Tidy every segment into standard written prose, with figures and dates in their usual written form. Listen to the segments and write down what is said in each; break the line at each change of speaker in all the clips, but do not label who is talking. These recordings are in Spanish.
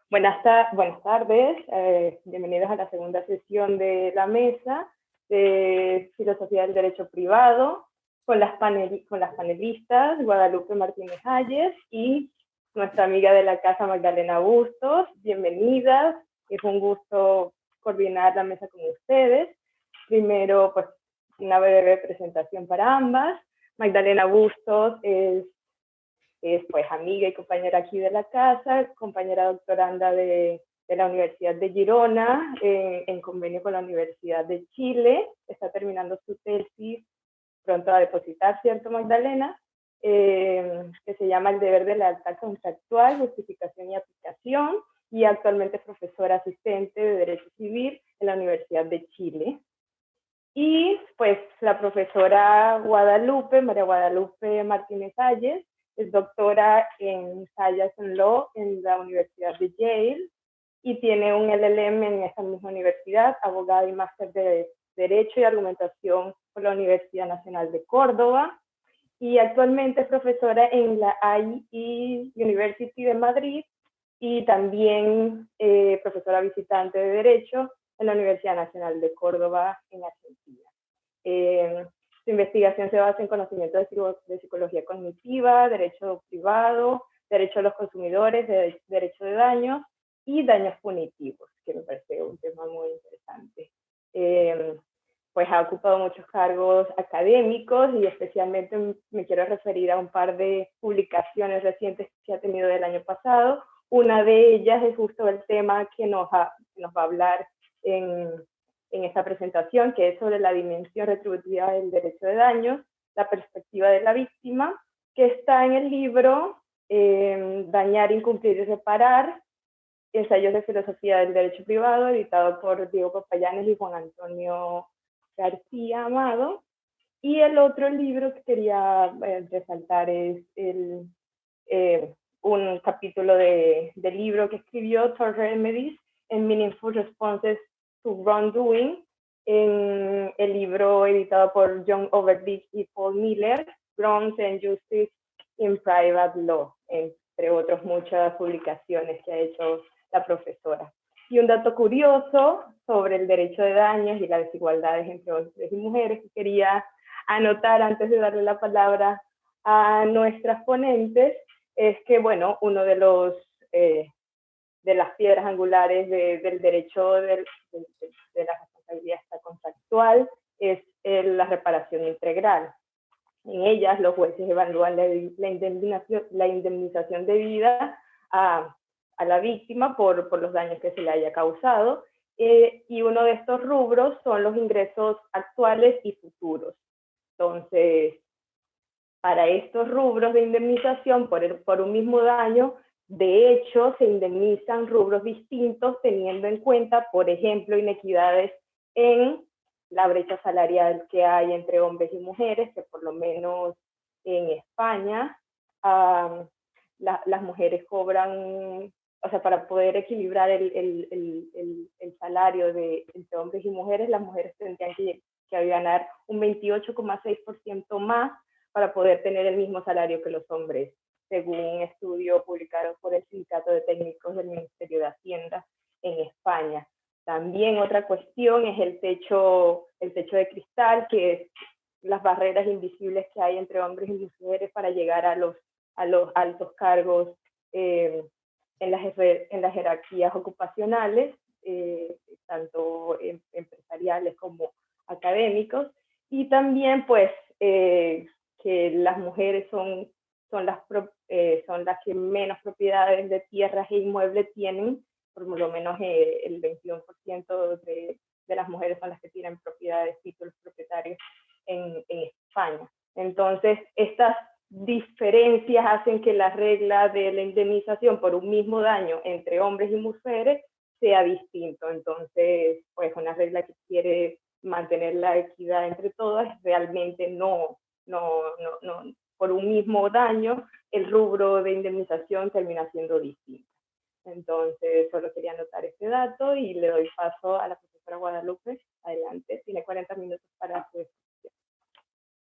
Buenas tardes, bienvenidos a la segunda sesión de la mesa de Filosofía del Derecho Privado con las panelistas Guadalupe Martínez Hayes y nuestra amiga de la casa Magdalena Bustos. Bienvenidas, es un gusto coordinar la mesa con ustedes. Primero, pues, una breve presentación para ambas. Magdalena Bustos es pues amiga y compañera aquí de la casa, compañera doctoranda de la Universidad de Girona, en convenio con la Universidad de Chile. Está terminando su tesis, pronto a depositar, ¿cierto, Magdalena? Que se llama El deber de lealtad contractual, justificación y aplicación, y actualmente es profesora asistente de Derecho Civil en la Universidad de Chile. Y pues la profesora María Guadalupe Martínez Hayes, es doctora en Science and Law en la Universidad de Yale y tiene un LLM en esa misma universidad, abogada y máster de Derecho y Argumentación por la Universidad Nacional de Córdoba. Y actualmente es profesora en la IE University de Madrid y también profesora visitante de Derecho en la Universidad Nacional de Córdoba en Argentina. Su investigación se basa en conocimientos de psicología cognitiva, derecho privado, derecho a los consumidores, derecho de daños y daños punitivos, que me parece un tema muy interesante. Pues ha ocupado muchos cargos académicos y especialmente me quiero referir a un par de publicaciones recientes que ha tenido del año pasado. Una de ellas es justo el tema que nos va a hablar en esta presentación, que es sobre la dimensión retributiva del derecho de daños, la perspectiva de la víctima, que está en el libro Dañar, Incumplir y Reparar, ensayos de filosofía del derecho privado, editado por Diego Papayanes y Juan Antonio García Amado. Y el otro libro que quería resaltar es un capítulo del libro que escribió Tort Remedies and Meaningful Responses to Wrongdoing, en el libro editado por John Overbeek y Paul Miller, Wrongs and Justice in Private Law, entre otras muchas publicaciones que ha hecho la profesora. Y un dato curioso sobre el derecho de daños y las desigualdades entre hombres y mujeres que quería anotar antes de darle la palabra a nuestras ponentes es que, bueno, uno de las piedras angulares del derecho de la responsabilidad contractual es la reparación integral. En ellas, los jueces evalúan la indemnización debida a la víctima por los daños que se le haya causado, y uno de estos rubros son los ingresos actuales y futuros. Entonces, para estos rubros de indemnización por un mismo daño, de hecho, se indemnizan rubros distintos teniendo en cuenta, por ejemplo, inequidades en la brecha salarial que hay entre hombres y mujeres, que por lo menos en España las mujeres cobran, o sea, para poder equilibrar el salario entre hombres y mujeres, las mujeres tendrían que ganar un 28,6% más para poder tener el mismo salario que los hombres, según un estudio publicado por el Sindicato de Técnicos del Ministerio de Hacienda en España. También otra cuestión es el techo de cristal, que es las barreras invisibles que hay entre hombres y mujeres para llegar a los altos cargos en las jerarquías ocupacionales, tanto empresariales como académicos. Y también, pues, que las mujeres son las que menos propiedades de tierras e inmuebles tienen, por lo menos el 21% de las mujeres son las que tienen propiedades, títulos propietarios en España. Entonces, estas diferencias hacen que la regla de la indemnización por un mismo daño entre hombres y mujeres sea distinto. Entonces, pues una regla que quiere mantener la equidad entre todas, realmente no por un mismo daño, el rubro de indemnización termina siendo distinto. Entonces, solo quería anotar este dato y le doy paso a la profesora Guadalupe. Adelante, tiene 40 minutos para su exposición.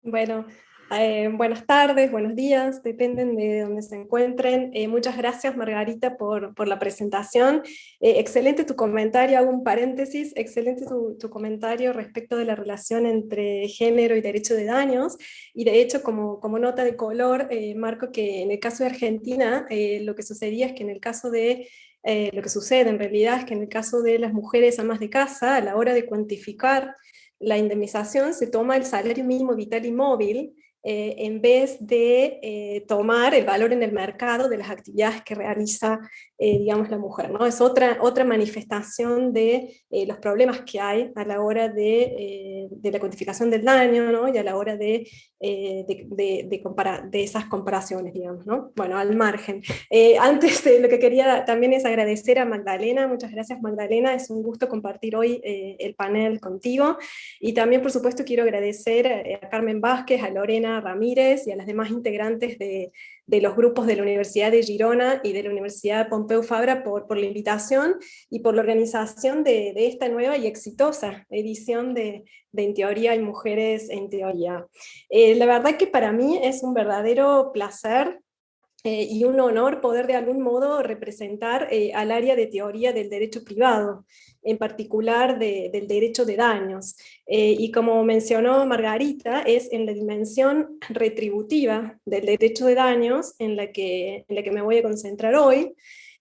Bueno, Buenas tardes, buenos días, dependen de donde se encuentren. Muchas gracias, Margarita, por la presentación. Excelente tu comentario, hago un paréntesis, excelente tu comentario respecto de la relación entre género y derecho de daños. Y de hecho, como nota de color, marco que en el caso de Argentina, lo que sucedía es que en el caso de lo que sucede en realidad es que en el caso de las mujeres amas de casa, a la hora de cuantificar la indemnización, se toma el salario mínimo vital y móvil, en vez de tomar el valor en el mercado de las actividades que realiza, digamos, la mujer, ¿no? Es otra manifestación de los problemas que hay a la hora de la cuantificación del daño, ¿no? Y a la hora de esas comparaciones, digamos, ¿no? Bueno, al margen. Antes de lo que quería también es agradecer a Magdalena, muchas gracias Magdalena, es un gusto compartir hoy el panel contigo, y también por supuesto quiero agradecer a Carmen Vázquez, a Lorena Ramírez y a las demás integrantes de los grupos de la Universidad de Girona y de la Universidad Pompeu Fabra por la invitación y por la organización de esta nueva y exitosa edición de En Teoría hay Mujeres en Teoría. La verdad que para mí es un verdadero placer y un honor poder de algún modo representar al área de teoría del derecho privado, en particular del derecho de daños. Y como mencionó Margarita, es en la dimensión retributiva del derecho de daños en la que me voy a concentrar hoy,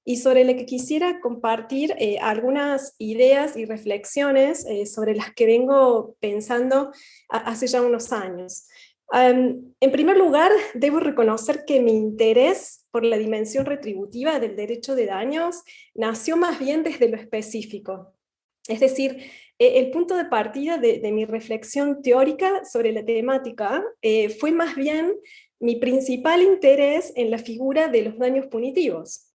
y sobre la que quisiera compartir algunas ideas y reflexiones sobre las que vengo pensando hace ya unos años. En primer lugar, debo reconocer que mi interés por la dimensión retributiva del derecho de daños nació más bien desde lo específico. Es decir, el punto de partida de mi reflexión teórica sobre la temática fue más bien mi principal interés en la figura de los daños punitivos,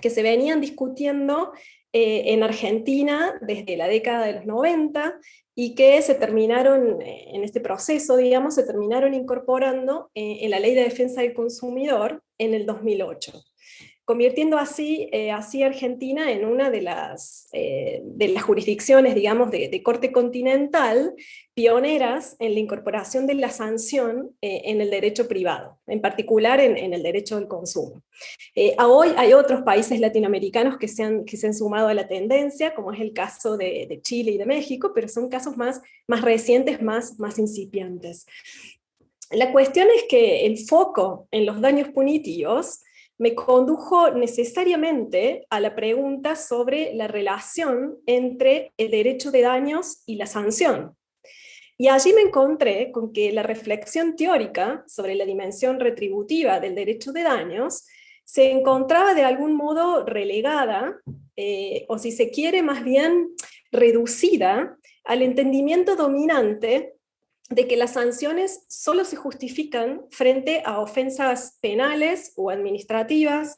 que se venían discutiendo en Argentina desde la década de los 90 y que se terminaron, en este proceso, digamos, se terminaron incorporando en la Ley de Defensa del Consumidor en el 2008, convirtiendo así Argentina en una de las jurisdicciones, digamos, de corte continental, pioneras en la incorporación de la sanción en el derecho privado, en particular en el derecho del consumo. A hoy hay otros países latinoamericanos que se han sumado a la tendencia, como es el caso de Chile y de México, pero son casos más recientes, más incipientes. La cuestión es que el foco en los daños punitivos me condujo necesariamente a la pregunta sobre la relación entre el derecho de daños y la sanción. Y allí me encontré con que la reflexión teórica sobre la dimensión retributiva del derecho de daños se encontraba de algún modo relegada, o si se quiere, más bien reducida al entendimiento dominante de que las sanciones solo se justifican frente a ofensas penales o administrativas,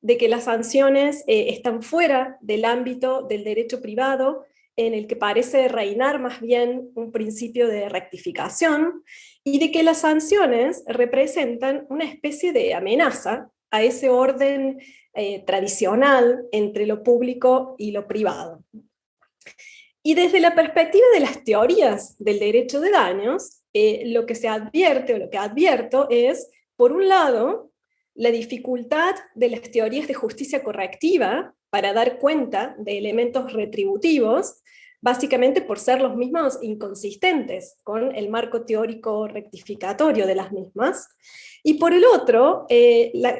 de que las sanciones están fuera del ámbito del derecho privado, en el que parece reinar más bien un principio de rectificación, y de que las sanciones representan una especie de amenaza a ese orden tradicional entre lo público y lo privado. Y desde la perspectiva de las teorías del derecho de daños, lo que se advierte o lo que advierto es, por un lado, la dificultad de las teorías de justicia correctiva para dar cuenta de elementos retributivos, básicamente por ser los mismos inconsistentes con el marco teórico rectificatorio de las mismas. Y por el otro,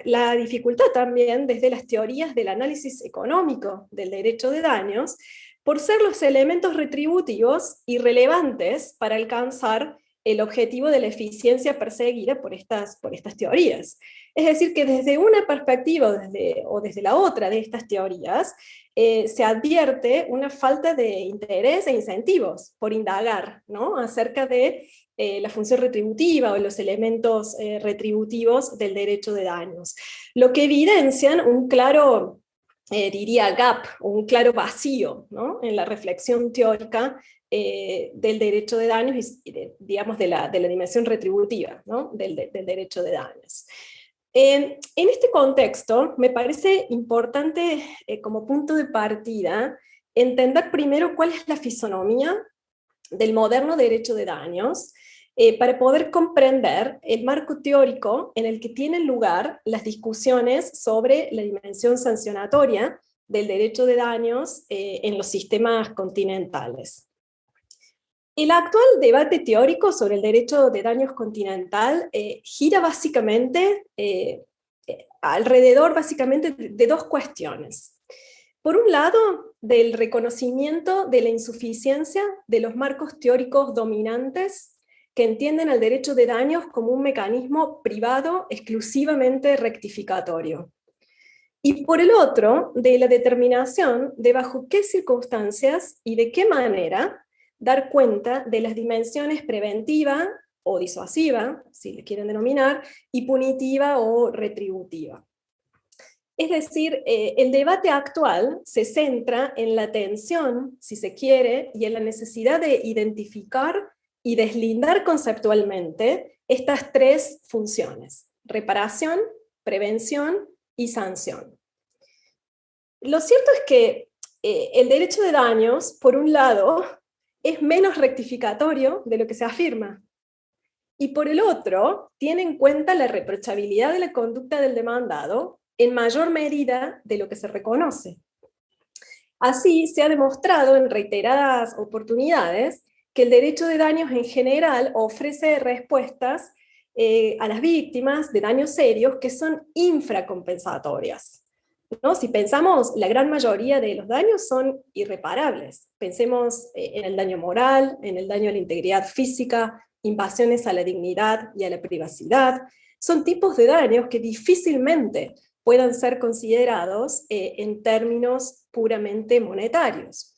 la dificultad también desde las teorías del análisis económico del derecho de daños, por ser los elementos retributivos irrelevantes para alcanzar el objetivo de la eficiencia perseguida por estas teorías. Es decir, que desde una perspectiva o desde la otra de estas teorías, se advierte una falta de interés e incentivos por indagar, ¿no?, acerca de la función retributiva o los elementos retributivos del derecho de daños, lo que evidencian un claro diría gap, un claro vacío, ¿no?, en la reflexión teórica del derecho de daños y digamos de la dimensión retributiva, ¿no?, del derecho de daños. En este contexto, me parece importante como punto de partida entender primero cuál es la fisonomía del moderno derecho de daños, para poder comprender el marco teórico en el que tienen lugar las discusiones sobre la dimensión sancionatoria del derecho de daños en los sistemas continentales. El actual debate teórico sobre el derecho de daños continental gira básicamente alrededor de dos cuestiones. Por un lado, del reconocimiento de la insuficiencia de los marcos teóricos dominantes que entienden al derecho de daños como un mecanismo privado exclusivamente rectificatorio. Y por el otro, de la determinación de bajo qué circunstancias y de qué manera dar cuenta de las dimensiones preventiva o disuasiva, si le quieren denominar, y punitiva o retributiva. Es decir, el debate actual se centra en la tensión, si se quiere, y en la necesidad de identificar y deslindar conceptualmente estas tres funciones: reparación, prevención y sanción. Lo cierto es que el derecho de daños, por un lado, es menos rectificatorio de lo que se afirma, y por el otro, tiene en cuenta la reprochabilidad de la conducta del demandado en mayor medida de lo que se reconoce. Así, se ha demostrado en reiteradas oportunidades que el derecho de daños en general ofrece respuestas a las víctimas de daños serios que son infracompensatorias, ¿no? Si pensamos, la gran mayoría de los daños son irreparables. Pensemos en el daño moral, en el daño a la integridad física, invasiones a la dignidad y a la privacidad. Son tipos de daños que difícilmente puedan ser considerados en términos puramente monetarios.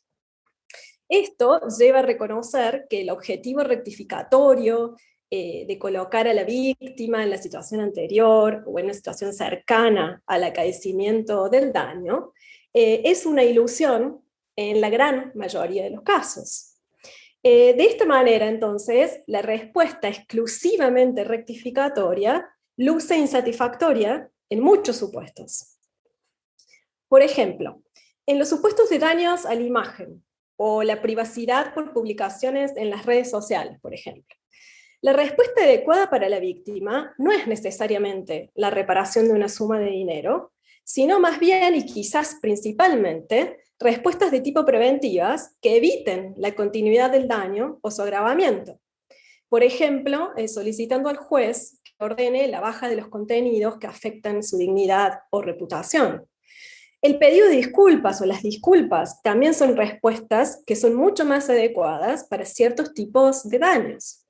Esto lleva a reconocer que el objetivo rectificatorio de colocar a la víctima en la situación anterior o en una situación cercana al acaecimiento del daño es una ilusión en la gran mayoría de los casos. De esta manera, entonces, la respuesta exclusivamente rectificatoria luce insatisfactoria en muchos supuestos. Por ejemplo, en los supuestos de daños a la imagen o la privacidad por publicaciones en las redes sociales, por ejemplo, la respuesta adecuada para la víctima no es necesariamente la reparación de una suma de dinero, sino más bien, y quizás principalmente, respuestas de tipo preventivas que eviten la continuidad del daño o su agravamiento. Por ejemplo, solicitando al juez que ordene la baja de los contenidos que afectan su dignidad o reputación. El pedido de disculpas o las disculpas también son respuestas que son mucho más adecuadas para ciertos tipos de daños.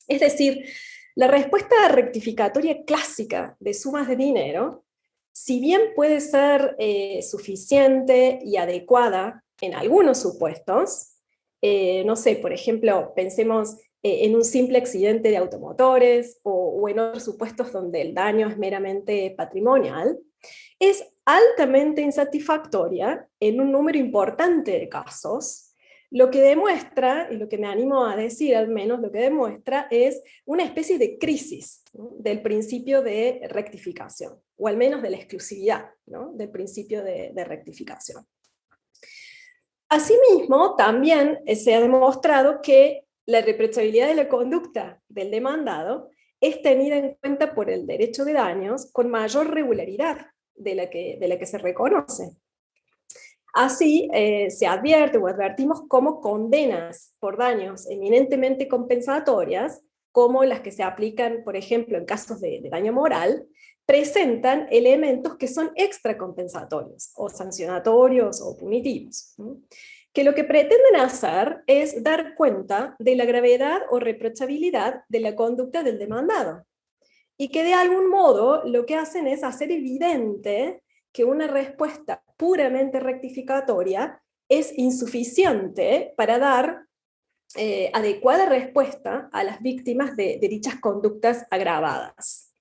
Es decir, la respuesta rectificatoria clásica de sumas de dinero, si bien puede ser suficiente y adecuada en algunos supuestos, no sé, por ejemplo, pensemos en un simple accidente de automotores o en otros supuestos donde el daño es meramente patrimonial, es altamente insatisfactoria en un número importante de casos. Lo que demuestra, y lo que me animo a decir al menos, lo que demuestra es una especie de crisis, ¿no?, del principio de rectificación, o al menos de la exclusividad, ¿no?, del principio de rectificación. Asimismo, también se ha demostrado que la reprochabilidad de la conducta del demandado es tenida en cuenta por el derecho de daños con mayor regularidad de la que se reconoce. Así, se advierte o advertimos cómo condenas por daños eminentemente compensatorias, como las que se aplican, por ejemplo, en casos de daño moral, presentan elementos que son extracompensatorios, o sancionatorios, o punitivos, ¿no?, que lo que pretenden hacer es dar cuenta de la gravedad o reprochabilidad de la conducta del demandado, y que de algún modo lo que hacen es hacer evidente que una respuesta puramente rectificatoria es insuficiente para dar adecuada respuesta a las víctimas de dichas conductas agravadas.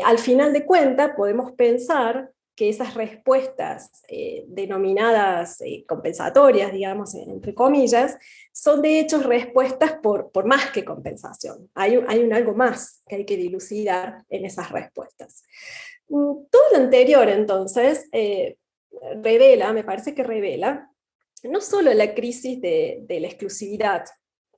Al final de cuentas, podemos pensar que esas respuestas denominadas compensatorias, digamos, entre comillas, son de hecho respuestas por más que compensación. Hay un algo más que hay que dilucidar en esas respuestas. Todo lo anterior, entonces, me parece que revela, no solo la crisis de la exclusividad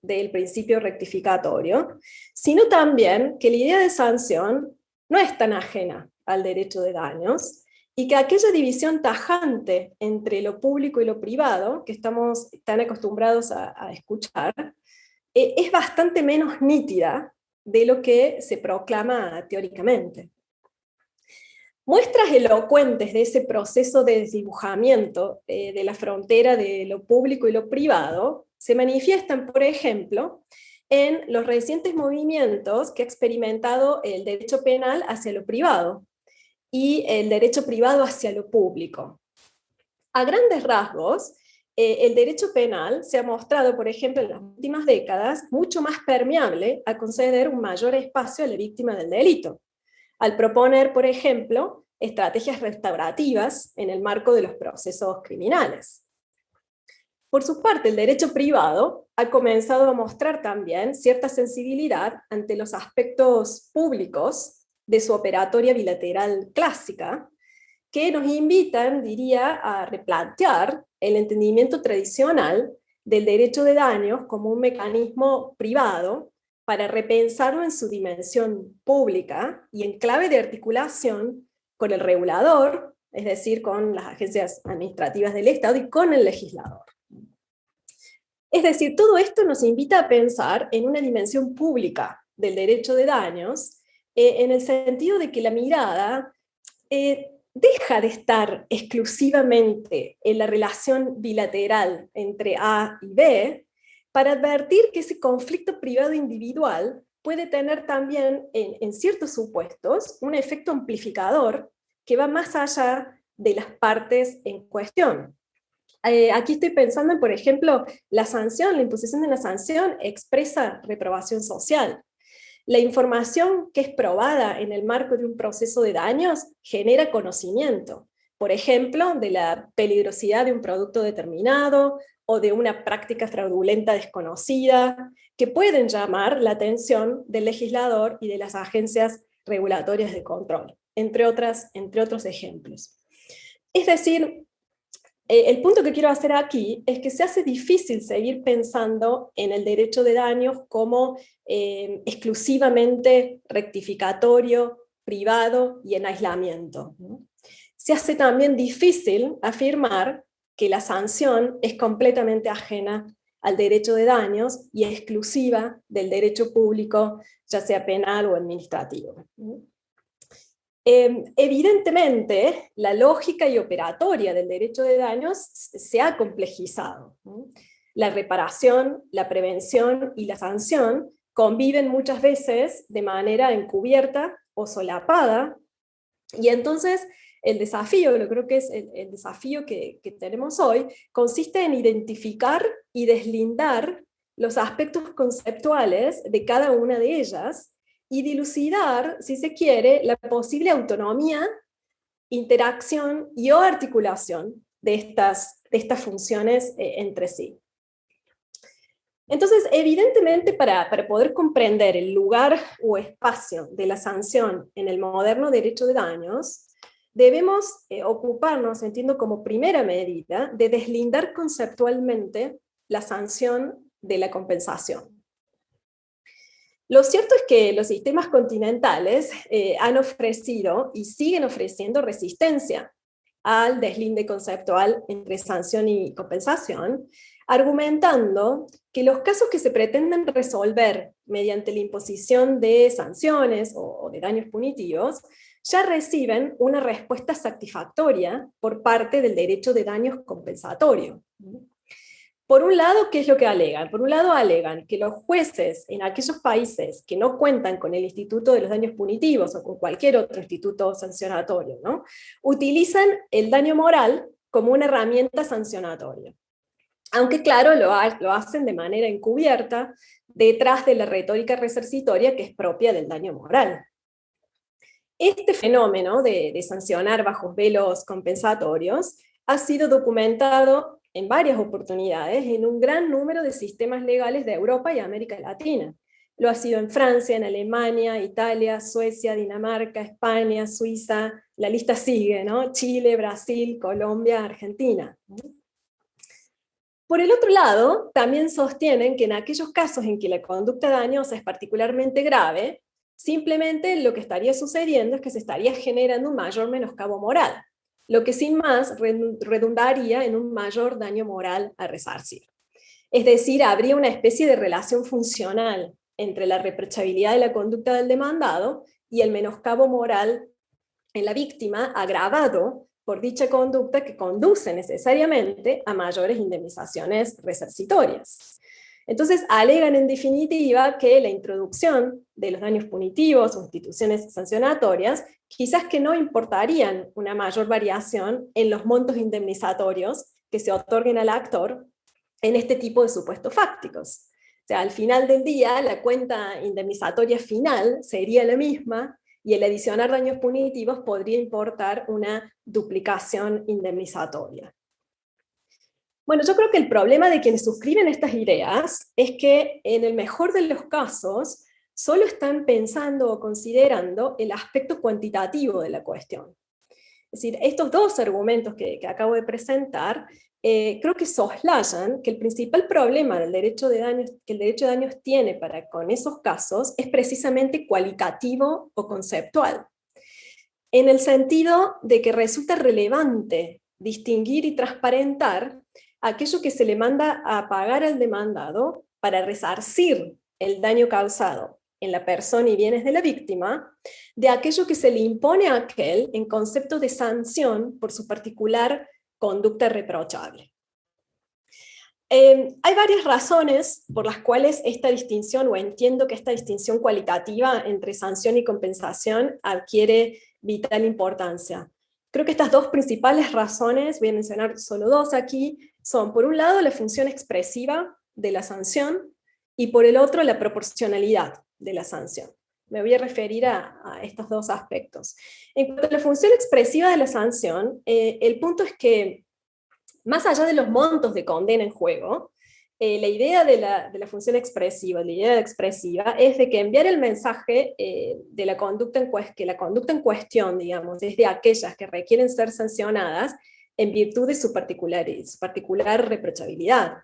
del principio rectificatorio, sino también que la idea de sanción no es tan ajena al derecho de daños, y que aquella división tajante entre lo público y lo privado, que estamos tan acostumbrados a escuchar, es bastante menos nítida de lo que se proclama teóricamente. Muestras elocuentes de ese proceso de desdibujamiento de la frontera de lo público y lo privado se manifiestan, por ejemplo, en los recientes movimientos que ha experimentado el derecho penal hacia lo privado y el derecho privado hacia lo público. A grandes rasgos, el derecho penal se ha mostrado, por ejemplo, en las últimas décadas, mucho más permeable a conceder un mayor espacio a la víctima del delito, al proponer, por ejemplo, estrategias restaurativas en el marco de los procesos criminales. Por su parte, el derecho privado ha comenzado a mostrar también cierta sensibilidad ante los aspectos públicos de su operatoria bilateral clásica, que nos invitan, diría, a replantear el entendimiento tradicional del derecho de daños como un mecanismo privado para repensarlo en su dimensión pública y en clave de articulación con el regulador, es decir, con las agencias administrativas del Estado y con el legislador. Es decir, todo esto nos invita a pensar en una dimensión pública del derecho de daños, en el sentido de que la mirada deja de estar exclusivamente en la relación bilateral entre A y B, para advertir que ese conflicto privado individual puede tener también, en ciertos supuestos, un efecto amplificador que va más allá de las partes en cuestión. Aquí estoy pensando en, por ejemplo, la sanción, la imposición de una sanción expresa reprobación social. La información que es probada en el marco de un proceso de daños genera conocimiento, por ejemplo, de la peligrosidad de un producto determinado o de una práctica fraudulenta desconocida, que pueden llamar la atención del legislador y de las agencias regulatorias de control, entre otros ejemplos. Es decir, el punto que quiero hacer aquí es que se hace difícil seguir pensando en el derecho de daños como exclusivamente rectificatorio, privado y en aislamiento, ¿no? Se hace también difícil afirmar que la sanción es completamente ajena al derecho de daños y exclusiva del derecho público, ya sea penal o administrativo. Evidentemente, la lógica y operatoria del derecho de daños se ha complejizado, ¿no? La reparación, la prevención y la sanción conviven muchas veces de manera encubierta o solapada, y entonces el desafío, yo creo que es el desafío que tenemos hoy, consiste en identificar y deslindar los aspectos conceptuales de cada una de ellas, y dilucidar, si se quiere, la posible autonomía, interacción y o articulación de estas funciones entre sí. Entonces, evidentemente, para poder comprender el lugar o espacio de la sanción en el moderno derecho de daños, debemos ocuparnos, entiendo como primera medida, de deslindar conceptualmente la sanción de la compensación. Lo cierto es que los sistemas continentales han ofrecido y siguen ofreciendo resistencia al deslinde conceptual entre sanción y compensación, argumentando que los casos que se pretenden resolver mediante la imposición de sanciones o de daños punitivos ya reciben una respuesta satisfactoria por parte del derecho de daños compensatorio. Por un lado, ¿qué es lo que alegan? Por un lado, alegan que los jueces en aquellos países que no cuentan con el Instituto de los Daños Punitivos o con cualquier otro instituto sancionatorio, ¿no?, utilizan el daño moral como una herramienta sancionatoria. Aunque claro, lo hacen de manera encubierta, detrás de la retórica resarcitoria que es propia del daño moral. Este fenómeno de sancionar bajo velos compensatorios ha sido documentado en varias oportunidades en un gran número de sistemas legales de Europa y América Latina. Lo ha sido en Francia, en Alemania, Italia, Suecia, Dinamarca, España, Suiza, la lista sigue, ¿no? Chile, Brasil, Colombia, Argentina. Por el otro lado, también sostienen que en aquellos casos en que la conducta dañosa es particularmente grave, simplemente lo que estaría sucediendo es que se estaría generando un mayor menoscabo moral, lo que sin más redundaría en un mayor daño moral a resarcir. Es decir, habría una especie de relación funcional entre la reprochabilidad de la conducta del demandado y el menoscabo moral en la víctima, agravado por dicha conducta que conduce necesariamente a mayores indemnizaciones resarcitorias. Entonces, alegan en definitiva que la introducción de los daños punitivos o instituciones sancionatorias quizás que no importarían una mayor variación en los montos indemnizatorios que se otorguen al actor en este tipo de supuestos fácticos. O sea, al final del día, la cuenta indemnizatoria final sería la misma y el adicionar daños punitivos podría importar una duplicación indemnizatoria. Bueno, yo creo que el problema de quienes suscriben estas ideas es que en el mejor de los casos solo están pensando o considerando el aspecto cuantitativo de la cuestión. Es decir, estos dos argumentos que acabo de presentar creo que soslayan que el principal problema del derecho de daños, que el derecho de daños tiene para con esos casos es precisamente cualitativo o conceptual, en el sentido de que resulta relevante distinguir y transparentar aquello que se le manda a pagar al demandado para resarcir el daño causado en la persona y bienes de la víctima, de aquello que se le impone a aquel en concepto de sanción por su particular conducta reprochable. Hay varias razones por las cuales esta distinción, o entiendo que esta distinción cualitativa entre sanción y compensación adquiere vital importancia. Creo que estas dos principales razones, voy a mencionar solo dos aquí, son por un lado la función expresiva de la sanción y por el otro la proporcionalidad de la sanción. Me voy a referir a estos dos aspectos. En cuanto a la función expresiva de la sanción, el punto es que, más allá de los montos de condena en juego, la idea de la función expresiva, la idea expresiva, es de que enviar el mensaje de la conducta que la conducta en cuestión, digamos, es de aquellas que requieren ser sancionadas en virtud de su particular reprochabilidad.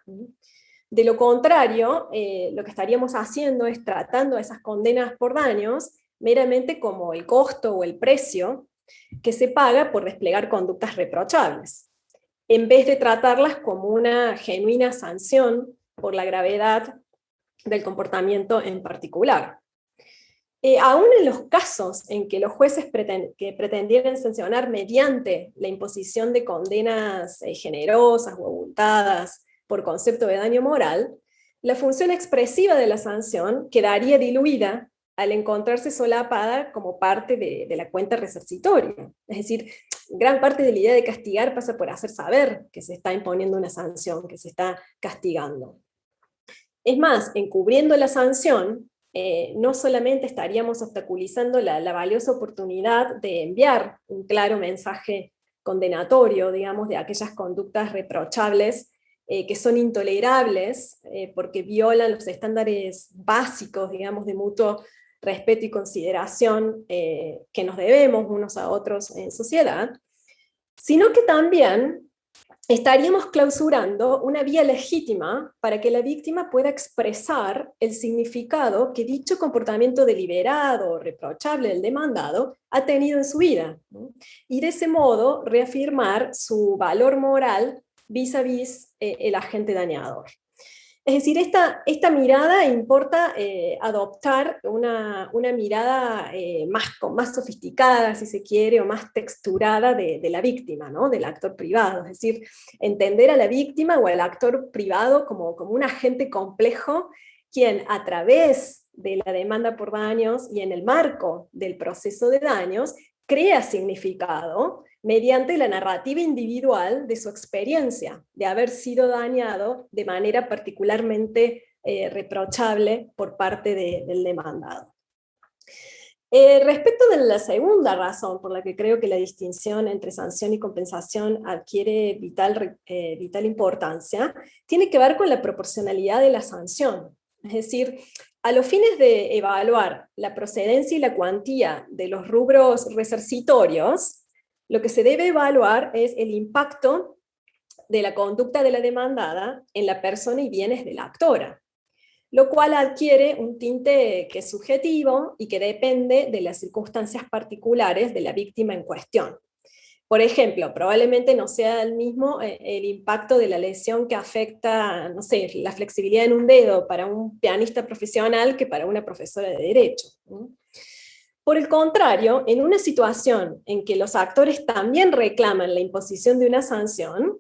De lo contrario, lo que estaríamos haciendo es tratando a esas condenas por daños meramente como el costo o el precio que se paga por desplegar conductas reprochables, en vez de tratarlas como una genuina sanción por la gravedad del comportamiento en particular. Aún en los casos en que los jueces que pretendieran sancionar mediante la imposición de condenas generosas o abultadas por concepto de daño moral, la función expresiva de la sanción quedaría diluida al encontrarse solapada como parte de la cuenta resarcitoria. Es decir, gran parte de la idea de castigar pasa por hacer saber que se está imponiendo una sanción, que se está castigando. Es más, encubriendo la sanción, no solamente estaríamos obstaculizando la valiosa oportunidad de enviar un claro mensaje condenatorio, digamos, de aquellas conductas reprochables que son intolerables porque violan los estándares básicos, digamos, de mutuo respeto y consideración que nos debemos unos a otros en sociedad, sino que también estaríamos clausurando una vía legítima para que la víctima pueda expresar el significado que dicho comportamiento deliberado o reprochable del demandado ha tenido en su vida, ¿no? Y de ese modo reafirmar su valor moral vis a vis el agente dañador. Es decir, esta mirada importa adoptar una mirada más sofisticada, si se quiere, o más texturada de la víctima, ¿no? Del actor privado. Es decir, entender a la víctima o al actor privado como un agente complejo, quien a través de la demanda por daños y en el marco del proceso de daños, crea significado mediante la narrativa individual de su experiencia, de haber sido dañado de manera particularmente reprochable por parte del demandado. Respecto de la segunda razón por la que creo que la distinción entre sanción y compensación adquiere vital importancia, tiene que ver con la proporcionalidad de la sanción. Es decir, a los fines de evaluar la procedencia y la cuantía de los rubros resarcitorios, lo que se debe evaluar es el impacto de la conducta de la demandada en la persona y bienes de la actora, lo cual adquiere un tinte que es subjetivo y que depende de las circunstancias particulares de la víctima en cuestión. Por ejemplo, probablemente no sea el mismo el impacto de la lesión que afecta, no sé, la flexibilidad en un dedo para un pianista profesional que para una profesora de derecho. Por el contrario, en una situación en que los actores también reclaman la imposición de una sanción,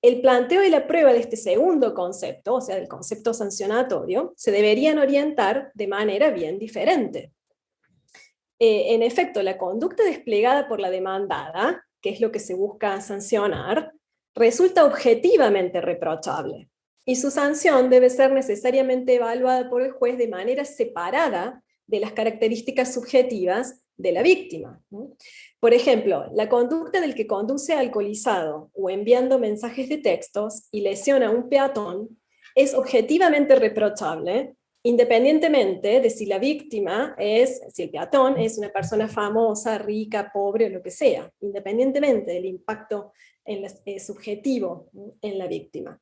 el planteo y la prueba de este segundo concepto, o sea, del concepto sancionatorio, se deberían orientar de manera bien diferente. En efecto, la conducta desplegada por la demandada, que es lo que se busca sancionar, resulta objetivamente reprochable, y su sanción debe ser necesariamente evaluada por el juez de manera separada de las características subjetivas de la víctima. Por ejemplo, la conducta del que conduce alcoholizado o enviando mensajes de textos y lesiona a un peatón es objetivamente reprochable, independientemente de si la víctima si el peatón es una persona famosa, rica, pobre o lo que sea, independientemente del impacto subjetivo en la víctima.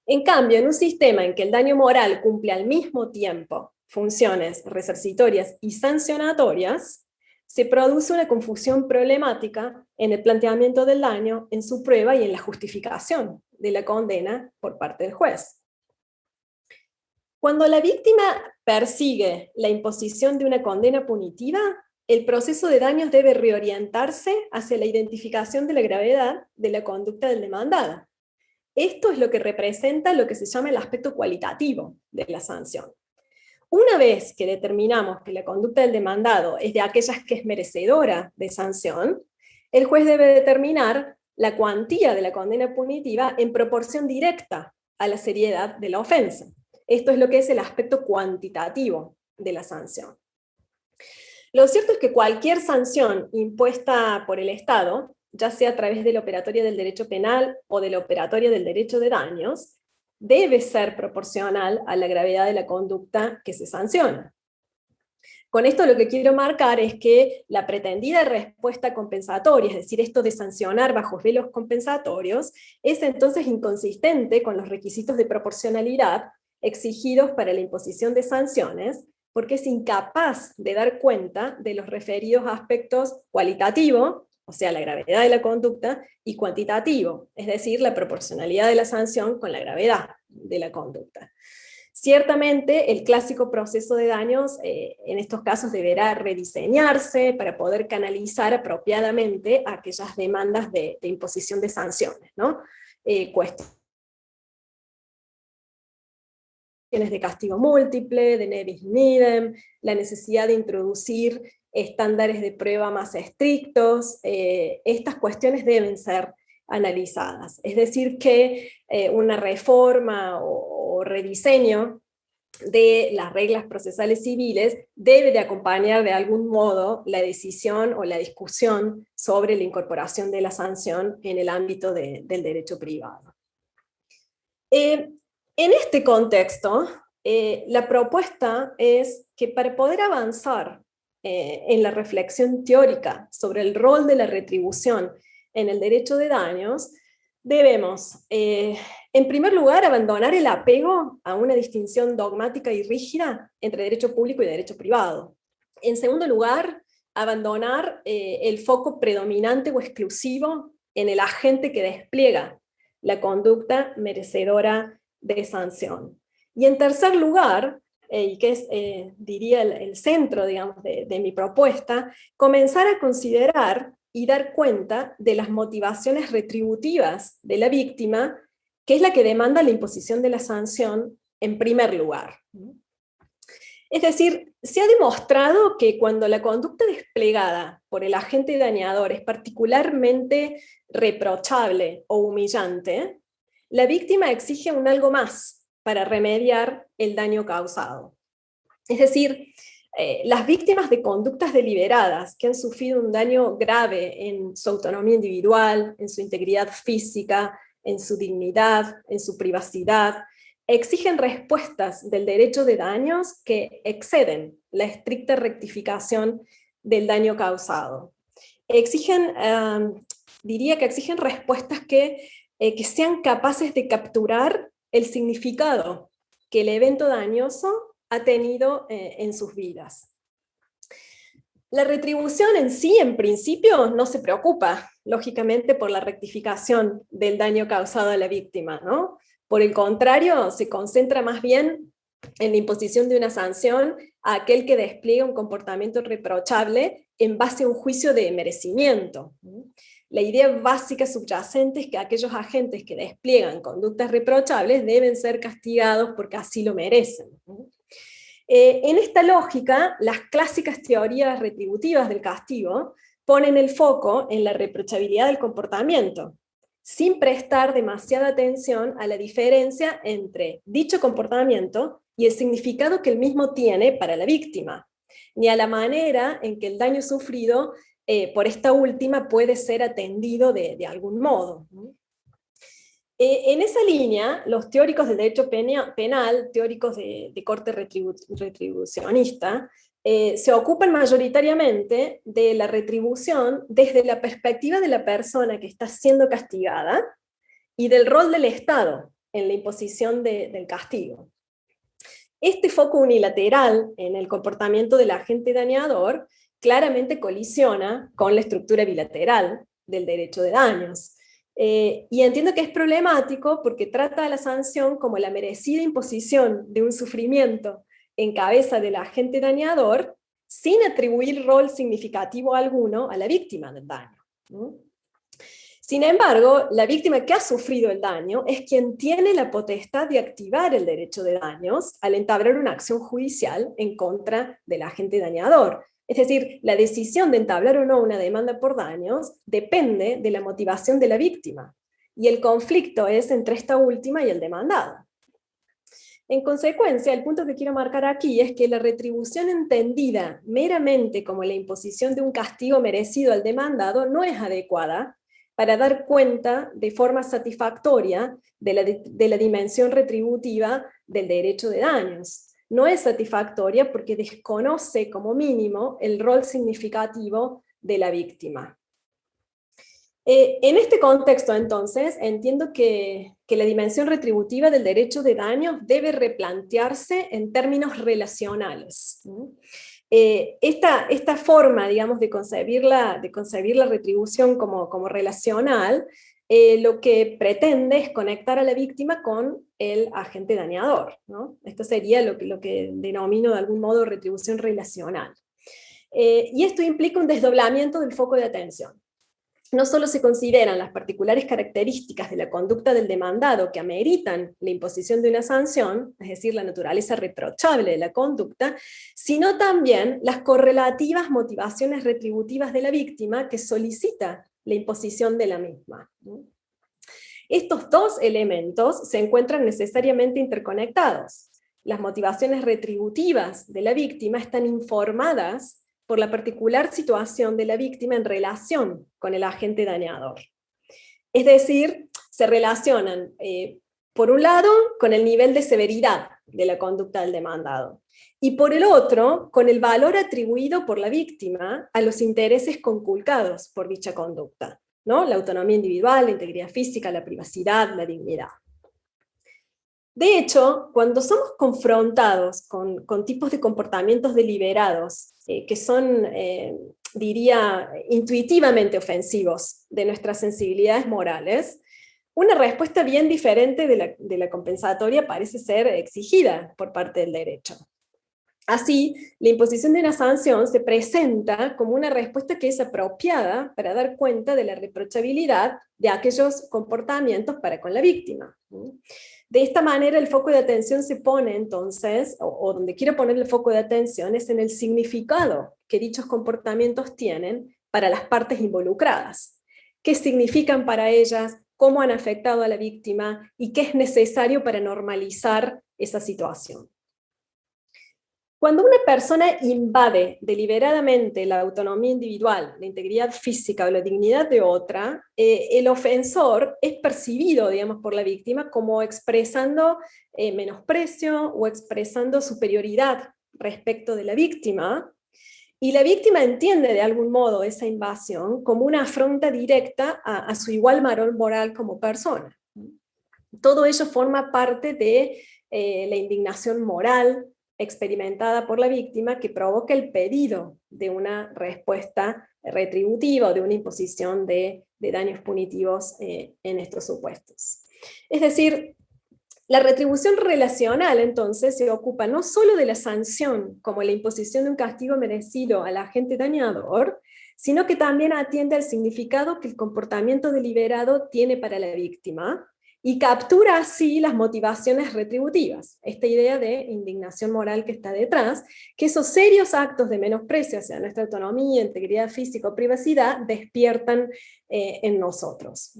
En cambio, en un sistema en que el daño moral cumple al mismo tiempo funciones resarcitorias y sancionatorias, se produce una confusión problemática en el planteamiento del daño, en su prueba y en la justificación de la condena por parte del juez. Cuando la víctima persigue la imposición de una condena punitiva, el proceso de daños debe reorientarse hacia la identificación de la gravedad de la conducta del demandado. Esto es lo que representa lo que se llama el aspecto cualitativo de la sanción. Una vez que determinamos que la conducta del demandado es de aquellas que es merecedora de sanción, el juez debe determinar la cuantía de la condena punitiva en proporción directa a la seriedad de la ofensa. Esto es lo que es el aspecto cuantitativo de la sanción. Lo cierto es que cualquier sanción impuesta por el Estado, ya sea a través de la operatoria del derecho penal o de la operatoria del derecho de daños, debe ser proporcional a la gravedad de la conducta que se sanciona. Con esto lo que quiero marcar es que la pretendida respuesta compensatoria, es decir, esto de sancionar bajo velos compensatorios, es entonces inconsistente con los requisitos de proporcionalidad exigidos para la imposición de sanciones, porque es incapaz de dar cuenta de los referidos aspectos cualitativo, o sea, la gravedad de la conducta, y cuantitativo, es decir, la proporcionalidad de la sanción con la gravedad de la conducta. Ciertamente, el clásico proceso de daños en estos casos deberá rediseñarse para poder canalizar apropiadamente aquellas demandas de imposición de sanciones, ¿no? Cuestiones de castigo múltiple, de ne bis in idem, la necesidad de introducir estándares de prueba más estrictos, estas cuestiones deben ser analizadas. Es decir, que una reforma o rediseño de las reglas procesales civiles debe de acompañar de algún modo la decisión o la discusión sobre la incorporación de la sanción en el ámbito del derecho privado. En este contexto, la propuesta es que para poder avanzar en la reflexión teórica sobre el rol de la retribución en el derecho de daños, debemos, en primer lugar, abandonar el apego a una distinción dogmática y rígida entre derecho público y derecho privado. En segundo lugar, abandonar el foco predominante o exclusivo en el agente que despliega la conducta merecedora de sanción. Y en tercer lugar, y que es, diría, el centro, digamos, de mi propuesta, comenzar a considerar y dar cuenta de las motivaciones retributivas de la víctima, que es la que demanda la imposición de la sanción en primer lugar. Es decir, se ha demostrado que cuando la conducta desplegada por el agente dañador es particularmente reprochable o humillante, la víctima exige un algo más para remediar el daño causado. Es decir, las víctimas de conductas deliberadas que han sufrido un daño grave en su autonomía individual, en su integridad física, en su dignidad, en su privacidad, exigen respuestas del derecho de daños que exceden la estricta rectificación del daño causado. Diría que exigen respuestas que que sean capaces de capturar el significado que el evento dañoso ha tenido en sus vidas. La retribución en sí, en principio, no se preocupa, lógicamente, por la rectificación del daño causado a la víctima, ¿no? Por el contrario, se concentra más bien en la imposición de una sanción a aquel que despliega un comportamiento reprochable en base a un juicio de merecimiento. La idea básica subyacente es que aquellos agentes que despliegan conductas reprochables deben ser castigados porque así lo merecen. En esta lógica, las clásicas teorías retributivas del castigo ponen el foco en la reprochabilidad del comportamiento, sin prestar demasiada atención a la diferencia entre dicho comportamiento y el significado que el mismo tiene para la víctima, ni a la manera en que el daño sufrido por esta última puede ser atendido de algún modo. En esa línea, los teóricos del derecho penal, teóricos de corte retribucionista, se ocupan mayoritariamente de la retribución desde la perspectiva de la persona que está siendo castigada y del rol del Estado en la imposición del castigo. Este foco unilateral en el comportamiento del agente dañador claramente colisiona con la estructura bilateral del derecho de daños. Y entiendo que es problemático porque trata a la sanción como la merecida imposición de un sufrimiento en cabeza del agente dañador sin atribuir rol significativo alguno a la víctima del daño. Sin embargo, la víctima que ha sufrido el daño es quien tiene la potestad de activar el derecho de daños al entablar una acción judicial en contra del agente dañador. Es decir, la decisión de entablar o no una demanda por daños depende de la motivación de la víctima, y el conflicto es entre esta última y el demandado. En consecuencia, el punto que quiero marcar aquí es que la retribución entendida meramente como la imposición de un castigo merecido al demandado no es adecuada para dar cuenta de forma satisfactoria de la dimensión retributiva del derecho de daños. No es satisfactoria porque desconoce como mínimo el rol significativo de la víctima. En este contexto, entonces, entiendo que la dimensión retributiva del derecho de daños debe replantearse en términos relacionales. Esta forma, digamos, de concebir la retribución como relacional, lo que pretende es conectar a la víctima con el agente dañador, ¿no? Esto sería lo que denomino de algún modo retribución relacional. Y esto implica un desdoblamiento del foco de atención. No solo se consideran las particulares características de la conducta del demandado que ameritan la imposición de una sanción, es decir, la naturaleza reprochable de la conducta, sino también las correlativas motivaciones retributivas de la víctima que solicita la imposición de la misma. Estos dos elementos se encuentran necesariamente interconectados. Las motivaciones retributivas de la víctima están informadas por la particular situación de la víctima en relación con el agente dañador. Es decir, se relacionan, por un lado, con el nivel de severidad de la conducta del demandado, y por el otro, con el valor atribuido por la víctima a los intereses conculcados por dicha conducta, ¿no? La autonomía individual, la integridad física, la privacidad, la dignidad. De hecho, cuando somos confrontados con tipos de comportamientos deliberados que son, diría, intuitivamente ofensivos de nuestras sensibilidades morales, una respuesta bien diferente de la compensatoria parece ser exigida por parte del derecho. Así, la imposición de una sanción se presenta como una respuesta que es apropiada para dar cuenta de la reprochabilidad de aquellos comportamientos para con la víctima. De esta manera el foco de atención se pone entonces, o donde quiero poner el foco de atención es en el significado que dichos comportamientos tienen para las partes involucradas. ¿Qué significan para ellas? ¿Cómo han afectado a la víctima? ¿Y qué es necesario para normalizar esa situación? Cuando una persona invade deliberadamente la autonomía individual, la integridad física o la dignidad de otra, el ofensor es percibido, digamos, por la víctima como expresando menosprecio o expresando superioridad respecto de la víctima, y la víctima entiende de algún modo esa invasión como una afrenta directa a su igual valor moral como persona. Todo ello forma parte de la indignación moral experimentada por la víctima que provoca el pedido de una respuesta retributiva o de una imposición de daños punitivos en estos supuestos. Es decir, la retribución relacional, entonces, se ocupa no solo de la sanción, como la imposición de un castigo merecido al agente dañador, sino que también atiende al significado que el comportamiento deliberado tiene para la víctima, y captura así las motivaciones retributivas, esta idea de indignación moral que está detrás, que esos serios actos de menosprecio hacia nuestra autonomía, integridad física o privacidad despiertan en nosotros.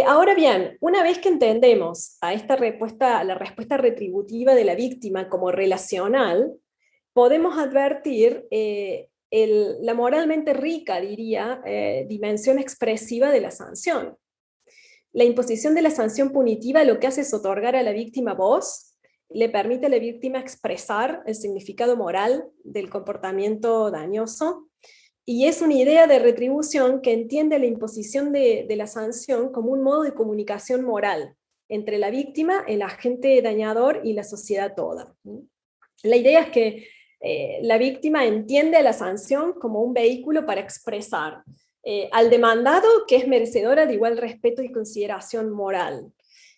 Ahora bien, una vez que entendemos a la respuesta retributiva de la víctima como relacional, podemos advertir la moralmente rica, diría, dimensión expresiva de la sanción. La imposición de la sanción punitiva lo que hace es otorgar a la víctima voz, le permite a la víctima expresar el significado moral del comportamiento dañoso, y es una idea de retribución que entiende la imposición de la sanción como un modo de comunicación moral entre la víctima, el agente dañador y la sociedad toda. La idea es que la víctima entiende a la sanción como un vehículo para expresar al demandado que es merecedora de igual respeto y consideración moral,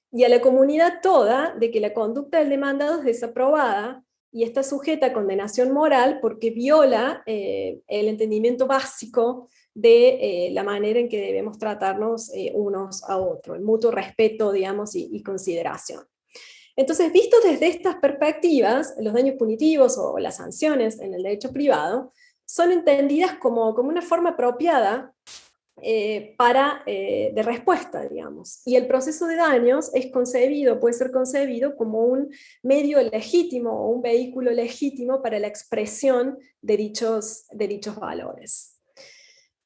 y a la comunidad toda de que la conducta del demandado es desaprobada y está sujeta a condenación moral porque viola el entendimiento básico de la manera en que debemos tratarnos unos a otros, el mutuo respeto, digamos, y consideración. Entonces, visto desde estas perspectivas, los daños punitivos o las sanciones en el derecho privado son entendidas como una forma apropiada de respuesta, digamos. Y el proceso de daños puede ser concebido como un medio legítimo o un vehículo legítimo para la expresión de dichos valores.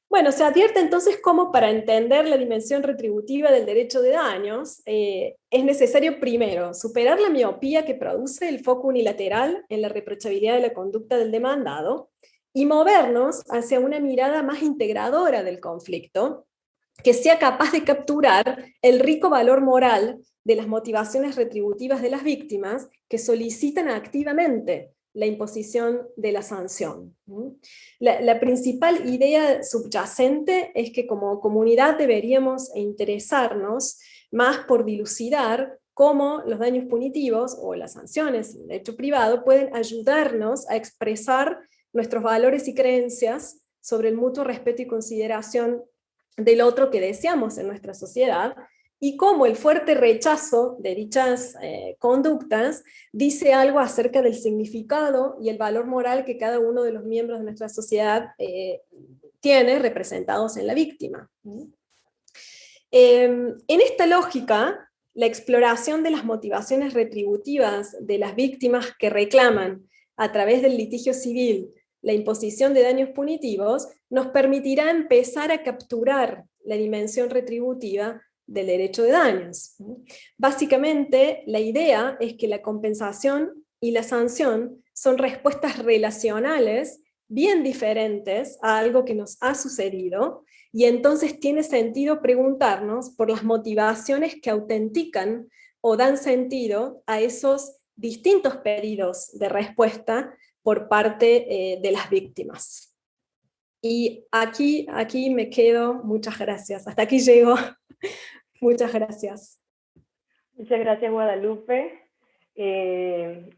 Bueno, se advierte entonces cómo para entender la dimensión retributiva del derecho de daños es necesario primero superar la miopía que produce el foco unilateral en la reprochabilidad de la conducta del demandado y movernos hacia una mirada más integradora del conflicto, que sea capaz de capturar el rico valor moral de las motivaciones retributivas de las víctimas que solicitan activamente la imposición de la sanción. La principal idea subyacente es que como comunidad deberíamos interesarnos más por dilucidar cómo los daños punitivos o las sanciones en derecho privado pueden ayudarnos a expresar nuestros valores y creencias sobre el mutuo respeto y consideración del otro que deseamos en nuestra sociedad, y cómo el fuerte rechazo de dichas conductas dice algo acerca del significado y el valor moral que cada uno de los miembros de nuestra sociedad tiene representados en la víctima. En esta lógica, la exploración de las motivaciones retributivas de las víctimas que reclaman a través del litigio civil la imposición de daños punitivos nos permitirá empezar a capturar la dimensión retributiva del derecho de daños. Básicamente, la idea es que la compensación y la sanción son respuestas relacionales bien diferentes a algo que nos ha sucedido, y entonces tiene sentido preguntarnos por las motivaciones que autentican o dan sentido a esos distintos pedidos de respuesta por parte de las víctimas. Y aquí me quedo, muchas gracias. Hasta aquí llego. Muchas gracias.
Muchas gracias, Guadalupe.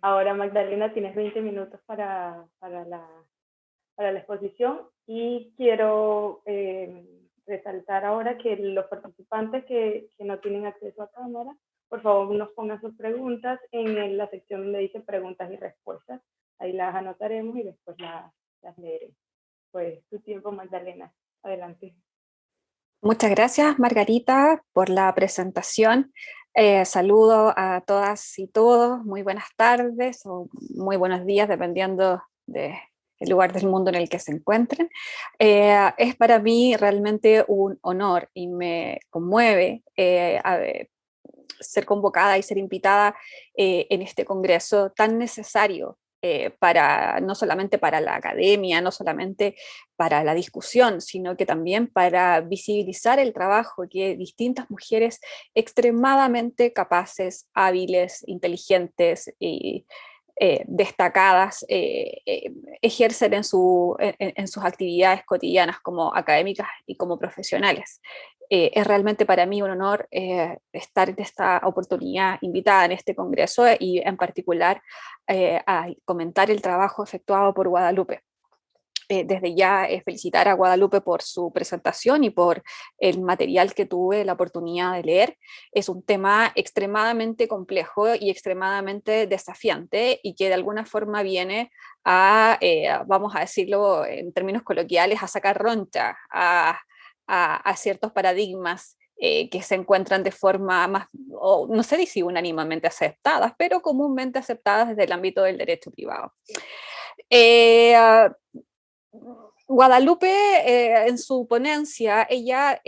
Ahora, Magdalena, tienes 20 minutos para la exposición, y quiero resaltar ahora que los participantes que no tienen acceso a cámara, por favor nos pongan sus preguntas en la sección donde dice preguntas y respuestas. Ahí las anotaremos y después las leeré. Pues tu tiempo, Magdalena. Adelante.
Muchas gracias, Margarita, por la presentación. Saludo a todas y todos. Muy buenas tardes o muy buenos días, dependiendo del lugar del mundo en el que se encuentren. Es para mí realmente un honor y me conmueve ser convocada y ser invitada en este congreso tan necesario no solamente para la academia, no solamente para la discusión, sino que también para visibilizar el trabajo que distintas mujeres extremadamente capaces, hábiles, inteligentes y destacadas ejercen en sus actividades cotidianas como académicas y como profesionales. Es realmente para mí un honor estar en esta oportunidad invitada en este congreso y en particular a comentar el trabajo efectuado por Guadalupe. Desde ya felicitar a Guadalupe por su presentación y por el material que tuve la oportunidad de leer. Es un tema extremadamente complejo y extremadamente desafiante y que de alguna forma viene a, vamos a decirlo en términos coloquiales, a sacar roncha a ciertos paradigmas que se encuentran de forma más, o no sé si unánimemente aceptadas, pero comúnmente aceptadas desde el ámbito del derecho privado. Guadalupe, en su ponencia, ella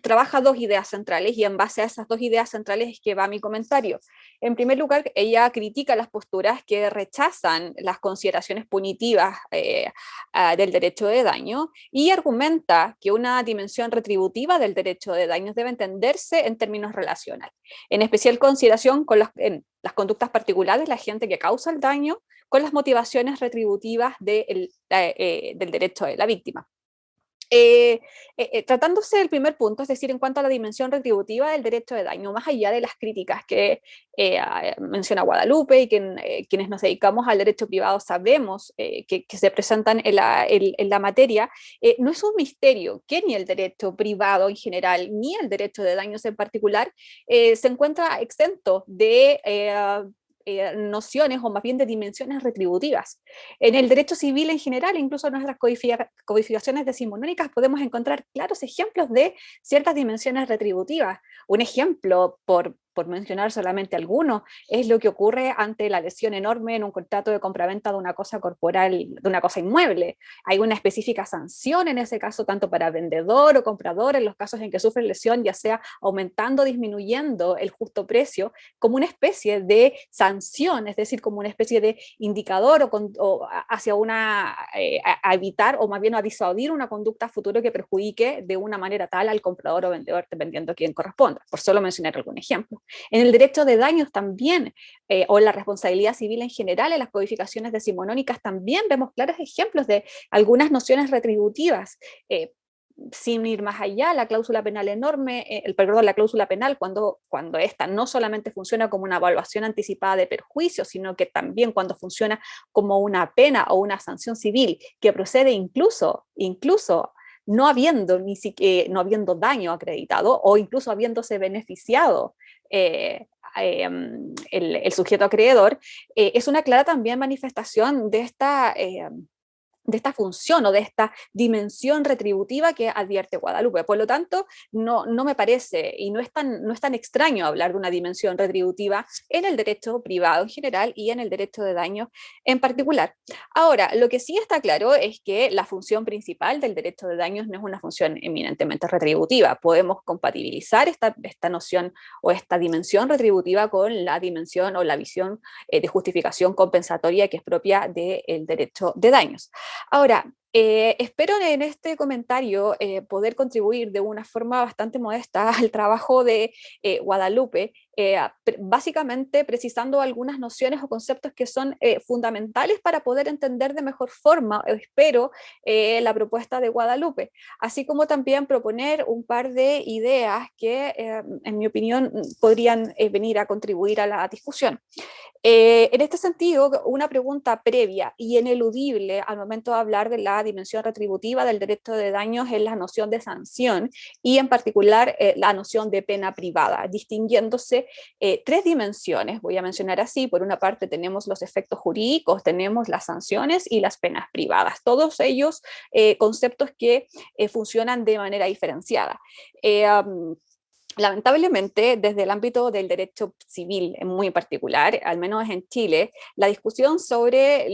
trabaja dos ideas centrales y en base a esas dos ideas centrales es que va mi comentario. En primer lugar, ella critica las posturas que rechazan las consideraciones punitivas del derecho de daño y argumenta que una dimensión retributiva del derecho de daños debe entenderse en términos relacionales, en especial consideración con las conductas particulares de la gente que causa el daño con las motivaciones retributivas del derecho de la víctima. Tratándose del primer punto, es decir, en cuanto a la dimensión retributiva del derecho de daño, más allá de las críticas que menciona Guadalupe y que quienes nos dedicamos al derecho privado sabemos que se presentan en la materia, no es un misterio que ni el derecho privado en general, ni el derecho de daños en particular, se encuentra exento de nociones o más bien de dimensiones retributivas. En el derecho civil en general, incluso en nuestras codificaciones decimonónicas, podemos encontrar claros ejemplos de ciertas dimensiones retributivas. Un ejemplo, por mencionar solamente alguno, es lo que ocurre ante la lesión enorme en un contrato de compraventa de una cosa corporal, de una cosa inmueble. Hay una específica sanción en ese caso, tanto para vendedor o comprador, en los casos en que sufre lesión, ya sea aumentando o disminuyendo el justo precio, como una especie de sanción, es decir, como una especie de indicador o hacia a evitar o más bien a disuadir una conducta futuro que perjudique de una manera tal al comprador o vendedor, dependiendo a quién corresponda, por solo mencionar algún ejemplo. En el derecho de daños también, o en la responsabilidad civil en general, en las codificaciones decimonónicas también vemos claros ejemplos de algunas nociones retributivas. Sin ir más allá, la cláusula penal enorme, perdón, la cláusula penal, cuando esta no solamente funciona como una evaluación anticipada de perjuicios, sino que también cuando funciona como una pena o una sanción civil que procede incluso no habiendo no habiendo daño acreditado o incluso habiéndose beneficiado el sujeto acreedor, es una clara también manifestación de esta función o de esta dimensión retributiva que advierte Guadalupe. Por lo tanto, no me parece y no es tan extraño hablar de una dimensión retributiva en el derecho privado en general y en el derecho de daño en particular. Ahora, lo que sí está claro es que la función principal del derecho de daños no es una función eminentemente retributiva. Podemos compatibilizar esta noción o esta dimensión retributiva con la dimensión o la visión de justificación compensatoria que es propia del derecho de daños. Ahora, espero en este comentario poder contribuir de una forma bastante modesta al trabajo de Guadalupe, básicamente precisando algunas nociones o conceptos que son fundamentales para poder entender de mejor forma, espero, la propuesta de Guadalupe, así como también proponer un par de ideas que, en mi opinión, podrían venir a contribuir a la discusión. En este sentido, una pregunta previa y ineludible al momento de hablar de la dimensión retributiva del derecho de daños es la noción de sanción y en particular la noción de pena privada, distinguiéndose tres dimensiones, voy a mencionar así. Por una parte tenemos los efectos jurídicos, tenemos las sanciones y las penas privadas, todos ellos conceptos que funcionan de manera diferenciada. lamentablemente, desde el ámbito del derecho civil en muy particular, al menos en Chile, la discusión sobre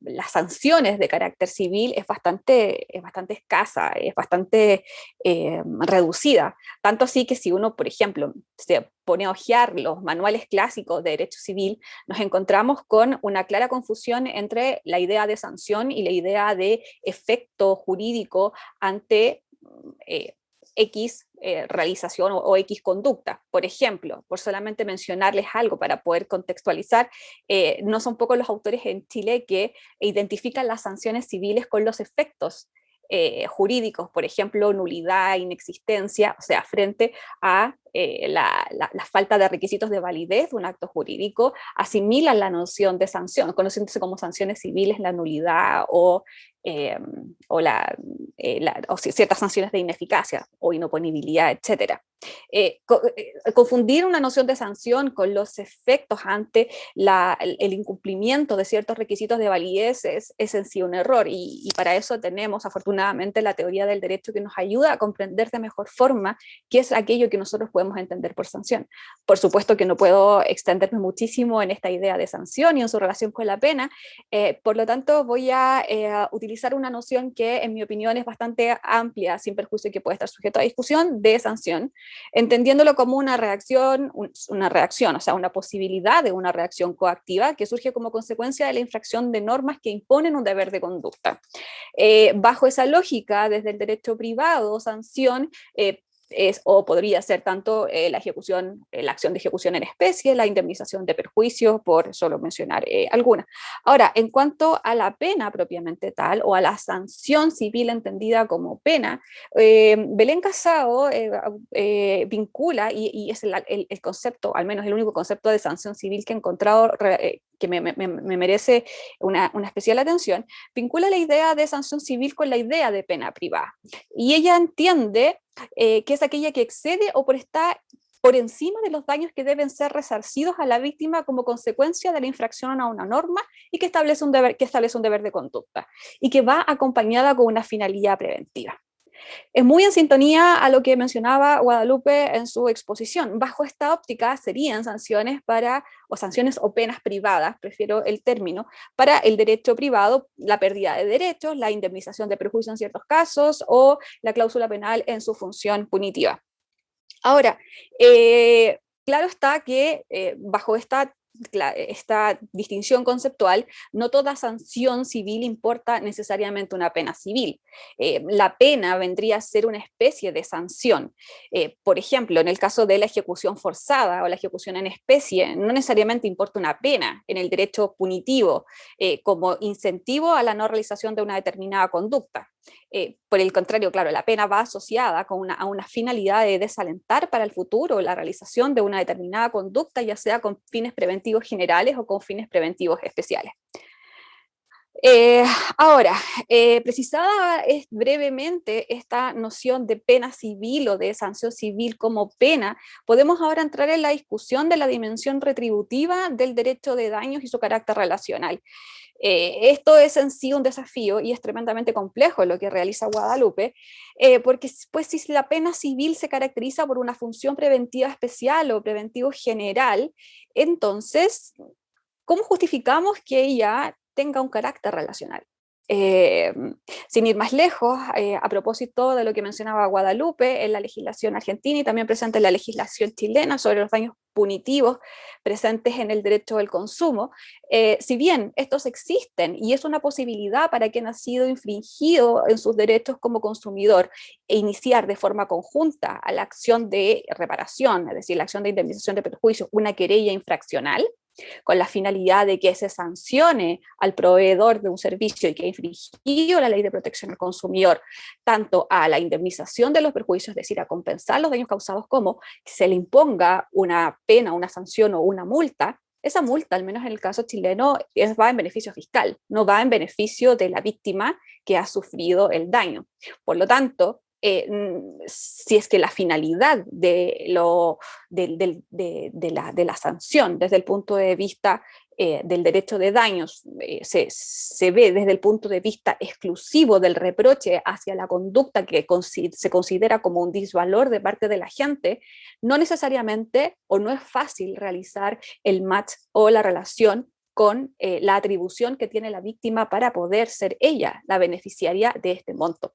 las sanciones de carácter civil es bastante escasa, es bastante reducida. Tanto así que si uno, por ejemplo, se pone a hojear los manuales clásicos de derecho civil, nos encontramos con una clara confusión entre la idea de sanción y la idea de efecto jurídico ante X realización o X conducta. Por ejemplo, por solamente mencionarles algo para poder contextualizar, no son pocos los autores en Chile que identifican las sanciones civiles con los efectos jurídicos, por ejemplo, nulidad, inexistencia, o sea, frente a la falta de requisitos de validez de un acto jurídico, asimilan la noción de sanción, conociéndose como sanciones civiles, la nulidad o ciertas sanciones de ineficacia o inoponibilidad, etc. Confundir una noción de sanción con los efectos ante el incumplimiento de ciertos requisitos de validez es en sí un error, y para eso tenemos afortunadamente la teoría del derecho que nos ayuda a comprender de mejor forma qué es aquello que nosotros podemos entender por sanción. Por supuesto que no puedo extenderme muchísimo en esta idea de sanción y en su relación con la pena, por lo tanto voy a utilizar una noción que en mi opinión es bastante amplia, sin perjuicio que puede estar sujeto a discusión, de sanción, entendiéndolo como una reacción, o sea, una posibilidad de una reacción coactiva que surge como consecuencia de la infracción de normas que imponen un deber de conducta. Bajo esa lógica, desde el derecho privado, sanción es o podría ser tanto la acción de ejecución en especie, la indemnización de perjuicios, por solo mencionar alguna. Ahora, en cuanto a la pena propiamente tal, o a la sanción civil entendida como pena, Belén Casado vincula, y es el concepto, al menos el único concepto de sanción civil que he encontrado que me merece una especial atención, vincula la idea de sanción civil con la idea de pena privada. Y ella entiende que es aquella que excede o está por encima de los daños que deben ser resarcidos a la víctima como consecuencia de la infracción a una norma, y que establece un deber de conducta, y que va acompañada con una finalidad preventiva. Es muy en sintonía a lo que mencionaba Guadalupe en su exposición. Bajo esta óptica serían sanciones o penas privadas, prefiero el término, para el derecho privado, la pérdida de derechos, la indemnización de perjuicios en ciertos casos, o la cláusula penal en su función punitiva. Ahora, claro está que bajo esta distinción conceptual, no toda sanción civil importa necesariamente una pena civil. La pena vendría a ser una especie de sanción. Por ejemplo, en el caso de la ejecución forzada o la ejecución en especie, no necesariamente importa una pena en el derecho punitivo como incentivo a la no realización de una determinada conducta. Por el contrario, claro, la pena va asociada a una finalidad de desalentar para el futuro la realización de una determinada conducta, ya sea con fines preventivos generales o con fines preventivos especiales. Ahora, precisada brevemente esta noción de pena civil o de sanción civil como pena, podemos ahora entrar en la discusión de la dimensión retributiva del derecho de daños y su carácter relacional. Esto es en sí un desafío y es tremendamente complejo lo que realiza Guadalupe, porque pues, si la pena civil se caracteriza por una función preventiva especial o preventivo general, entonces, ¿cómo justificamos que ella tenga un carácter relacional? Sin ir más lejos, a propósito de lo que mencionaba Guadalupe, en la legislación argentina y también presente en la legislación chilena sobre los daños punitivos presentes en el derecho del consumo, si bien estos existen y es una posibilidad para quien ha sido infringido en sus derechos como consumidor e iniciar de forma conjunta a la acción de reparación, es decir, la acción de indemnización de perjuicios, una querella infraccional, con la finalidad de que se sancione al proveedor de un servicio y que ha infringido la ley de protección al consumidor, tanto a la indemnización de los perjuicios, es decir, a compensar los daños causados, como que se le imponga una pena, una sanción o una multa. Esa multa, al menos en el caso chileno, va en beneficio fiscal, no va en beneficio de la víctima que ha sufrido el daño. Por lo tanto, si es que la finalidad de la sanción desde el punto de vista del derecho de daños se ve desde el punto de vista exclusivo del reproche hacia la conducta que se considera como un disvalor de parte de la gente, no necesariamente o no es fácil realizar el match o la relación con la atribución que tiene la víctima para poder ser ella la beneficiaria de este monto.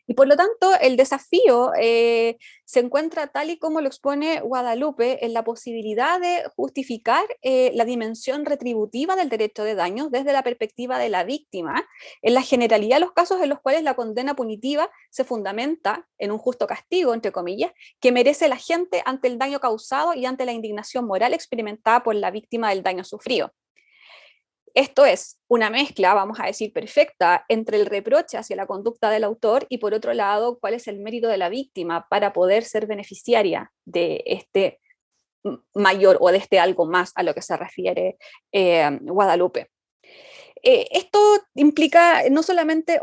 Y por lo tanto, el desafío se encuentra tal y como lo expone Guadalupe en la posibilidad de justificar la dimensión retributiva del derecho de daños desde la perspectiva de la víctima, en la generalidad de los casos en los cuales la condena punitiva se fundamenta en un justo castigo, entre comillas, que merece la gente ante el daño causado y ante la indignación moral experimentada por la víctima del daño sufrido. Esto es una mezcla, vamos a decir, perfecta entre el reproche hacia la conducta del autor y, por otro lado, cuál es el mérito de la víctima para poder ser beneficiaria de este mayor o de este algo más a lo que se refiere Guadalupe. Esto implica no solamente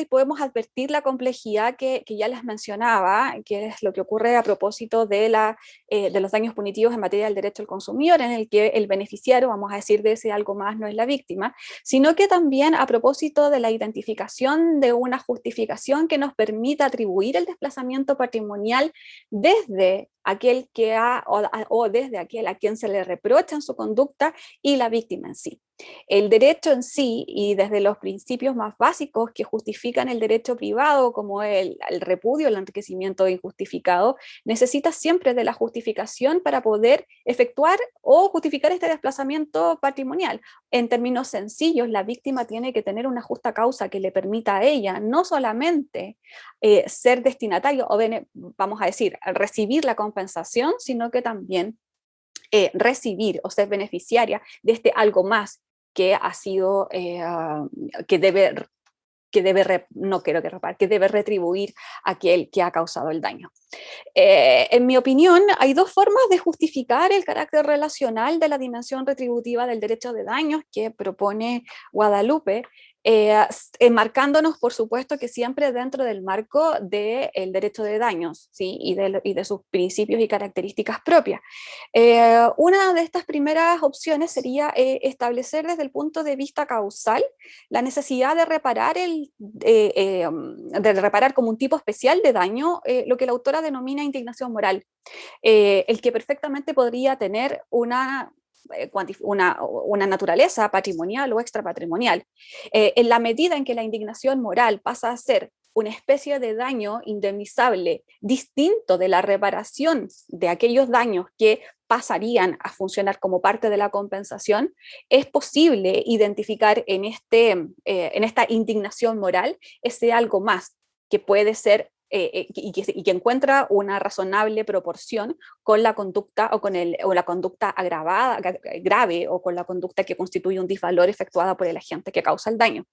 podemos advertir la complejidad que ya les mencionaba, que es lo que ocurre a propósito de los daños punitivos en materia del derecho al consumidor, en el que el beneficiario, vamos a decir, de ese algo más no es la víctima, sino que también a propósito de la identificación de una justificación que nos permita atribuir el desplazamiento patrimonial desde aquel que o desde aquel a quien se le reprocha en su conducta y la víctima en sí. El derecho en sí, y desde los principios más básicos que justifican el derecho privado, como el repudio, el enriquecimiento injustificado, necesita siempre de la justificación para poder efectuar o justificar este desplazamiento patrimonial. En términos sencillos, la víctima tiene que tener una justa causa que le permita a ella no solamente ser destinatario o, vamos a decir, recibir la compensación, sino que también recibir o ser beneficiaria de este algo más que ha sido, que debe retribuir a aquel que ha causado el daño. En mi opinión, hay dos formas de justificar el carácter relacional de la dimensión retributiva del derecho de daños que propone Guadalupe, enmarcándonos, por supuesto, que siempre dentro del marco del derecho de daños, ¿sí? y de sus principios y características propias. Una de estas primeras opciones sería establecer desde el punto de vista causal la necesidad de reparar, como un tipo especial de daño lo que la autora denomina indignación moral, el que perfectamente podría tener una naturaleza patrimonial o extrapatrimonial. En la medida en que la indignación moral pasa a ser una especie de daño indemnizable distinto de la reparación de aquellos daños que pasarían a funcionar como parte de la compensación, es posible identificar en esta indignación moral ese algo más que puede ser y que encuentra una razonable proporción con la conducta o la conducta agravada, grave, o con la conducta que constituye un disvalor efectuada por el agente que causa el daño.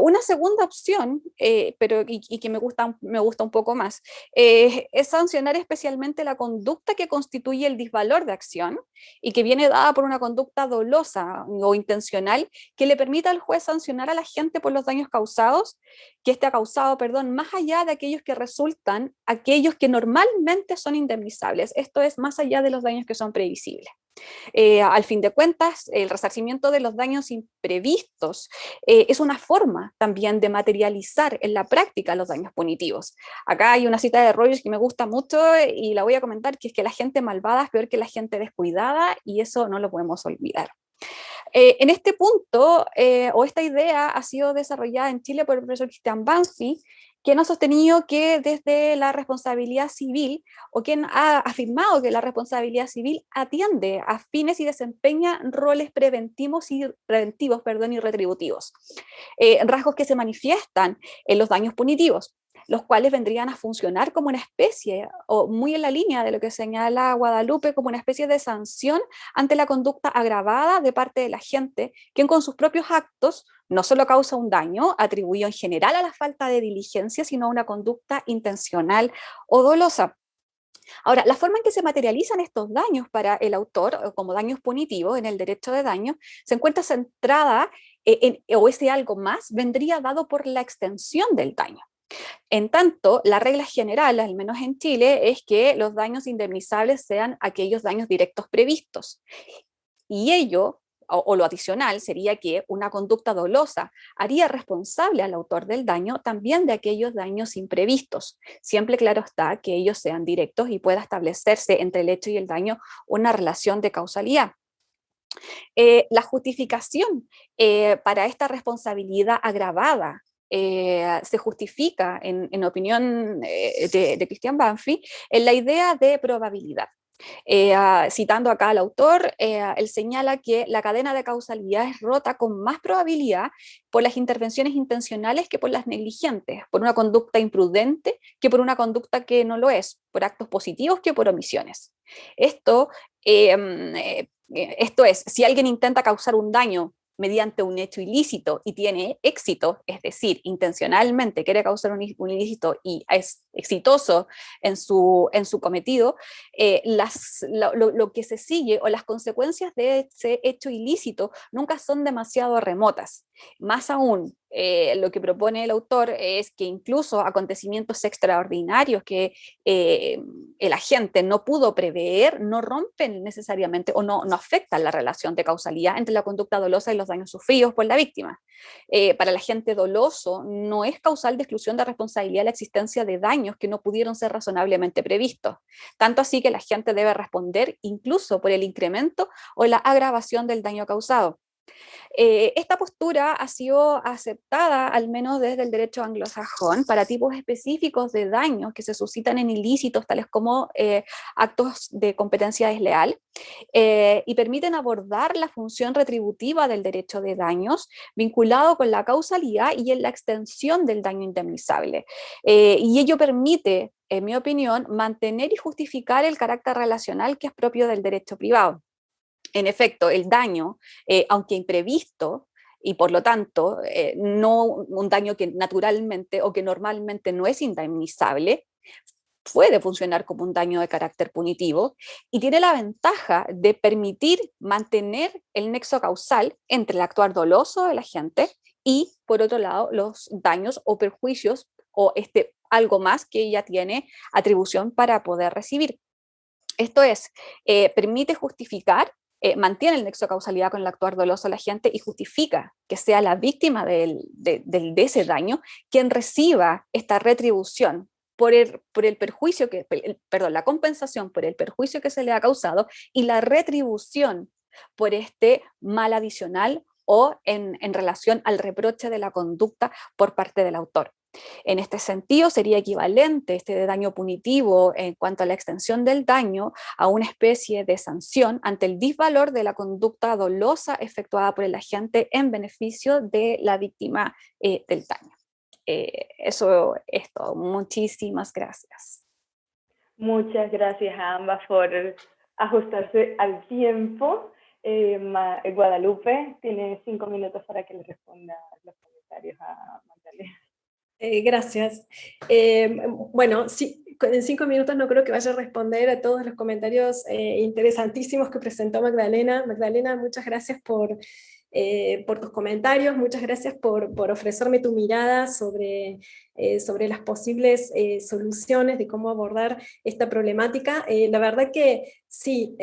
Una segunda opción, y que me gusta un poco más, es sancionar especialmente la conducta que constituye el disvalor de acción y que viene dada por una conducta dolosa o intencional que le permita al juez sancionar a la gente por los daños causados, que este ha causado, más allá de aquellos que normalmente son indemnizables. Esto es más allá de los daños que son previsibles. Al fin de cuentas, el resarcimiento de los daños imprevistos es una forma también de materializar en la práctica los daños punitivos. Acá hay una cita de Rogers que me gusta mucho y la voy a comentar, que es que la gente malvada es peor que la gente descuidada, y eso no lo podemos olvidar. En este punto, o esta idea ha sido desarrollada en Chile por el profesor Cristian Banfi, quien ha sostenido que desde la responsabilidad civil, o quien ha afirmado que la responsabilidad civil atiende a fines y desempeña roles preventivos y retributivos, rasgos que se manifiestan en los daños punitivos, los cuales vendrían a funcionar como una especie, o muy en la línea de lo que señala Guadalupe, como una especie de sanción ante la conducta agravada de parte de la gente, quien con sus propios actos no solo causa un daño atribuido en general a la falta de diligencia, sino a una conducta intencional o dolosa. Ahora, la forma en que se materializan estos daños para el autor, como daños punitivos en el derecho de daño, se encuentra centrada o ese algo más vendría dado por la extensión del daño. En tanto, la regla general, al menos en Chile, es que los daños indemnizables sean aquellos daños directos previstos. Y ello, o lo adicional, sería que una conducta dolosa haría responsable al autor del daño también de aquellos daños imprevistos. Siempre claro está que ellos sean directos y pueda establecerse entre el hecho y el daño una relación de causalidad. La justificación para esta responsabilidad agravada se justifica, en opinión de Christian Banfi, en la idea de probabilidad. Citando acá al autor, él señala que la cadena de causalidad es rota con más probabilidad por las intervenciones intencionales que por las negligentes, por una conducta imprudente que por una conducta que no lo es, por actos positivos que por omisiones. Esto es, si alguien intenta causar un daño mediante un hecho ilícito y tiene éxito, es decir, intencionalmente quiere causar un ilícito y es exitoso en su cometido, lo que se sigue o las consecuencias de ese hecho ilícito nunca son demasiado remotas. Más aún, lo que propone el autor es que incluso acontecimientos extraordinarios que el agente no pudo prever no rompen necesariamente o no afectan la relación de causalidad entre la conducta dolosa y los daños sufridos por la víctima. Para el agente doloso no es causal de exclusión de responsabilidad la existencia de daños que no pudieron ser razonablemente previstos. Tanto así que el agente debe responder incluso por el incremento o la agravación del daño causado. Esta postura ha sido aceptada, al menos desde el derecho anglosajón, para tipos específicos de daños que se suscitan en ilícitos, tales como actos de competencia desleal, y permiten abordar la función retributiva del derecho de daños vinculado con la causalidad y en la extensión del daño indemnizable. Y ello permite, en mi opinión, mantener y justificar el carácter relacional que es propio del derecho privado. En efecto, el daño, aunque imprevisto, y por lo tanto no un daño que naturalmente o que normalmente no es indemnizable, puede funcionar como un daño de carácter punitivo y tiene la ventaja de permitir mantener el nexo causal entre el actuar doloso del agente y, por otro lado, los daños o perjuicios o algo más que ella tiene atribución para poder recibir. Esto es, permite justificar, mantiene el nexo de causalidad con el actuar doloso de la gente y justifica que sea la víctima de ese daño quien reciba esta retribución por el perjuicio la compensación por el perjuicio que se le ha causado y la retribución por este mal adicional o en relación al reproche de la conducta por parte del autor. En este sentido, sería equivalente este daño punitivo en cuanto a la extensión del daño a una especie de sanción ante el disvalor de la conducta dolosa efectuada por el agente en beneficio de la víctima del daño. Eso es todo. Muchísimas gracias.
Muchas gracias a ambas por ajustarse al tiempo. Guadalupe tiene 5 minutos para que le responda los comentarios a Magdalena.
Gracias. Bueno, sí, en 5 minutos no creo que vaya a responder a todos los comentarios interesantísimos que presentó Magdalena. Magdalena, muchas gracias por tus comentarios, muchas gracias por ofrecerme tu mirada sobre las posibles soluciones de cómo abordar esta problemática. La verdad que sí,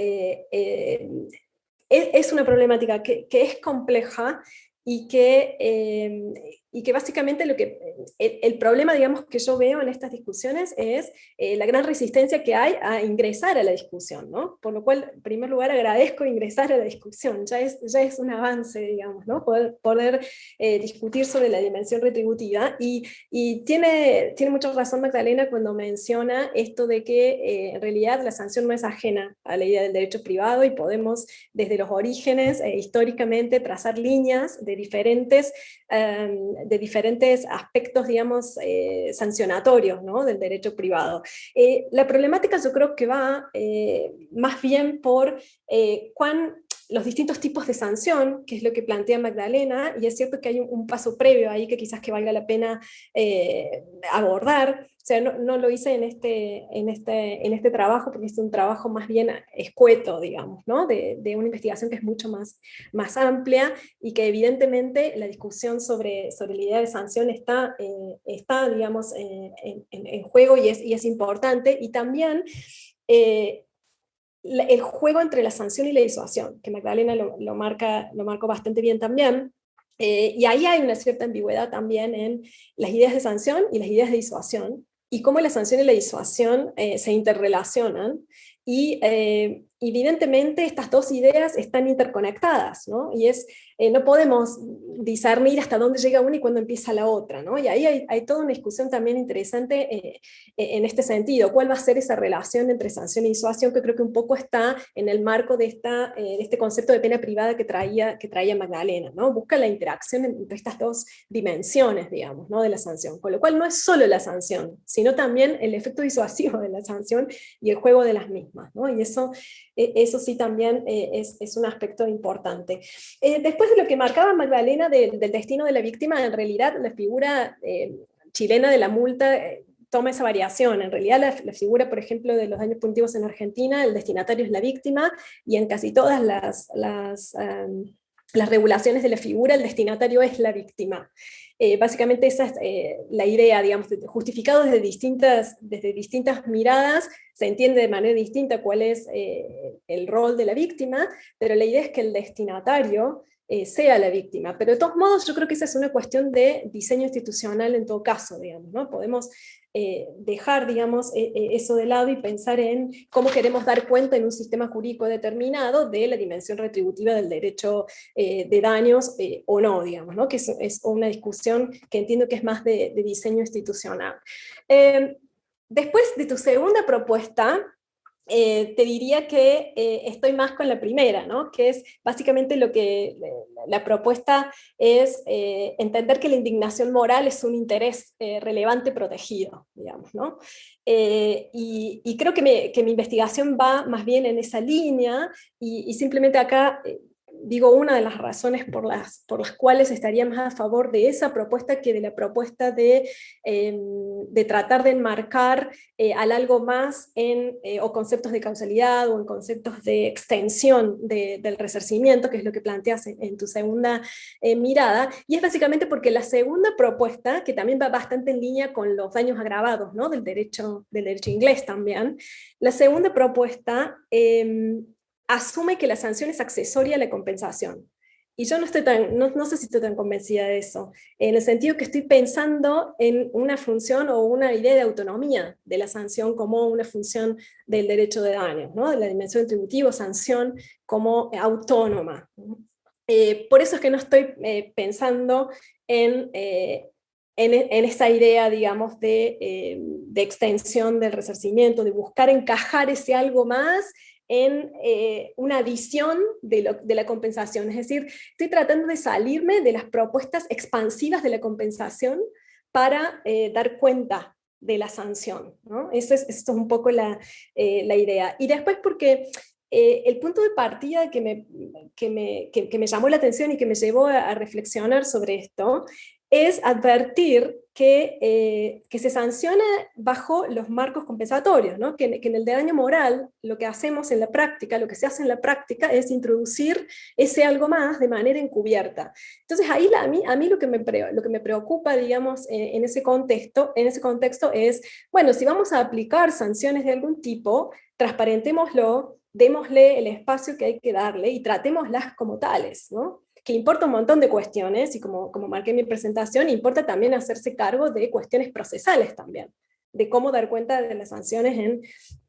es una problemática que es compleja y que básicamente el problema, digamos, que yo veo en estas discusiones es la gran resistencia que hay a ingresar a la discusión, ¿no? Por lo cual, en primer lugar, agradezco ingresar a la discusión, ya es un avance, digamos, ¿no? Poder discutir sobre la dimensión retributiva, y tiene mucha razón Magdalena cuando menciona esto de que en realidad la sanción no es ajena a la idea del derecho privado, y podemos desde los orígenes históricamente trazar líneas de diferentes aspectos, digamos, sancionatorios, ¿no? Del derecho privado. La problemática yo creo que va más bien por cuán los distintos tipos de sanción, que es lo que plantea Magdalena, y es cierto que hay un paso previo ahí que quizás que valga la pena abordar. O sea, no lo hice en este trabajo, porque es un trabajo más bien escueto, digamos, ¿no? de una investigación que es mucho más amplia, y que evidentemente la discusión sobre la idea de sanción está digamos, en juego, y es importante, y también el juego entre la sanción y la disuasión, que Magdalena lo marcó bastante bien también. Y ahí hay una cierta ambigüedad también en las ideas de sanción y las ideas de disuasión, y cómo la sanción y la disuasión se interrelacionan, y evidentemente estas dos ideas están interconectadas, ¿no? Y no podemos discernir hasta dónde llega una y cuándo empieza la otra, ¿no? Y ahí hay toda una discusión también interesante en este sentido. ¿Cuál va a ser esa relación entre sanción y disuasión? Que creo que un poco está en el marco de este concepto de pena privada que traía Magdalena, ¿no? Busca la interacción entre estas dos dimensiones, digamos, ¿no? De la sanción, con lo cual no es solo la sanción, sino también el efecto disuasivo de la sanción y el juego de las mismas, ¿no? Y eso sí también es un aspecto importante. Después de lo que marcaba Magdalena del destino de la víctima, en realidad la figura chilena de la multa toma esa variación. En realidad la figura, por ejemplo, de los daños punitivos en Argentina, el destinatario es la víctima, y en casi todas las regulaciones de la figura, el destinatario es la víctima. Básicamente esa es la idea, digamos, justificado desde distintas miradas, se entiende de manera distinta cuál es el rol de la víctima, pero la idea es que el destinatario sea la víctima. Pero de todos modos yo creo que esa es una cuestión de diseño institucional en todo caso, digamos, ¿no? Podemos dejar, digamos, eso de lado y pensar en cómo queremos dar cuenta en un sistema jurídico determinado de la dimensión retributiva del derecho de daños o no, digamos, ¿no? Que es una discusión que entiendo que es más de diseño institucional. Después de tu segunda propuesta, te diría que estoy más con la primera, ¿no? Que es básicamente lo que la propuesta es entender que la indignación moral es un interés relevante protegido, digamos, ¿no? Y creo que mi investigación va más bien en esa línea, y simplemente acá digo una de las razones por las cuales estaría más a favor de esa propuesta que de la propuesta de tratar de enmarcar al algo más o conceptos de causalidad o en conceptos de extensión del resarcimiento, que es lo que planteas en tu segunda mirada, y es básicamente porque la segunda propuesta, que también va bastante en línea con los daños agravados, ¿no? del derecho inglés también, la segunda propuesta asume que la sanción es accesoria a la compensación. Y yo no sé si estoy tan convencida de eso, en el sentido que estoy pensando en una función o una idea de autonomía de la sanción como una función del derecho de daños, ¿no? De la dimensión retributiva, sanción como autónoma. Por eso es que no estoy pensando en esa idea, digamos, de extensión del resarcimiento, de buscar encajar ese algo más en una visión de la compensación. Es decir, estoy tratando de salirme de las propuestas expansivas de la compensación para dar cuenta de la sanción, ¿no? Esto es un poco la idea. Y después porque el punto de partida que me llamó la atención y que me llevó a reflexionar sobre esto es advertir que se sanciona bajo los marcos compensatorios, ¿no? Que en el de daño moral lo que hacemos en la práctica, lo que se hace en la práctica es introducir ese algo más de manera encubierta. Entonces ahí a mí lo que me preocupa, digamos, en ese contexto es, bueno, si vamos a aplicar sanciones de algún tipo, transparentémoslo, démosle el espacio que hay que darle y tratémoslas como tales, ¿no? Que importa un montón de cuestiones, y como marqué en mi presentación, importa también hacerse cargo de cuestiones procesales también, de cómo dar cuenta de las sanciones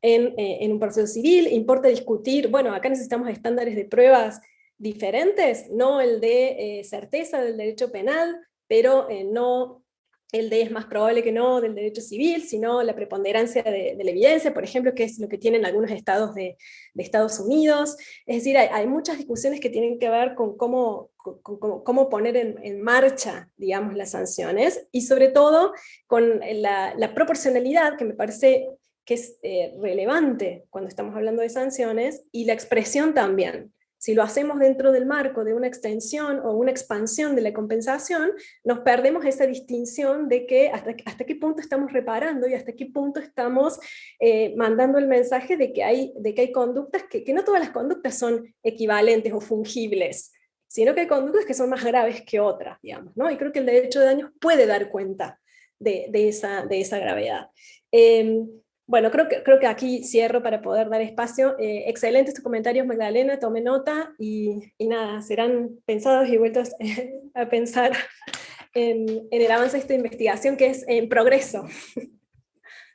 en un proceso civil. Importa discutir, bueno, acá necesitamos estándares de pruebas diferentes, no el de certeza del derecho penal, pero no el de es más probable que no del derecho civil, sino la preponderancia de la evidencia, por ejemplo, que es lo que tienen algunos estados de Estados Unidos. Es decir, hay muchas discusiones que tienen que ver con cómo poner en marcha, digamos, las sanciones, y sobre todo con la proporcionalidad, que me parece que es relevante cuando estamos hablando de sanciones, y la expresión también. Es Si lo hacemos dentro del marco de una extensión o una expansión de la compensación, nos perdemos esa distinción de que hasta qué punto estamos reparando y hasta qué punto estamos mandando el mensaje de que hay conductas, que no todas las conductas son equivalentes o fungibles, sino que hay conductas que son más graves que otras, digamos, ¿no? Y creo que el derecho de daños puede dar cuenta de esa gravedad. Bueno, creo que aquí cierro para poder dar espacio. Excelentes tus comentarios, Magdalena, tomé nota y nada, serán pensados y vueltos a pensar en el avance de esta investigación que es en progreso.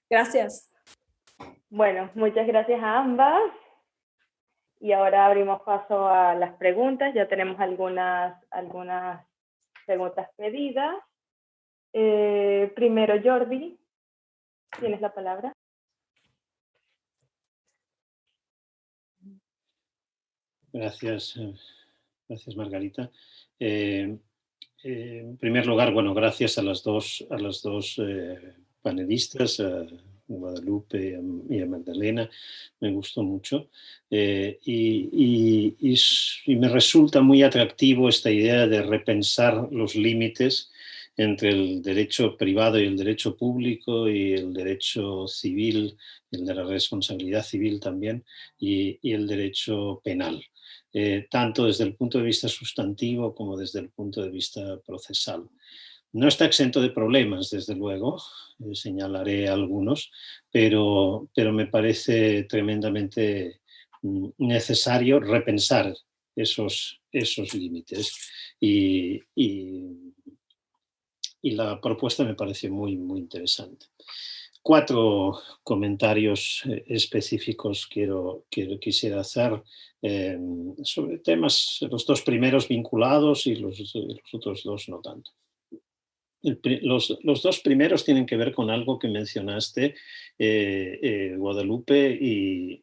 Gracias.
Bueno, muchas gracias a ambas. Y ahora abrimos paso a las preguntas. Ya tenemos algunas preguntas pedidas. Primero, Jordi, tienes la palabra.
Gracias, Margarita. En primer lugar, bueno, gracias a las dos panelistas, a Guadalupe y a Magdalena. Me gustó mucho. Y me resulta muy atractivo esta idea de repensar los límites entre el derecho privado y el derecho público y el derecho civil, el de la responsabilidad civil también, y el derecho penal. Tanto desde el punto de vista sustantivo como desde el punto de vista procesal. No está exento de problemas, desde luego, señalaré algunos, pero me parece tremendamente necesario repensar esos límites. Y la propuesta me parece muy, muy interesante. 4 comentarios específicos quisiera hacer sobre temas, los 2 primeros vinculados y los otros 2 no tanto. Los 2 primeros tienen que ver con algo que mencionaste, Guadalupe, y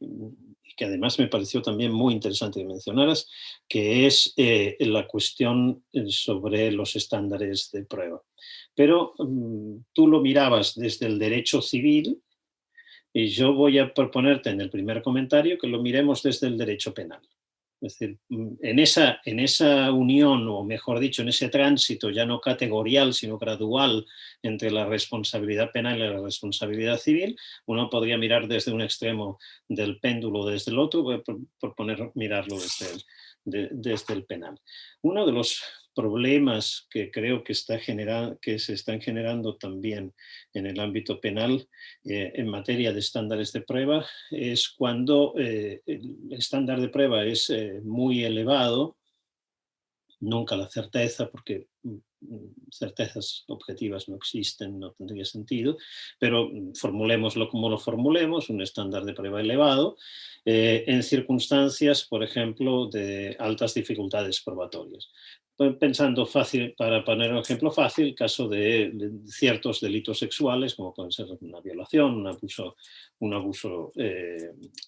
que además me pareció también muy interesante que mencionaras, que es la cuestión sobre los estándares de prueba. Pero tú lo mirabas desde el derecho civil y yo voy a proponerte en el primer comentario que lo miremos desde el derecho penal. Es decir, en esa unión, o mejor dicho, en ese tránsito ya no categorial, sino gradual entre la responsabilidad penal y la responsabilidad civil, uno podría mirar desde un extremo del péndulo desde el otro, voy a proponer mirarlo desde el penal. Uno de los problemas que creo que se están generando también en el ámbito penal en materia de estándares de prueba es cuando el estándar de prueba es muy elevado, nunca la certeza, porque certezas objetivas no existen, no tendría sentido, pero formulémoslo como lo formulemos, un estándar de prueba elevado, en circunstancias, por ejemplo, de altas dificultades probatorias. Pensando fácil, para poner un ejemplo fácil, caso de ciertos delitos sexuales, como pueden ser una violación, un abuso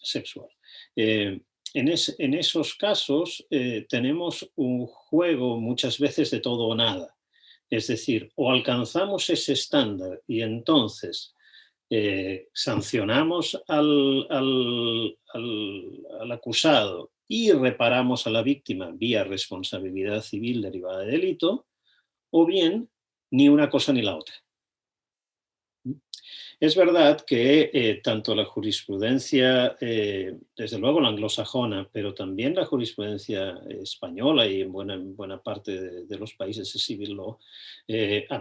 sexual. En esos casos tenemos un juego muchas veces de todo o nada. Es decir, o alcanzamos ese estándar y entonces sancionamos al acusado y reparamos a la víctima vía responsabilidad civil derivada de delito, o bien ni una cosa ni la otra. Es verdad que tanto la jurisprudencia, desde luego la anglosajona, pero también la jurisprudencia española y en buena parte de los países de civil law,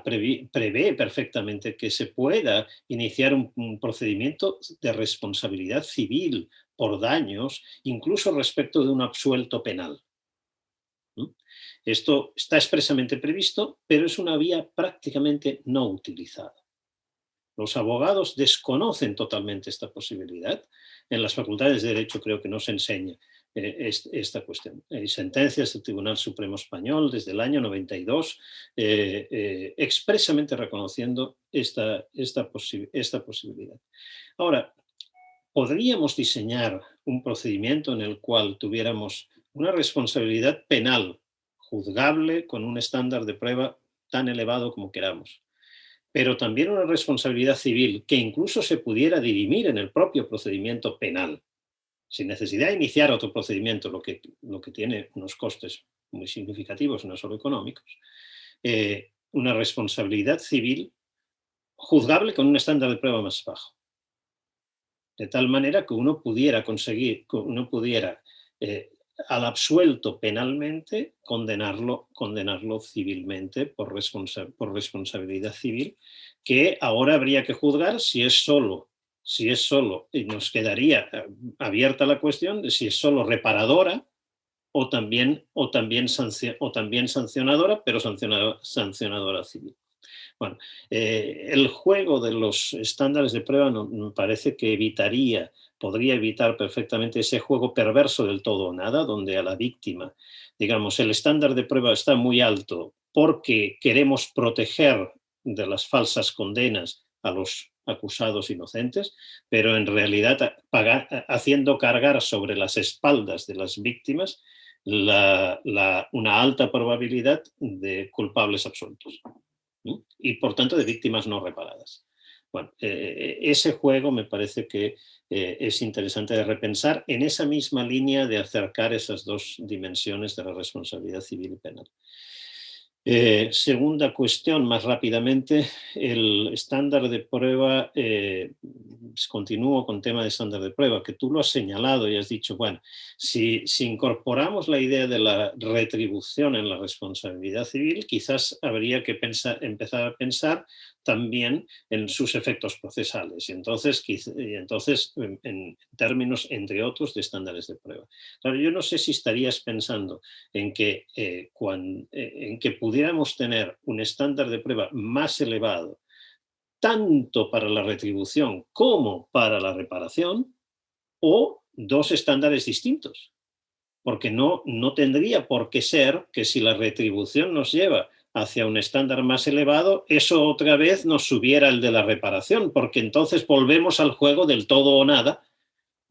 prevé perfectamente que se pueda iniciar un procedimiento de responsabilidad civil por daños, incluso respecto de un absuelto penal. Esto está expresamente previsto, pero es una vía prácticamente no utilizada. Los abogados desconocen totalmente esta posibilidad. En las facultades de Derecho creo que no se enseña esta cuestión. Hay sentencias del Tribunal Supremo Español desde el año 92 expresamente reconociendo esta posibilidad. Ahora, ¿podríamos diseñar un procedimiento en el cual tuviéramos una responsabilidad penal juzgable con un estándar de prueba tan elevado como queramos, pero también una responsabilidad civil que incluso se pudiera dirimir en el propio procedimiento penal? sin necesidad de iniciar otro procedimiento, lo que tiene unos costes muy significativos, no solo económicos, una responsabilidad civil juzgable con un estándar de prueba más bajo. De tal manera que uno pudiera al absuelto penalmente condenarlo civilmente por responsabilidad civil, que ahora habría que juzgar si es solo, y nos quedaría abierta la cuestión de si es solo reparadora o también sancionadora, pero sancionadora civil. Bueno, el juego de los estándares de prueba me parece que podría evitar perfectamente ese juego perverso del todo o nada, donde a la víctima, digamos, el estándar de prueba está muy alto porque queremos proteger de las falsas condenas a los acusados inocentes, pero en realidad haciendo cargar sobre las espaldas de las víctimas una alta probabilidad de culpables absueltos y por tanto de víctimas no reparadas. Bueno, ese juego me parece que es interesante de repensar en esa misma línea de acercar esas dos dimensiones de la responsabilidad civil y penal. Segunda cuestión, más rápidamente, el estándar de prueba, continúo con tema de estándar de prueba, que tú lo has señalado y has dicho, bueno, si incorporamos la idea de la retribución en la responsabilidad civil, quizás habría que empezar a pensar también en sus efectos procesales, y entonces en términos, entre otros, de estándares de prueba. Claro, yo no sé si estarías pensando en que pudiéramos tener un estándar de prueba más elevado, tanto para la retribución como para la reparación, o dos estándares distintos. Porque no tendría por qué ser que si la retribución nos lleva hacia un estándar más elevado, eso otra vez nos subiera el de la reparación, porque entonces volvemos al juego del todo o nada,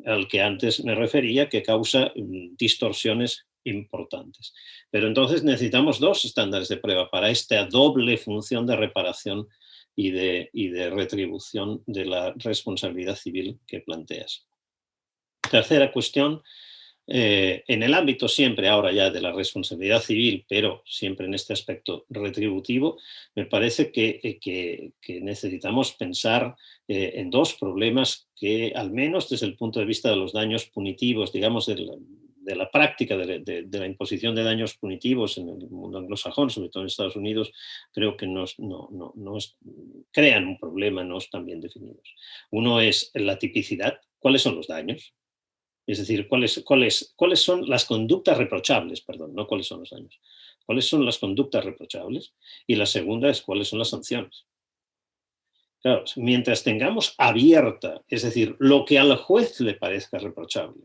al que antes me refería, que causa distorsiones importantes. Pero entonces necesitamos dos estándares de prueba para esta doble función de reparación y de retribución de la responsabilidad civil que planteas. Tercera cuestión, en el ámbito siempre ahora ya de la responsabilidad civil, pero siempre en este aspecto retributivo, me parece que necesitamos pensar en dos problemas que, al menos desde el punto de vista de los daños punitivos, digamos, de la práctica de la imposición de daños punitivos en el mundo anglosajón, sobre todo en Estados Unidos, creo que crean un problema, no están bien definidos. Uno es la tipicidad. ¿Cuáles son los daños? Es decir, ¿cuáles son las conductas reprochables? Perdón, no cuáles son los daños. ¿Cuáles son las conductas reprochables? Y la segunda es cuáles son las sanciones. Claro, mientras tengamos abierta, es decir, lo que al juez le parezca reprochable,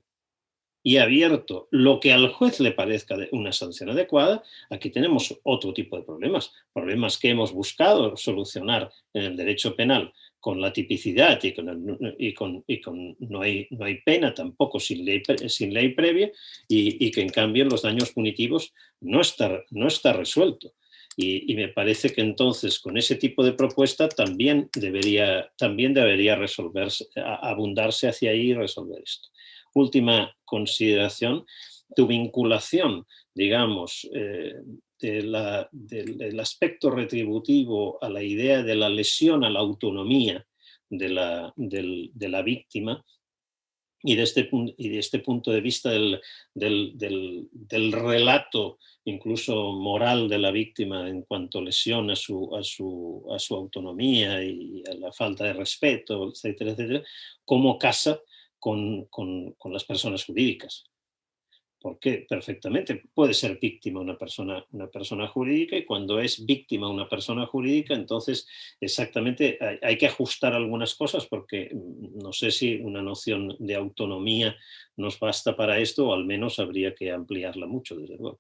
y abierto lo que al juez le parezca una sanción adecuada, aquí tenemos otro tipo de problemas. Problemas que hemos buscado solucionar en el derecho penal con la tipicidad y con no hay pena tampoco sin ley previa, y que en cambio en los daños punitivos no está resuelto. Y me parece que entonces con ese tipo de propuesta también debería resolverse, abundarse hacia ahí y resolver esto. Última consideración, tu vinculación, digamos, del aspecto retributivo a la idea de la lesión a la autonomía de la víctima, y de este punto de vista del relato incluso moral de la víctima en cuanto lesión a su autonomía y a la falta de respeto, etcétera, etcétera, cómo casa con las personas jurídicas. Porque perfectamente puede ser víctima una persona jurídica, y cuando es víctima una persona jurídica, entonces exactamente hay que ajustar algunas cosas, porque no sé si una noción de autonomía nos basta para esto, o al menos habría que ampliarla mucho, desde luego.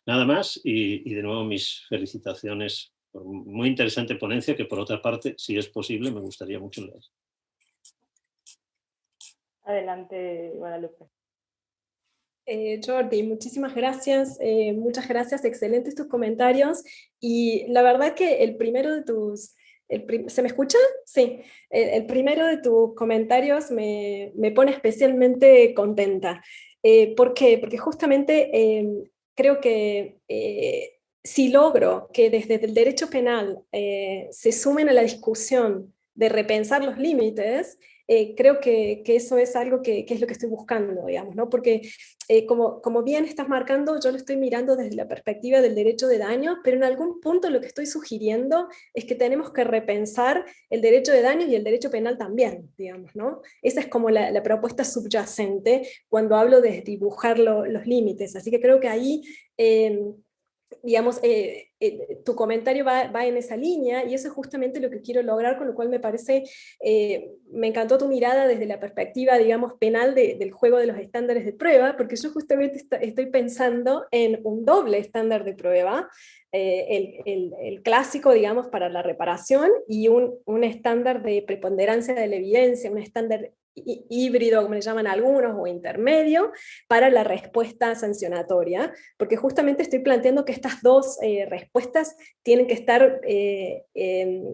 Nada más, y de nuevo mis felicitaciones por muy interesante ponencia, que por otra parte, si es posible, me gustaría mucho leer.
Adelante, Guadalupe.
Jordi, muchísimas gracias, muchas gracias, excelentes tus comentarios, y la verdad que el primero de ¿Se me escucha? Sí. El primero de tus comentarios me pone especialmente contenta. ¿Por qué? Porque justamente creo que si logro que desde el derecho penal se sumen a la discusión de repensar los límites, creo que eso es algo que es lo que estoy buscando, digamos, ¿no? Porque como bien estás marcando, yo lo estoy mirando desde la perspectiva del derecho de daño, pero en algún punto lo que estoy sugiriendo es que tenemos que repensar el derecho de daño y el derecho penal también, digamos, ¿no? Esa es como la propuesta subyacente cuando hablo de dibujar los límites, así que creo que ahí... digamos, tu comentario va en esa línea y eso es justamente lo que quiero lograr, con lo cual me parece, me encantó tu mirada desde la perspectiva, digamos, penal del juego de los estándares de prueba, porque yo justamente estoy pensando en un doble estándar de prueba, el clásico, digamos, para la reparación y un estándar de preponderancia de la evidencia, un estándar híbrido, como le llaman algunos, o intermedio, para la respuesta sancionatoria, porque justamente estoy planteando que estas dos respuestas tienen que estar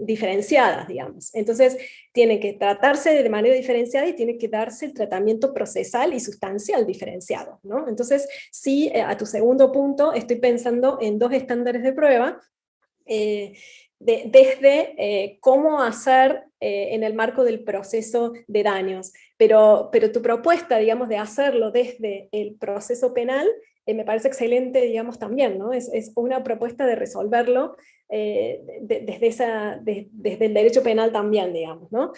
diferenciadas, digamos. Entonces, tienen que tratarse de manera diferenciada y tiene que darse el tratamiento procesal y sustancial diferenciado, ¿no? Entonces, sí, a tu segundo punto, estoy pensando en dos estándares de prueba, desde cómo hacer en el marco del proceso de daños. Pero tu propuesta, digamos, de hacerlo desde el proceso penal, me parece excelente, digamos, también, ¿no? Es una propuesta de resolverlo desde el derecho penal también, digamos, ¿no?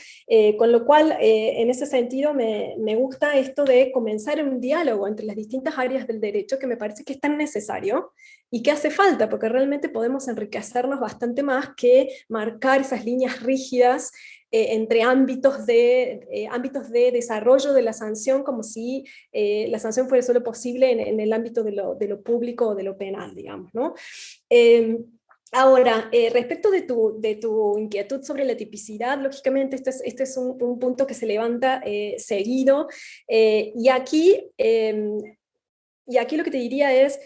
Con lo cual, en ese sentido, me gusta esto de comenzar un diálogo entre las distintas áreas del derecho, que me parece que es tan necesario y que hace falta, porque realmente podemos enriquecernos bastante más que marcar esas líneas rígidas entre ámbitos de desarrollo de la sanción, como si la sanción fuera solo posible en el ámbito de lo público o de lo penal, digamos, ¿no? Ahora, respecto de tu inquietud sobre la tipicidad, lógicamente este es un punto que se levanta seguido, y aquí lo que te diría es,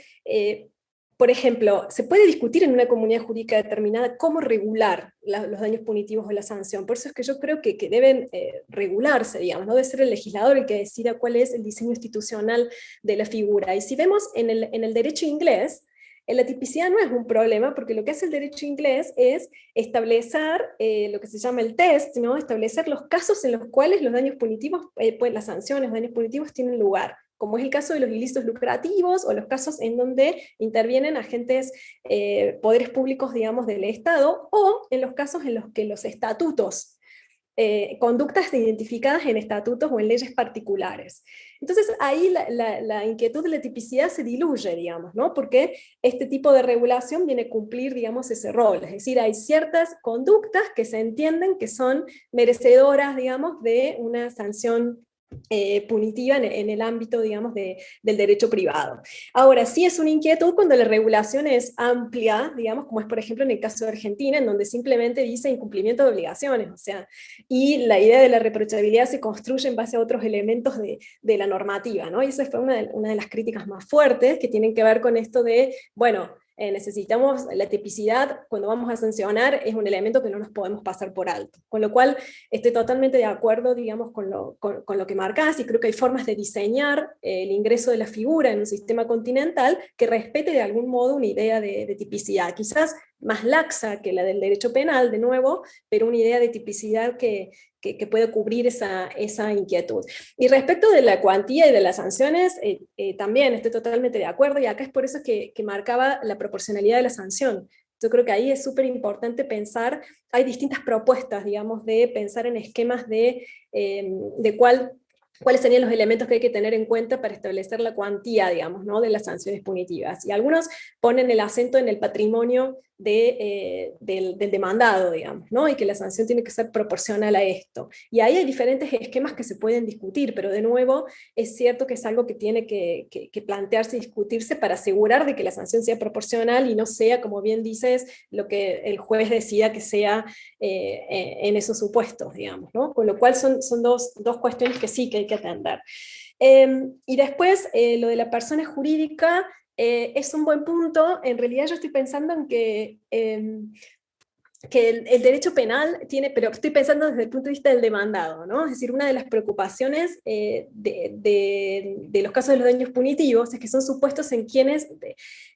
por ejemplo, se puede discutir en una comunidad jurídica determinada cómo regular los daños punitivos o la sanción. Por eso es que yo creo que deben regularse, digamos, no debe ser el legislador el que decida cuál es el diseño institucional de la figura. Y si vemos en el derecho inglés, la tipicidad no es un problema, porque lo que hace el derecho inglés es establecer lo que se llama el test, ¿no? Establecer los casos en los cuales los daños punitivos, pues las sanciones, los daños punitivos tienen lugar, como es el caso de los ilícitos lucrativos o los casos en donde intervienen agentes, poderes públicos, digamos, del Estado, o en los casos en los que los estatutos, conductas identificadas en estatutos o en leyes particulares. Entonces ahí la inquietud de la tipicidad se diluye, digamos, ¿no? Porque este tipo de regulación viene a cumplir, digamos, ese rol, es decir, hay ciertas conductas que se entienden que son merecedoras, digamos, de una sanción punitiva en el ámbito, digamos, del derecho privado. Ahora, sí es una inquietud cuando la regulación es amplia, digamos, como es por ejemplo en el caso de Argentina, en donde simplemente dice incumplimiento de obligaciones, o sea, y la idea de la reprochabilidad se construye en base a otros elementos de la normativa, ¿no? Y esa fue una de las críticas más fuertes que tienen que ver con esto de, bueno, necesitamos la tipicidad cuando vamos a sancionar, es un elemento que no nos podemos pasar por alto. Con lo cual, estoy totalmente de acuerdo, digamos, con lo que marcás, y creo que hay formas de diseñar el ingreso de la figura en un sistema continental que respete de algún modo una idea de tipicidad, quizás más laxa que la del derecho penal, de nuevo, pero una idea de tipicidad que puede cubrir esa inquietud. Y respecto de la cuantía y de las sanciones, también estoy totalmente de acuerdo, y acá es por eso que marcaba la proporcionalidad de la sanción. Yo creo que ahí es súper importante pensar, hay distintas propuestas, digamos, de pensar en esquemas de cuáles serían los elementos que hay que tener en cuenta para establecer la cuantía, digamos, ¿no? de las sanciones punitivas. Y algunos ponen el acento en el patrimonio del demandado, digamos, ¿no? Y que la sanción tiene que ser proporcional a esto. Y ahí hay diferentes esquemas que se pueden discutir, pero de nuevo es cierto que es algo que tiene que plantearse y discutirse para asegurar de que la sanción sea proporcional y no sea, como bien dices, lo que el juez decida que sea en esos supuestos, digamos, ¿no? Con lo cual son dos cuestiones que sí que hay que atender. Y después, lo de la persona jurídica, es un buen punto. En realidad yo estoy pensando en que que el derecho penal tiene, pero estoy pensando desde el punto de vista del demandado, ¿no? Es decir, una de las preocupaciones de los casos de los daños punitivos es que son supuestos en quienes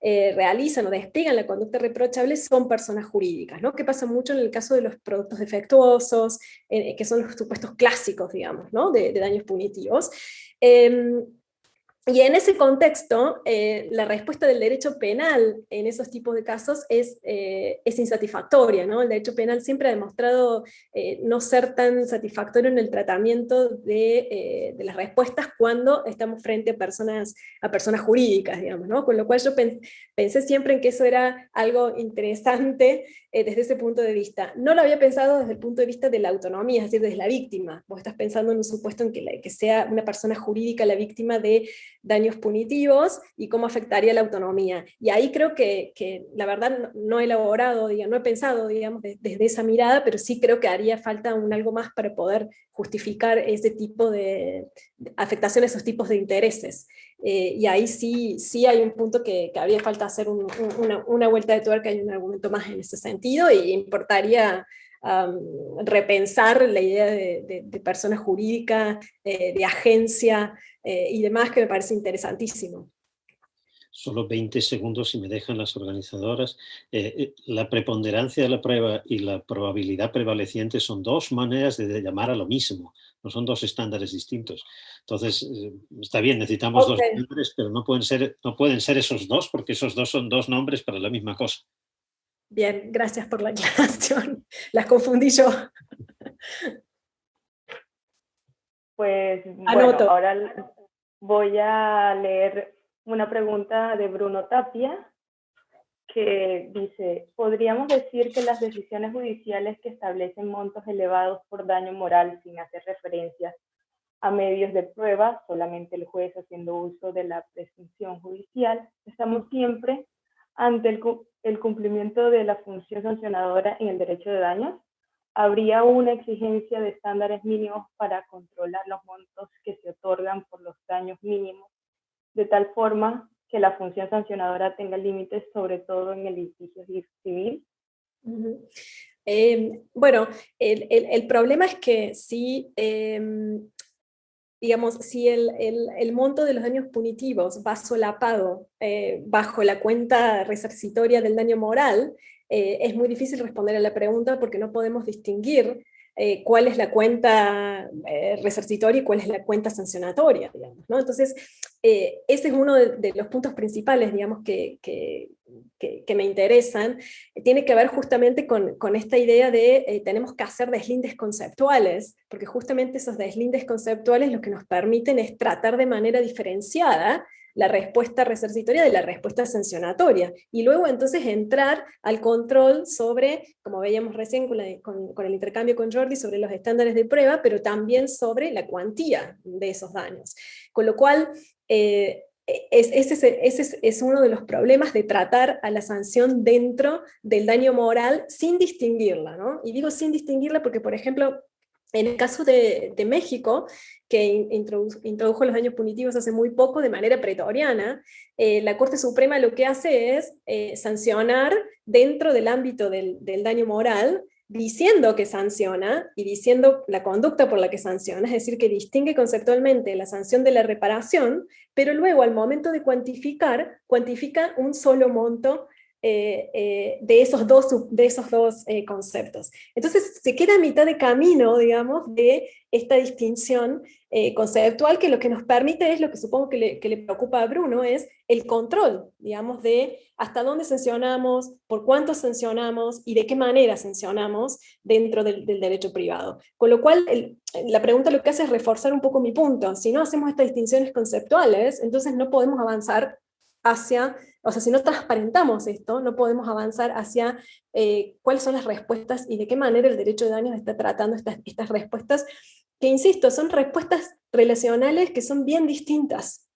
realizan o despliegan la conducta reprochable son personas jurídicas, ¿no? Que pasa mucho en el caso de los productos defectuosos, que son los supuestos clásicos, digamos, ¿no? de daños punitivos. Y en ese contexto, la respuesta del derecho penal en esos tipos de casos es insatisfactoria, ¿no? El derecho penal siempre ha demostrado no ser tan satisfactorio en el tratamiento de las respuestas cuando estamos frente a personas jurídicas, digamos, ¿no? Con lo cual yo pensé siempre en que eso era algo interesante desde ese punto de vista. No lo había pensado desde el punto de vista de la autonomía, es decir, desde la víctima. Vos estás pensando en un supuesto en que sea una persona jurídica la víctima de daños punitivos y cómo afectaría la autonomía. Y ahí creo que la verdad no he elaborado, no he pensado, digamos, desde esa mirada, pero sí creo que haría falta algo más para poder justificar ese tipo de afectación a esos tipos de intereses. Y ahí sí hay un punto que habría falta hacer una vuelta de tuerca y un argumento más en ese sentido, y importaría repensar la idea de persona jurídica, de agencia y demás, que me parece interesantísimo.
Solo 20 segundos, si me dejan las organizadoras. La preponderancia de la prueba y la probabilidad prevaleciente son dos maneras de llamar a lo mismo, no son dos estándares distintos. Entonces, está bien, necesitamos dos estándares, pero no pueden ser esos dos, porque esos dos son dos nombres para la misma cosa.
Bien, gracias por la aclaración. Las confundí yo.
Pues
Anoto.
Bueno, ahora voy a leer una pregunta de Bruno Tapia, que dice: ¿podríamos decir que las decisiones judiciales que establecen montos elevados por daño moral sin hacer referencia a medios de prueba, solamente el juez haciendo uso de la presunción judicial, estamos siempre ante el cumplimiento de la función sancionadora en el derecho de daños? ¿Habría una exigencia de estándares mínimos para controlar los montos que se otorgan por los daños mínimos, de tal forma que la función sancionadora tenga límites, sobre todo en el litigio civil?
Uh-huh. Bueno, el problema es que si, digamos, si el monto de los daños punitivos va solapado bajo la cuenta resarcitoria del daño moral, es muy difícil responder a la pregunta porque no podemos distinguir cuál es la cuenta resarcitoria y cuál es la cuenta sancionatoria, digamos, ¿no? Entonces, ese es uno de los puntos principales, digamos, que me interesan. Tiene que ver justamente con esta idea de tenemos que hacer deslindes conceptuales, porque justamente esos deslindes conceptuales lo que nos permiten es tratar de manera diferenciada la respuesta resarcitoria de la respuesta sancionatoria, y luego entonces entrar al control sobre, como veíamos recién con el intercambio con Jordi, sobre los estándares de prueba, pero también sobre la cuantía de esos daños. Con lo cual, ese es uno de los problemas de tratar a la sanción dentro del daño moral sin distinguirla, ¿no? Y digo sin distinguirla porque, por ejemplo, en el caso de México, que introdujo los daños punitivos hace muy poco de manera pretoriana, la Corte Suprema lo que hace es sancionar dentro del ámbito del daño moral, diciendo que sanciona y diciendo la conducta por la que sanciona, es decir, que distingue conceptualmente la sanción de la reparación, pero luego al momento de cuantifica un solo monto de esos dos conceptos. Entonces se queda a mitad de camino, digamos, de esta distinción conceptual, que lo que nos permite es lo que supongo que le preocupa a Bruno, es el control, digamos, de hasta dónde sancionamos, por cuánto sancionamos y de qué manera sancionamos dentro del derecho privado. Con lo cual, la pregunta lo que hace es reforzar un poco mi punto. Si no hacemos estas distinciones conceptuales, entonces no podemos avanzar hacia, o sea, si no transparentamos esto, no podemos avanzar hacia cuáles son las respuestas y de qué manera el derecho de daños está tratando estas respuestas, que insisto, son respuestas relacionales que son bien distintas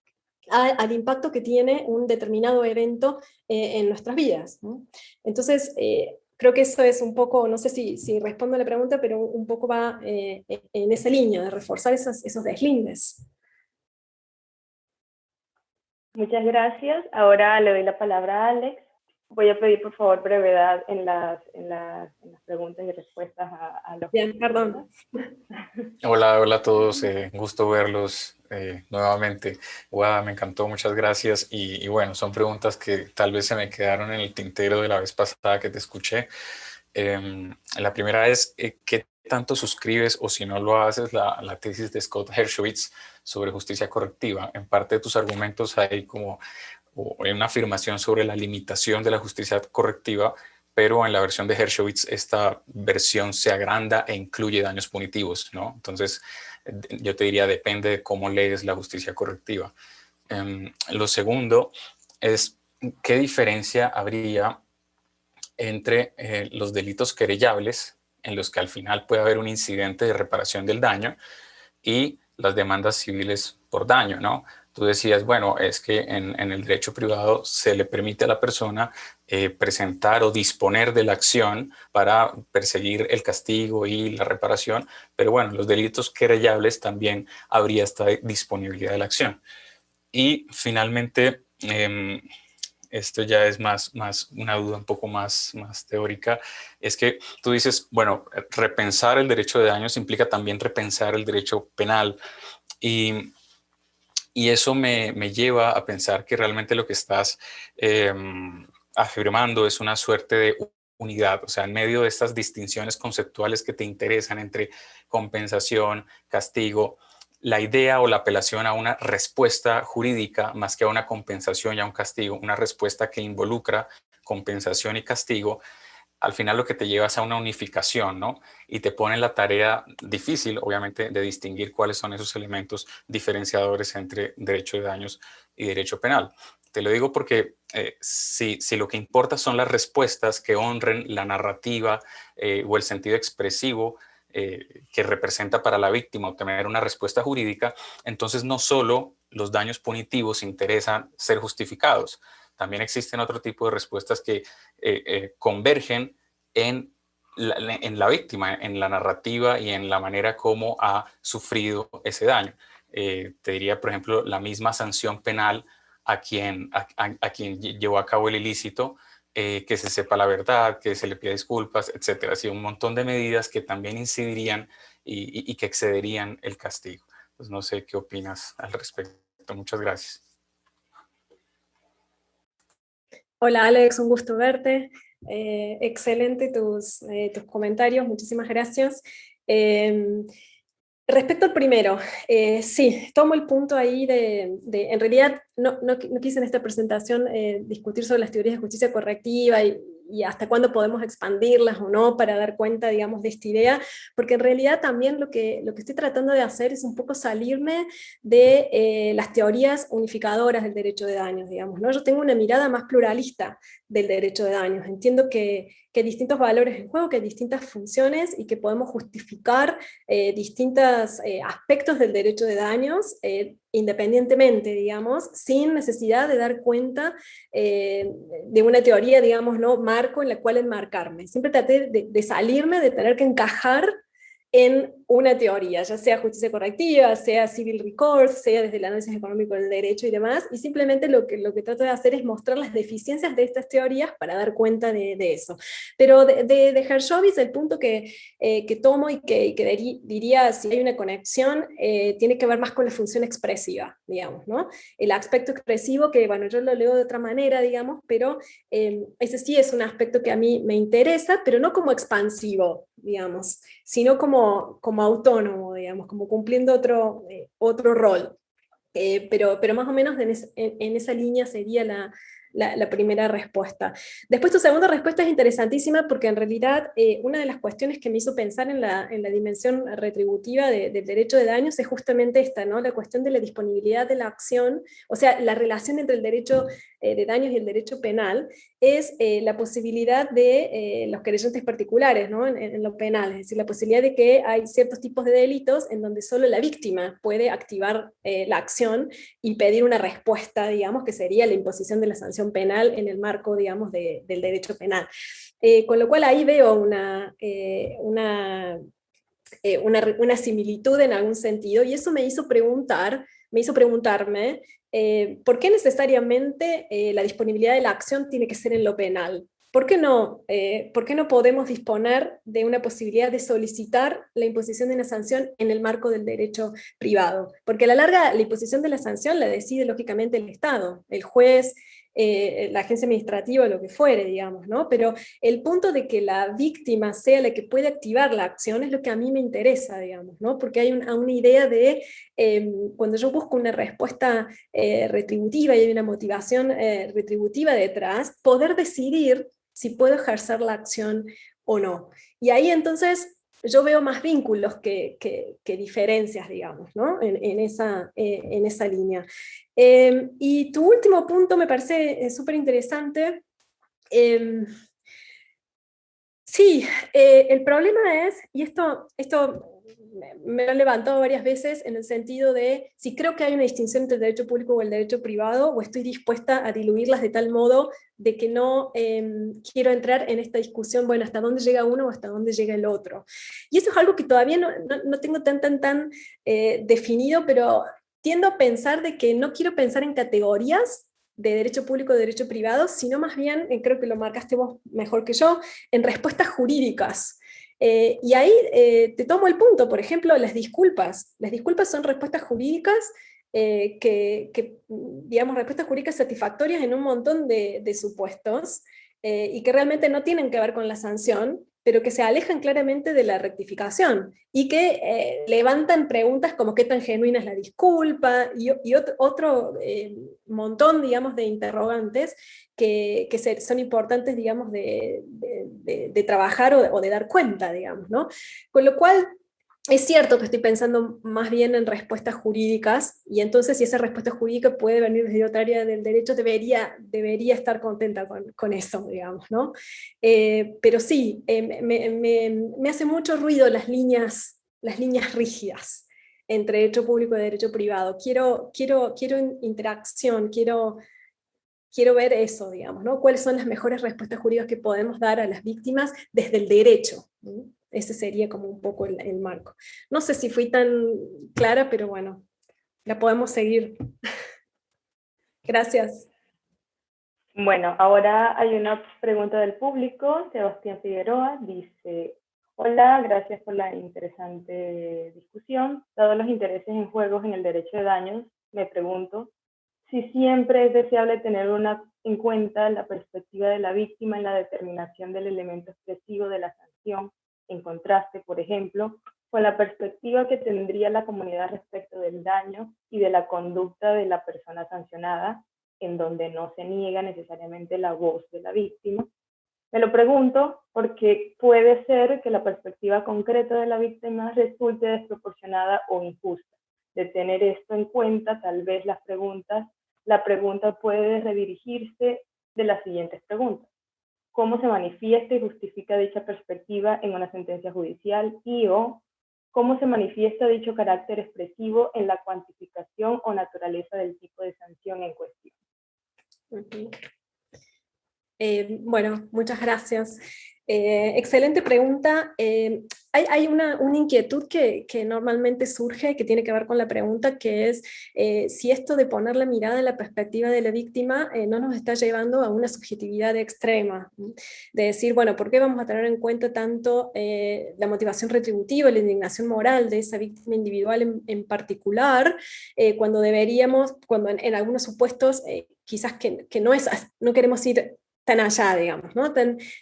al impacto que tiene un determinado evento en nuestras vidas, ¿no? Entonces, creo que eso es un poco, no sé si respondo a la pregunta, pero un poco va en esa línea de reforzar esos deslindes.
Muchas gracias. Ahora le doy la palabra a Alex. voy a pedir por favor brevedad en las preguntas y respuestas a los...
Bien, perdón.
Hola, hola a todos, gusto verlos nuevamente. Guada, me encantó, muchas gracias. Y bueno, son preguntas que tal vez se me quedaron en el tintero de la vez pasada que te escuché. La primera es, ¿qué tanto suscribes o si no lo haces la tesis de Scott Dershowitz sobre justicia correctiva? En parte de tus argumentos hay como una afirmación sobre la limitación de la justicia correctiva, pero en la versión de Dershowitz esta versión se agranda e incluye daños punitivos, ¿no? Entonces, yo te diría, depende de cómo lees la justicia correctiva. Lo segundo es, ¿qué diferencia habría entre los delitos querellables, en los que al final puede haber un incidente de reparación del daño, y las demandas civiles por daño, ¿no? Tú decías, bueno, es que en el derecho privado se le permite a la persona presentar o disponer de la acción para perseguir el castigo y la reparación, pero bueno, los delitos querellables también habría esta disponibilidad de la acción. Y finalmente, esto ya es más una duda un poco más teórica, es que tú dices, bueno, repensar el derecho de daños implica también repensar el derecho penal, y eso me lleva a pensar que realmente lo que estás afirmando es una suerte de unidad, o sea, en medio de estas distinciones conceptuales que te interesan entre compensación, castigo, la idea o la apelación a una respuesta jurídica más que a una compensación y a un castigo, una respuesta que involucra compensación y castigo, al final lo que te lleva es a una unificación, ¿no? Y te pone la tarea difícil, obviamente, de distinguir cuáles son esos elementos diferenciadores entre derecho de daños y derecho penal. Te lo digo porque si lo que importa son las respuestas que honren la narrativa o el sentido expresivo que representa para la víctima obtener una respuesta jurídica, entonces no solo los daños punitivos interesan ser justificados, también existen otro tipo de respuestas que convergen en la víctima, en la narrativa y en la manera como ha sufrido ese daño. Te diría, por ejemplo, la misma sanción penal a quien llevó a cabo el ilícito, que se sepa la verdad, que se le pida disculpas, etcétera. Así un montón de medidas que también incidirían y que excederían el castigo. Pues no sé qué opinas al respecto. Muchas gracias.
Hola Alex, un gusto verte. Excelente tus comentarios, muchísimas gracias. Respecto al primero, sí, tomo el punto ahí en realidad no quise en esta presentación discutir sobre las teorías de justicia correctiva y hasta cuándo podemos expandirlas o no para dar cuenta, digamos, de esta idea, porque en realidad también lo que estoy tratando de hacer es un poco salirme de las teorías unificadoras del derecho de daños, digamos, ¿no? Yo tengo una mirada más pluralista del derecho de daños, entiendo que hay distintos valores en juego, que hay distintas funciones y que podemos justificar distintos aspectos del derecho de daños independientemente, digamos, sin necesidad de dar cuenta de una teoría, digamos, ¿no? Marco en la cual enmarcarme. Siempre traté de salirme, de tener que encajar en una teoría, ya sea justicia correctiva, sea civil recourse, sea desde el análisis económico del derecho y demás, y simplemente lo que trato de hacer es mostrar las deficiencias de estas teorías para dar cuenta de eso. Pero de Dershowitz, el punto que tomo y que diría, si hay una conexión, tiene que ver más con la función expresiva, digamos, ¿no? El aspecto expresivo, que bueno, yo lo leo de otra manera, digamos, pero ese sí es un aspecto que a mí me interesa, pero no como expansivo, digamos, sino como autónomo, digamos, como cumpliendo otro rol. Pero más o menos en esa línea sería la primera respuesta. Después tu segunda respuesta es interesantísima porque en realidad una de las cuestiones que me hizo pensar en la dimensión retributiva del derecho de daños es justamente esta, ¿no? La cuestión de la disponibilidad de la acción, o sea, la relación entre el derecho de daños y el derecho penal es la posibilidad de los querellantes particulares, ¿no? En lo penal, es decir, la posibilidad de que hay ciertos tipos de delitos en donde solo la víctima puede activar la acción y pedir una respuesta, digamos, que sería la imposición de la sanción penal en el marco, digamos, del derecho penal. Con lo cual ahí veo una similitud en algún sentido, y eso me hizo preguntarme ¿por qué necesariamente la disponibilidad de la acción tiene que ser en lo penal? ¿Por qué no podemos disponer de una posibilidad de solicitar la imposición de una sanción en el marco del derecho privado? Porque a la larga la imposición de la sanción la decide lógicamente el Estado, el juez, la agencia administrativa, lo que fuere, digamos, ¿no? Pero el punto de que la víctima sea la que puede activar la acción es lo que a mí me interesa, digamos, ¿no? Porque hay una idea de, cuando yo busco una respuesta retributiva y hay una motivación retributiva detrás, poder decidir si puedo ejercer la acción o no. Y ahí entonces yo veo más vínculos que diferencias, digamos, ¿no? en esa línea. Y tu último punto me parece súper interesante. Sí, el problema es, y esto me lo he levantado varias veces en el sentido de si creo que hay una distinción entre el derecho público o el derecho privado, o estoy dispuesta a diluirlas de tal modo de que no quiero entrar en esta discusión, bueno, hasta dónde llega uno o hasta dónde llega el otro. Y eso es algo que todavía no tengo tan definido, pero tiendo a pensar de que no quiero pensar en categorías de derecho público o derecho privado, sino más bien, creo que lo marcaste vos mejor que yo, en respuestas jurídicas. Y ahí te tomo el punto, por ejemplo, las disculpas. Las disculpas son respuestas jurídicas digamos, respuestas jurídicas satisfactorias en un montón de supuestos y que realmente no tienen que ver con la sanción, pero que se alejan claramente de la rectificación y que levantan preguntas como qué tan genuina es la disculpa y otro montón, digamos, de interrogantes que son importantes, digamos, de trabajar o de dar cuenta, digamos, ¿no? Con lo cual, es cierto que estoy pensando más bien en respuestas jurídicas, y entonces si esa respuesta jurídica puede venir desde otra área del derecho, debería estar contenta con eso, digamos, ¿no? Pero sí, me hace mucho ruido las líneas rígidas entre derecho público y derecho privado. Quiero interacción, quiero ver eso, digamos, ¿no? ¿Cuáles son las mejores respuestas jurídicas que podemos dar a las víctimas desde el derecho? ¿No? Ese sería como un poco el marco. No sé si fui tan clara, pero bueno, la podemos seguir. Gracias.
Bueno, ahora hay una pregunta del público. Sebastián Figueroa dice: hola, gracias por la interesante discusión. Dado los intereses en juegos en el derecho de daños, me pregunto si siempre es deseable tener en cuenta la perspectiva de la víctima en la determinación del elemento expresivo de la sanción, en contraste, por ejemplo, con la perspectiva que tendría la comunidad respecto del daño y de la conducta de la persona sancionada, en donde no se niega necesariamente la voz de la víctima. Me lo pregunto porque puede ser que la perspectiva concreta de la víctima resulte desproporcionada o injusta. De tener esto en cuenta, tal vez la pregunta puede redirigirse de las siguientes preguntas: ¿cómo se manifiesta y justifica dicha perspectiva en una sentencia judicial? O ¿cómo se manifiesta dicho carácter expresivo en la cuantificación o naturaleza del tipo de sanción en cuestión?
Okay. Bueno, muchas gracias. Excelente pregunta. Hay una inquietud que normalmente surge, que tiene que ver con la pregunta, que es si esto de poner la mirada en la perspectiva de la víctima no nos está llevando a una subjetividad extrema, de decir, bueno, ¿por qué vamos a tener en cuenta tanto la motivación retributiva, la indignación moral de esa víctima individual en particular, cuando en algunos supuestos quizás que no queremos ir tan allá, digamos, ¿no?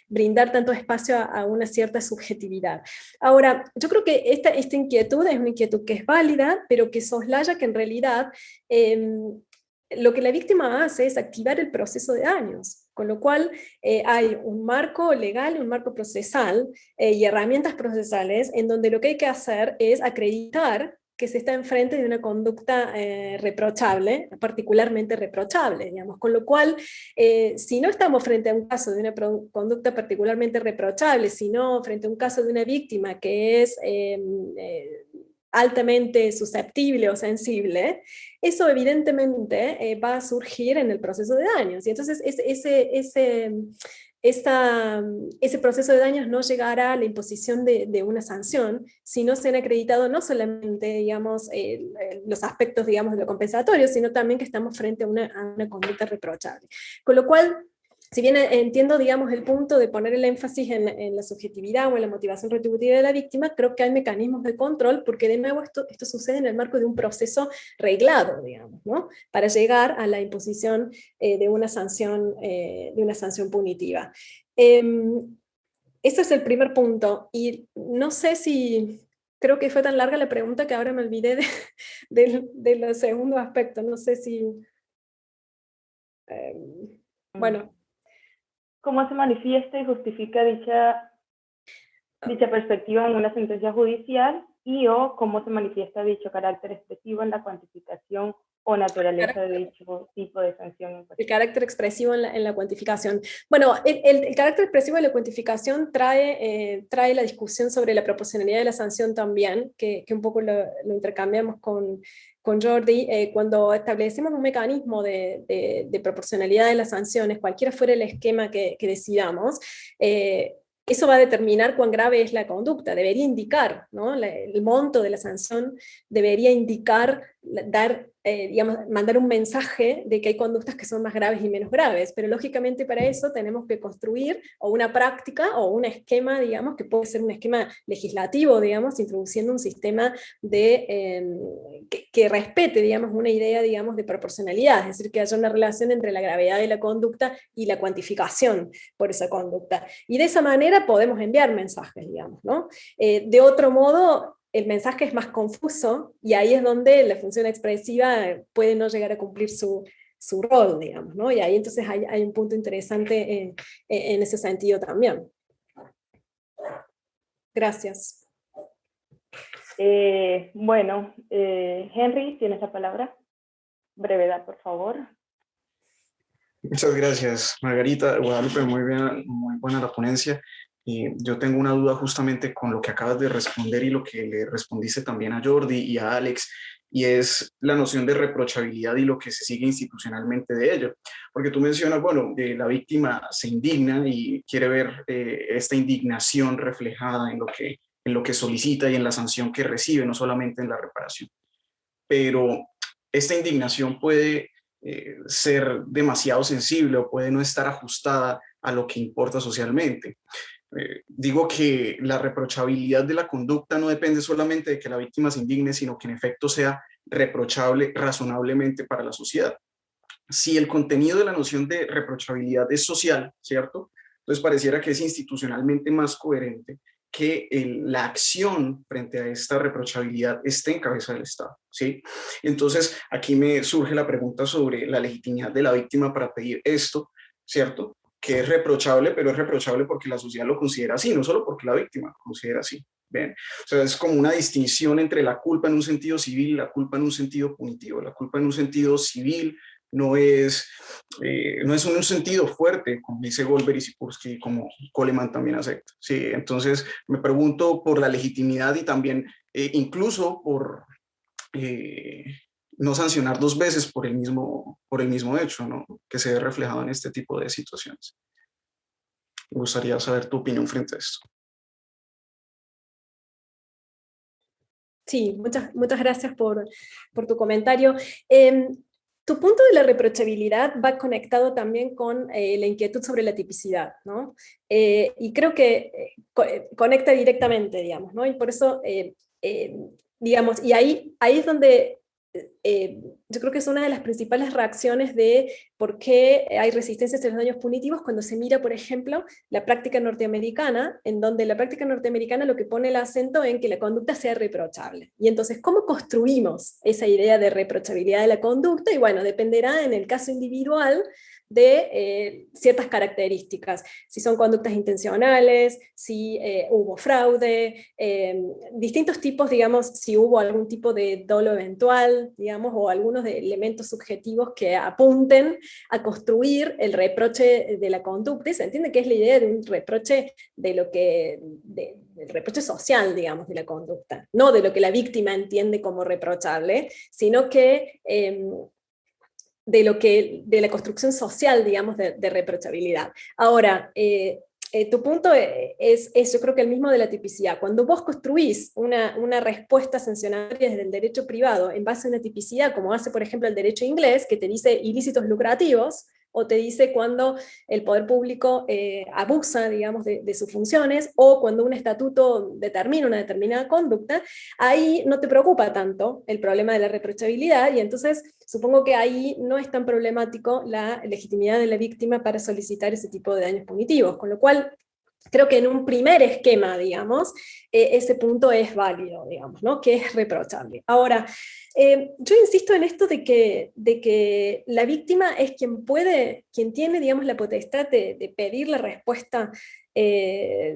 Brindar tanto espacio a una cierta subjetividad. Ahora, yo creo que esta inquietud es una inquietud que es válida, pero que soslaya que en realidad lo que la víctima hace es activar el proceso de daños, con lo cual hay un marco legal y un marco procesal y herramientas procesales en donde lo que hay que hacer es acreditar que se está enfrente de una conducta reprochable, particularmente reprochable, digamos. Con lo cual, si no estamos frente a un caso de una conducta particularmente reprochable, sino frente a un caso de una víctima que es altamente susceptible o sensible, eso evidentemente va a surgir en el proceso de daños. Y entonces ese proceso de daños no llegará a la imposición de una sanción, si no se han acreditado no solamente, digamos, los aspectos, digamos, de lo compensatorio, sino también que estamos frente a una conducta reprochable. Con lo cual, si bien entiendo, digamos, el punto de poner el énfasis en la subjetividad o en la motivación retributiva de la víctima, creo que hay mecanismos de control, porque de nuevo esto sucede en el marco de un proceso reglado, digamos, ¿no? Para llegar a la imposición de una sanción punitiva. Ese es el primer punto, y no sé si... Creo que fue tan larga la pregunta que ahora me olvidé de los segundos aspectos, no sé si... bueno...
¿Cómo se manifiesta y justifica dicha perspectiva en una sentencia judicial o cómo se manifiesta dicho carácter expresivo en la cuantificación o naturaleza de dicho tipo de sanción?
El carácter expresivo en la cuantificación. Bueno, el carácter expresivo de la cuantificación trae la discusión sobre la proporcionalidad de la sanción también, que un poco lo intercambiamos con Jordi. Cuando establecemos un mecanismo de proporcionalidad de las sanciones, cualquiera fuera el esquema que decidamos, eso va a determinar cuán grave es la conducta, debería indicar, ¿no? El monto de la sanción debería indicar, mandar un mensaje de que hay conductas que son más graves y menos graves, pero lógicamente para eso tenemos que construir o una práctica o un esquema, digamos, que puede ser un esquema legislativo, digamos, introduciendo un sistema que respete, digamos, una idea, digamos, de proporcionalidad, es decir, que haya una relación entre la gravedad de la conducta y la cuantificación por esa conducta. Y de esa manera podemos enviar mensajes, digamos, ¿no? De otro modo, el mensaje es más confuso, y ahí es donde la función expresiva puede no llegar a cumplir su rol, digamos, ¿no? Y ahí entonces hay un punto interesante en ese sentido también. Gracias.
Bueno, Henry, ¿tienes la palabra? Brevedad, por favor.
Muchas gracias, Margarita. Guadalupe, muy bien, muy buena la ponencia. Y yo tengo una duda justamente con lo que acabas de responder y lo que le respondiste también a Jordi y a Alex, y es la noción de reprochabilidad y lo que se sigue institucionalmente de ello. Porque tú mencionas, bueno, la víctima se indigna y quiere ver esta indignación reflejada en lo que solicita y en la sanción que recibe, no solamente en la reparación. Pero esta indignación puede ser demasiado sensible o puede no estar ajustada a lo que importa socialmente. Digo que la reprochabilidad de la conducta no depende solamente de que la víctima se indigne, sino que en efecto sea reprochable razonablemente para la sociedad. Si el contenido de la noción de reprochabilidad es social, ¿cierto? Entonces pareciera que es institucionalmente más coherente que la acción frente a esta reprochabilidad esté en cabeza del Estado, ¿sí? Entonces aquí me surge la pregunta sobre la legitimidad de la víctima para pedir esto, ¿cierto? Que es reprochable, pero es reprochable porque la sociedad lo considera así, no solo porque la víctima lo considera así. ¿Ven? O sea, es como una distinción entre la culpa en un sentido civil y la culpa en un sentido punitivo. La culpa en un sentido civil no es en un sentido fuerte, como dice Goldberg y Sikorsky, como Coleman también acepta. Sí, entonces me pregunto por la legitimidad y también incluso por no sancionar dos veces por el mismo hecho, ¿no? Que se ve reflejado en este tipo de situaciones. Me gustaría saber tu opinión frente a esto.
Sí, muchas gracias por tu comentario. Tu punto de la reprochabilidad va conectado también con la inquietud sobre la tipicidad, ¿no? Y creo que conecta directamente, digamos, ¿no? Y por eso, digamos, y ahí es donde yo creo que es una de las principales reacciones de por qué hay resistencia a los daños punitivos cuando se mira, por ejemplo, la práctica norteamericana, en donde la práctica norteamericana lo que pone el acento en que la conducta sea reprochable. Y entonces, ¿cómo construimos esa idea de reprochabilidad de la conducta? Y bueno, dependerá en el caso individual de ciertas características, si son conductas intencionales, si hubo fraude, distintos tipos, digamos, si hubo algún tipo de dolo eventual, digamos, o algunos de elementos subjetivos que apunten a construir el reproche de la conducta, y se entiende que es la idea de un reproche de lo que, del reproche social, digamos, de la conducta, no de lo que la víctima entiende como reprochable, sino que de la construcción social, digamos, de reprochabilidad. Ahora, tu punto es yo creo que el mismo de la tipicidad. Cuando vos construís una respuesta sancionatoria desde el derecho privado en base a una tipicidad, como hace por ejemplo el derecho inglés, que te dice ilícitos lucrativos, o te dice cuando el poder público abusa, digamos, de sus funciones, o cuando un estatuto determina una determinada conducta, ahí no te preocupa tanto el problema de la reprochabilidad, y entonces supongo que ahí no es tan problemático la legitimidad de la víctima para solicitar ese tipo de daños punitivos, con lo cual creo que en un primer esquema, digamos, ese punto es válido, digamos, ¿no? Que es reprochable. Ahora, yo insisto en esto de que la víctima es quien tiene, digamos, la potestad de pedir la respuesta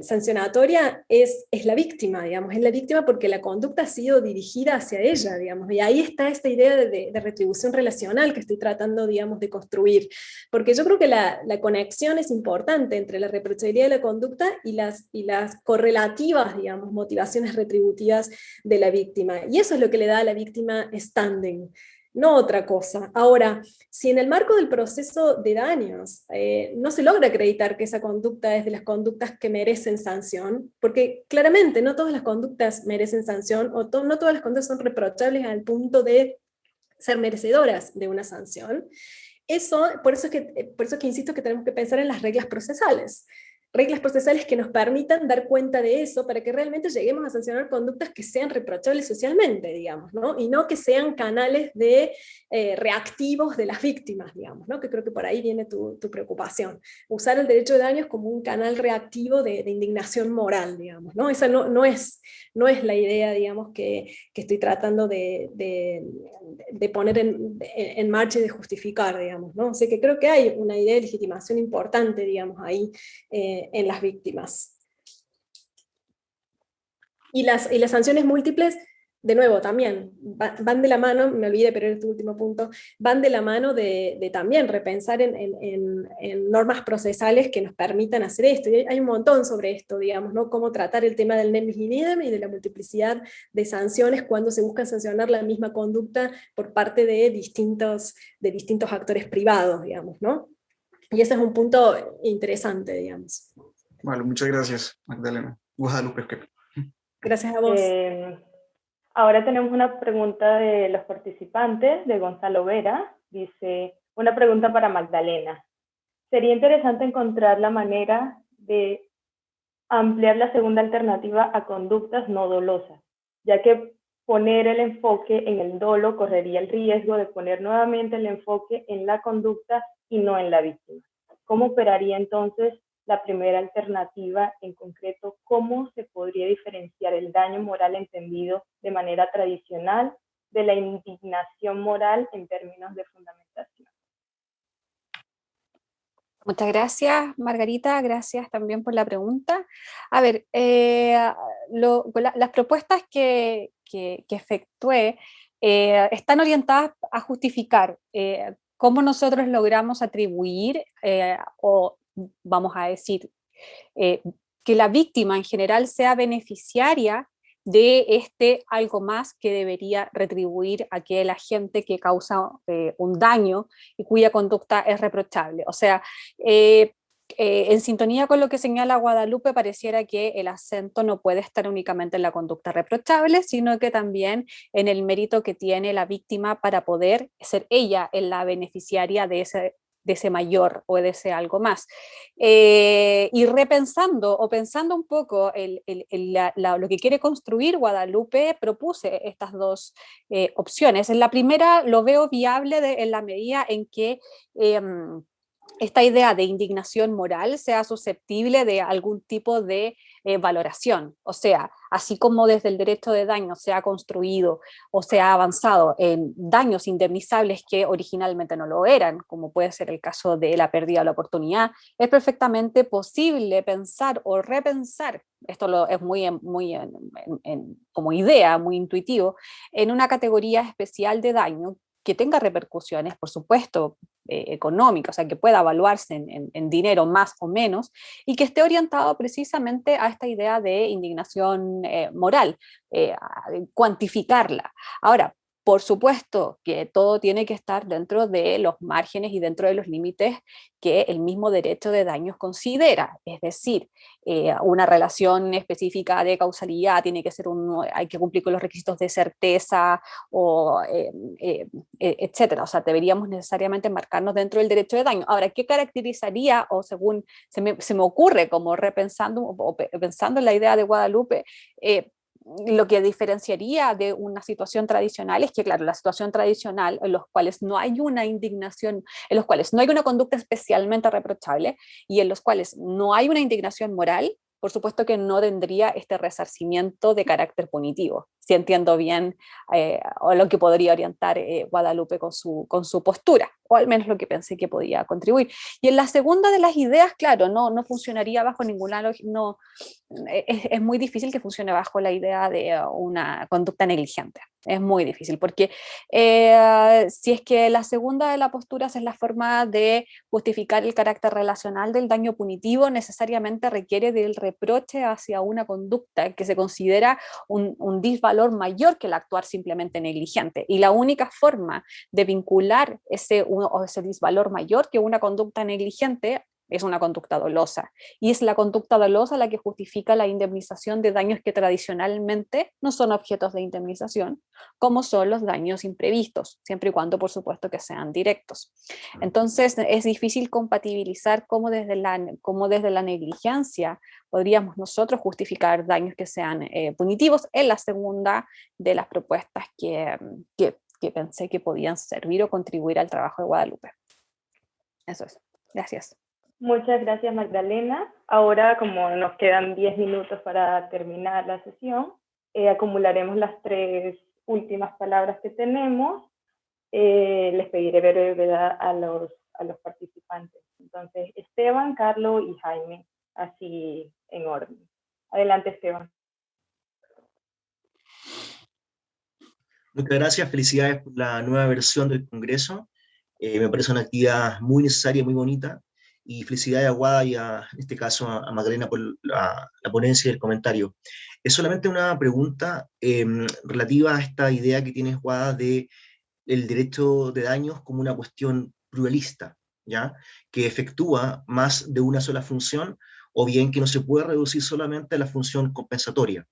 sancionatoria, es la víctima, digamos, es la víctima porque la conducta ha sido dirigida hacia ella, digamos, y ahí está esta idea de retribución relacional que estoy tratando, digamos, de construir, porque yo creo que la conexión es importante entre la reprochabilidad de la conducta y las correlativas, digamos, motivaciones retributivas de la víctima, y eso es lo que le da a la víctima standing, no otra cosa. Ahora, si en el marco del proceso de daños no se logra acreditar que esa conducta es de las conductas que merecen sanción, porque claramente no todas las conductas merecen sanción, o no todas las conductas son reprochables al punto de ser merecedoras de una sanción, por eso es que insisto que tenemos que pensar en las reglas procesales que nos permitan dar cuenta de eso para que realmente lleguemos a sancionar conductas que sean reprochables socialmente, digamos, ¿no? Y no que sean canales de reactivos de las víctimas, digamos, ¿no? Que creo que por ahí viene tu preocupación. Usar el derecho de daños como un canal reactivo de indignación moral, digamos, ¿no? Esa no es la idea, digamos, que estoy tratando de poner en marcha y de justificar, digamos, ¿no? O sea que creo que hay una idea de legitimación importante, digamos, ahí, en las víctimas. Y las sanciones múltiples, de nuevo, también van de la mano, me olvidé, pero era tu último punto, van de la mano de también repensar en normas procesales que nos permitan hacer esto. Y hay un montón sobre esto, digamos, ¿no? Cómo tratar el tema del nem in idem y de la multiplicidad de sanciones cuando se busca sancionar la misma conducta por parte de distintos actores privados, digamos, ¿no? Y ese es un punto interesante, digamos.
Bueno, muchas gracias, Magdalena. Guadalupe.
Gracias a vos.
Ahora tenemos una pregunta de los participantes, de Gonzalo Vera. Dice, una pregunta para Magdalena. Sería interesante encontrar la manera de ampliar la segunda alternativa a conductas no dolosas, ya que poner el enfoque en el dolo correría el riesgo de poner nuevamente el enfoque en la conducta y no en la víctima. ¿Cómo operaría entonces la primera alternativa? En concreto, ¿cómo se podría diferenciar el daño moral entendido de manera tradicional de la indignación moral en términos de fundamentación?
Muchas gracias, Margarita, gracias también por la pregunta. A ver, las propuestas que efectué están orientadas a justificar cómo nosotros logramos atribuir o vamos a decir que la víctima en general sea beneficiaria de algo más que debería retribuir a aquel agente que causa un daño y cuya conducta es reprochable. O sea, en sintonía con lo que señala Guadalupe, pareciera que el acento no puede estar únicamente en la conducta reprochable, sino que también en el mérito que tiene la víctima para poder ser ella la beneficiaria de ese mayor o de ese algo más. Y repensando o pensando un poco lo que quiere construir Guadalupe, propuse estas dos opciones. En la primera lo veo viable en la medida en que esta idea de indignación moral sea susceptible de algún tipo de valoración. O sea, así como desde el derecho de daño se ha construido o se ha avanzado en daños indemnizables que originalmente no lo eran, como puede ser el caso de la pérdida de la oportunidad, es perfectamente posible pensar o repensar, es como idea, muy intuitivo, en una categoría especial de daño que tenga repercusiones, por supuesto, económicas, o sea, que pueda evaluarse en dinero más o menos, y que esté orientado precisamente a esta idea de indignación moral, cuantificarla. Ahora, por supuesto que todo tiene que estar dentro de los márgenes y dentro de los límites que el mismo derecho de daños considera, es decir, una relación específica de causalidad tiene que ser hay que cumplir con los requisitos de certeza o etcétera. O sea, deberíamos necesariamente marcarnos dentro del derecho de daño. Ahora, ¿qué caracterizaría, o según se me ocurre como repensando o pensando en la idea de Guadalupe, lo que diferenciaría de una situación tradicional es que, claro, la situación tradicional en los cuales no hay una indignación, en los cuales no hay una conducta especialmente reprochable y en los cuales no hay una indignación moral, por supuesto que no tendría este resarcimiento de carácter punitivo, si entiendo bien o lo que podría orientar Guadalupe con su postura, o al menos lo que pensé que podía contribuir. Y en la segunda de las ideas, claro, no funcionaría bajo ninguna lógica, es muy difícil que funcione bajo la idea de una conducta negligente. Es muy difícil, porque si es que la segunda de las posturas es la forma de justificar el carácter relacional del daño punitivo, necesariamente requiere del reproche hacia una conducta que se considera un disvalor mayor que el actuar simplemente negligente. Y la única forma de vincular ese disvalor mayor que una conducta negligente es una conducta dolosa. Y es la conducta dolosa la que justifica la indemnización de daños que tradicionalmente no son objetos de indemnización, como son los daños imprevistos, siempre y cuando, por supuesto, que sean directos. Entonces, es difícil compatibilizar cómo desde la negligencia podríamos nosotros justificar daños que sean punitivos en la segunda de las propuestas que pensé que podían servir o contribuir al trabajo de Guadalupe. Eso es. Gracias.
Muchas gracias, Magdalena. Ahora, como nos quedan 10 minutos para terminar la sesión, acumularemos las 3 últimas palabras que tenemos. Les pediré brevedad a los participantes. Entonces, Esteban, Carlos y Jaime, así en orden. Adelante, Esteban.
Muchas gracias, felicidades por la nueva versión del Congreso. Me parece una actividad muy necesaria, muy bonita. Y felicidades a Guada y en este caso a Magdalena por la ponencia y el comentario. Es solamente una pregunta relativa a esta idea que tienes, Guada, de el derecho de daños como una cuestión pluralista, ¿ya? Que efectúa más de una sola función, o bien que no se puede reducir solamente a la función compensatoria.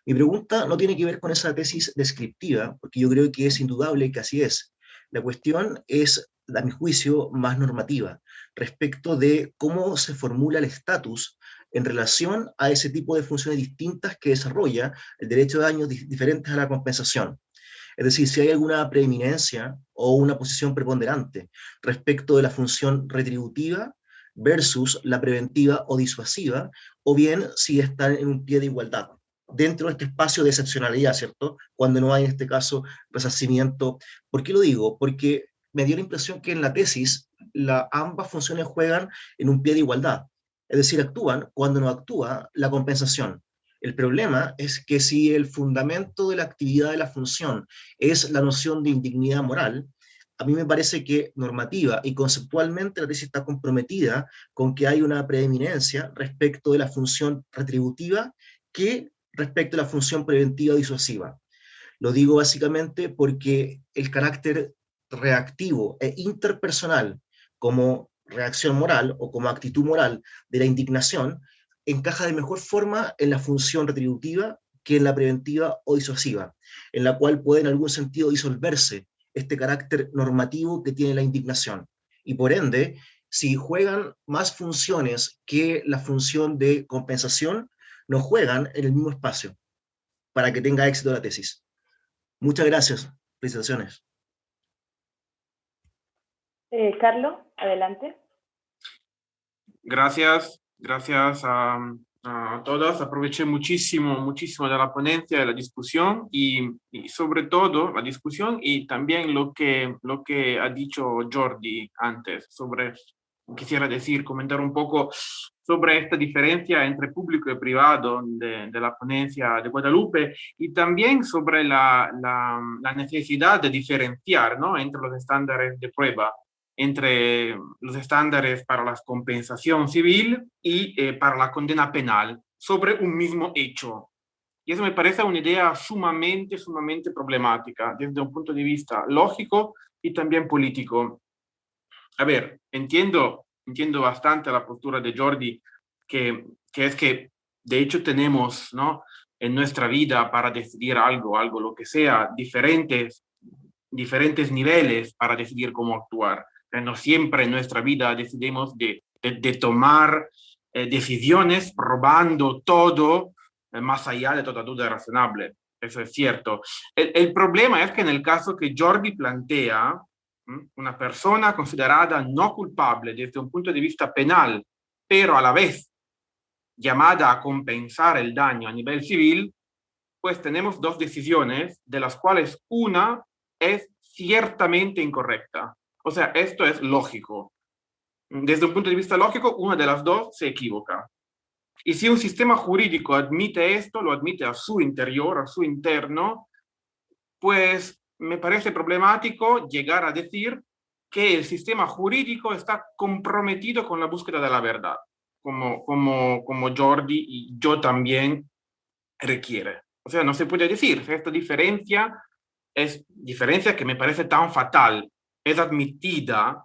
Mi pregunta no tiene que ver con esa tesis descriptiva, porque yo creo que es indudable que así es. La cuestión es, a mi juicio, más normativa, respecto de cómo se formula el estatus en relación a ese tipo de funciones distintas que desarrolla el derecho de daños diferentes a la compensación. Es decir, si hay alguna preeminencia o una posición preponderante respecto de la función retributiva versus la preventiva o disuasiva, o bien si están en un pie de igualdad dentro de este espacio de excepcionalidad, ¿cierto? Cuando no hay, en este caso, resarcimiento. ¿Por qué lo digo? Porque me dio la impresión que en la tesis ambas funciones juegan en un pie de igualdad, es decir, actúan cuando no actúa la compensación. El problema es que si el fundamento de la actividad de la función es la noción de indignidad moral, a mí me parece que normativa y conceptualmente la tesis está comprometida con que hay una preeminencia respecto de la función retributiva que respecto a la función preventiva disuasiva. Lo digo básicamente porque el carácter reactivo e interpersonal como reacción moral o como actitud moral de la indignación encaja de mejor forma en la función retributiva que en la preventiva o disuasiva, en la cual puede en algún sentido disolverse este carácter normativo que tiene la indignación. Y por ende, si juegan más funciones que la función de compensación, no juegan en el mismo espacio para que tenga éxito la tesis. Muchas gracias. Felicitaciones.
Carlos, adelante.
Gracias a todas. Aproveché muchísimo de la ponencia, de la discusión y sobre todo la discusión y también lo que ha dicho Jordi antes sobre, quisiera decir, comentar un poco sobre esta diferencia entre público y privado de la ponencia de Guadalupe y también sobre la necesidad de diferenciar, ¿no?, entre los estándares de prueba, entre los estándares para la compensación civil y para la condena penal sobre un mismo hecho. Y eso me parece una idea sumamente problemática desde un punto de vista lógico y también político. A ver, entiendo bastante la postura de Jordi, que es que de hecho tenemos, ¿no?, en nuestra vida para decidir algo lo que sea, diferentes niveles para decidir cómo actuar. No siempre en nuestra vida decidimos de tomar decisiones probando todo más allá de toda duda razonable. Eso es cierto. El problema es que en el caso que Jordi plantea, una persona considerada no culpable desde un punto de vista penal, pero a la vez llamada a compensar el daño a nivel civil, pues tenemos dos decisiones, de las cuales una es ciertamente incorrecta. O sea, esto es lógico. Desde un punto de vista lógico, una de las dos se equivoca. Y si un sistema jurídico admite esto, lo admite a su interior, a su interno, pues me parece problemático llegar a decir que el sistema jurídico está comprometido con la búsqueda de la verdad, como Jordi y yo también requiere. O sea, no se puede decir, esta diferencia que me parece tan fatal, es admitida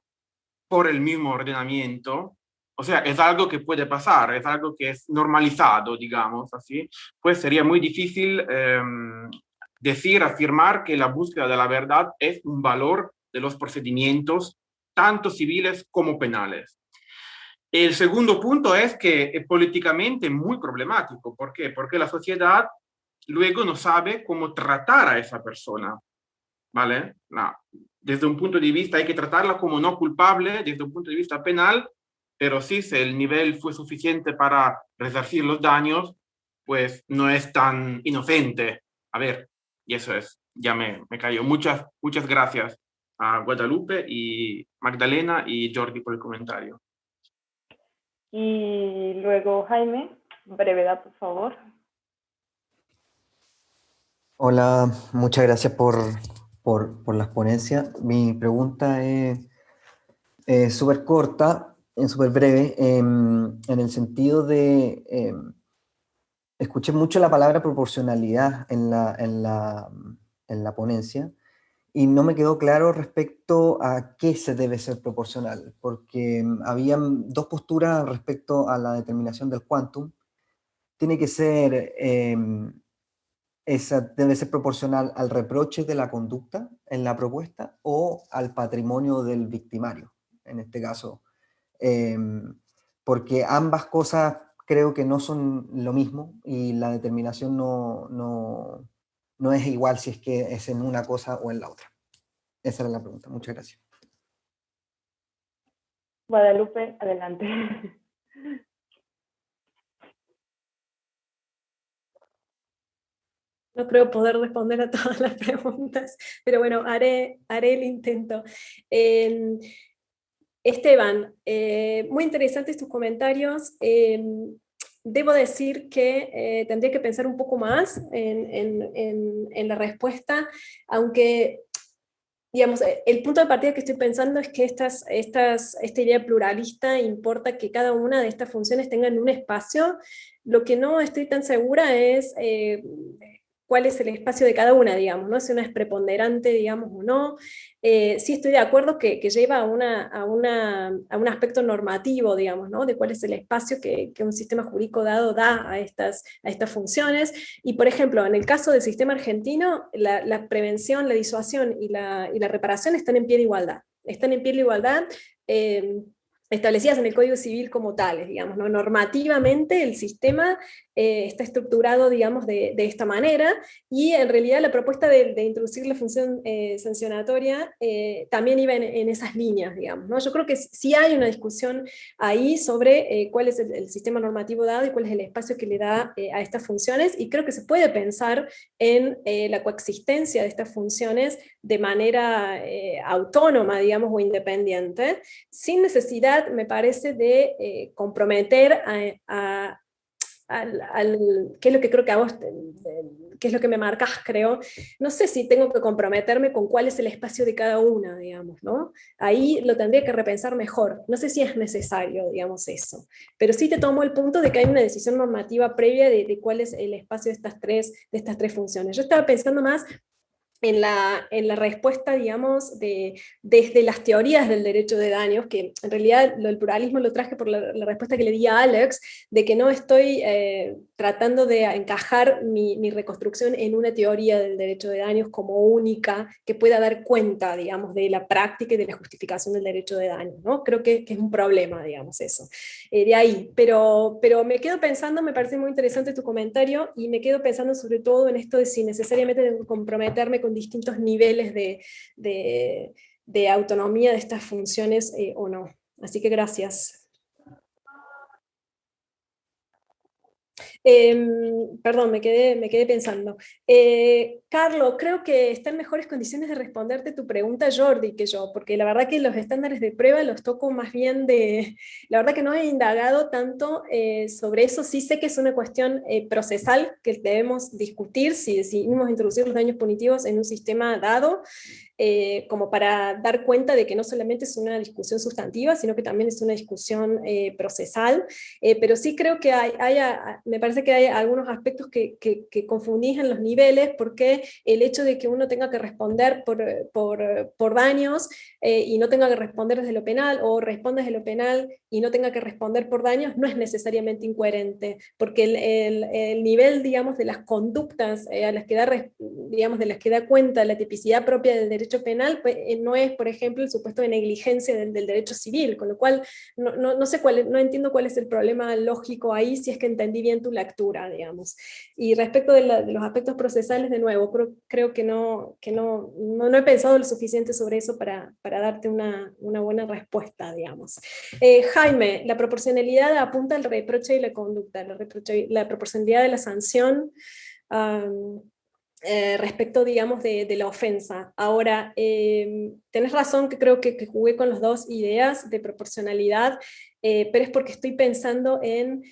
por el mismo ordenamiento, o sea, es algo que puede pasar, es algo que es normalizado, digamos así, pues sería muy difícil afirmar que la búsqueda de la verdad es un valor de los procedimientos, tanto civiles como penales. El segundo punto es que es políticamente muy problemático. ¿Por qué? Porque la sociedad luego no sabe cómo tratar a esa persona, ¿vale? Desde un punto de vista hay que tratarla como no culpable, desde un punto de vista penal, pero sí, si el nivel fue suficiente para resarcir los daños, pues no es tan inocente. A ver, y eso es, ya me callo. Muchas gracias a Guadalupe y Magdalena y Jordi por el comentario.
Y luego Jaime, brevedad, por favor.
Hola, muchas gracias por las ponencias. Mi pregunta es súper corta, súper breve, en el sentido de, escuché mucho la palabra proporcionalidad en la ponencia y no me quedó claro respecto a qué se debe ser proporcional, porque habían dos posturas respecto a la determinación del quantum. Tiene que ser... esa debe ser proporcional al reproche de la conducta en la propuesta o al patrimonio del victimario, en este caso. Porque ambas cosas creo que no son lo mismo y la determinación no es igual si es que es en una cosa o en la otra. Esa era la pregunta. Muchas gracias.
Guadalupe, adelante.
No creo poder responder a todas las preguntas, pero bueno, haré el intento. Esteban, muy interesantes tus comentarios. Debo decir que tendría que pensar un poco más en la respuesta, aunque, digamos, el punto de partida que estoy pensando es que esta idea pluralista importa que cada una de estas funciones tengan un espacio. Lo que no estoy tan segura es cuál es el espacio de cada una, digamos, ¿no? Si una es preponderante, digamos, o no. Sí estoy de acuerdo que lleva a un aspecto normativo, digamos, ¿no? De cuál es el espacio que un sistema jurídico dado da a estas funciones. Y, por ejemplo, en el caso del sistema argentino, la prevención, la disuasión y la reparación están en pie de igualdad. Están en pie de igualdad establecidas en el Código Civil como tales, digamos, ¿no? Normativamente el sistema está estructurado, digamos, de esta manera, y en realidad la propuesta de introducir la función sancionatoria también iba en esas líneas, digamos, ¿no? Yo creo que sí hay una discusión ahí sobre cuál es el sistema normativo dado y cuál es el espacio que le da a estas funciones, y creo que se puede pensar en la coexistencia de estas funciones de manera autónoma, digamos, o independiente, sin necesidad, me parece, de comprometer qué es lo que creo que a vos, qué es lo que me marcas, creo, no sé si tengo que comprometerme con cuál es el espacio de cada una, digamos, ¿no? Ahí lo tendría que repensar mejor, no sé si es necesario, digamos, eso, pero sí te tomo el punto de que hay una decisión normativa previa de cuál es el espacio de estas tres funciones. Yo estaba pensando más en la respuesta, digamos, desde las teorías del derecho de daños, que en realidad el pluralismo lo traje por la respuesta que le di a Alex, de que no estoy tratando de encajar mi reconstrucción en una teoría del derecho de daños como única, que pueda dar cuenta, digamos, de la práctica y de la justificación del derecho de daños, ¿no? Creo que es un problema, digamos, eso. De ahí, pero me quedo pensando, me parece muy interesante tu comentario, y me quedo pensando sobre todo en esto de si necesariamente tengo que comprometerme con distintos niveles de autonomía de estas funciones o no. Así que gracias. Perdón, me quedé pensando. Carlos, creo que está en mejores condiciones de responderte tu pregunta Jordi que yo, porque la verdad que los estándares de prueba los toco más bien la verdad que no he indagado tanto sobre eso. Sí sé que es una cuestión procesal que debemos discutir si decidimos introducir los daños punitivos en un sistema dado, como para dar cuenta de que no solamente es una discusión sustantiva, sino que también es una discusión procesal, pero sí creo que me parece que hay algunos aspectos que confundís en los niveles, porque el hecho de que uno tenga que responder por daños y no tenga que responder desde lo penal, o responda desde lo penal y no tenga que responder por daños, no es necesariamente incoherente, porque el nivel, digamos, de las conductas a las que digamos, de las que da cuenta la tipicidad propia del derecho penal, pues, no es, por ejemplo, el supuesto de negligencia del derecho civil, con lo cual no sé no entiendo cuál es el problema lógico ahí, si es que entendí bien tu lectura, digamos. Y respecto de los aspectos procesales, de nuevo, creo que no he pensado lo suficiente sobre eso para darte una buena respuesta, digamos. Jaime, la proporcionalidad apunta al reproche y la conducta, la proporcionalidad de la sanción respecto, digamos, de la ofensa. Ahora, tenés razón que creo que jugué con las dos ideas de proporcionalidad, pero es porque estoy pensando en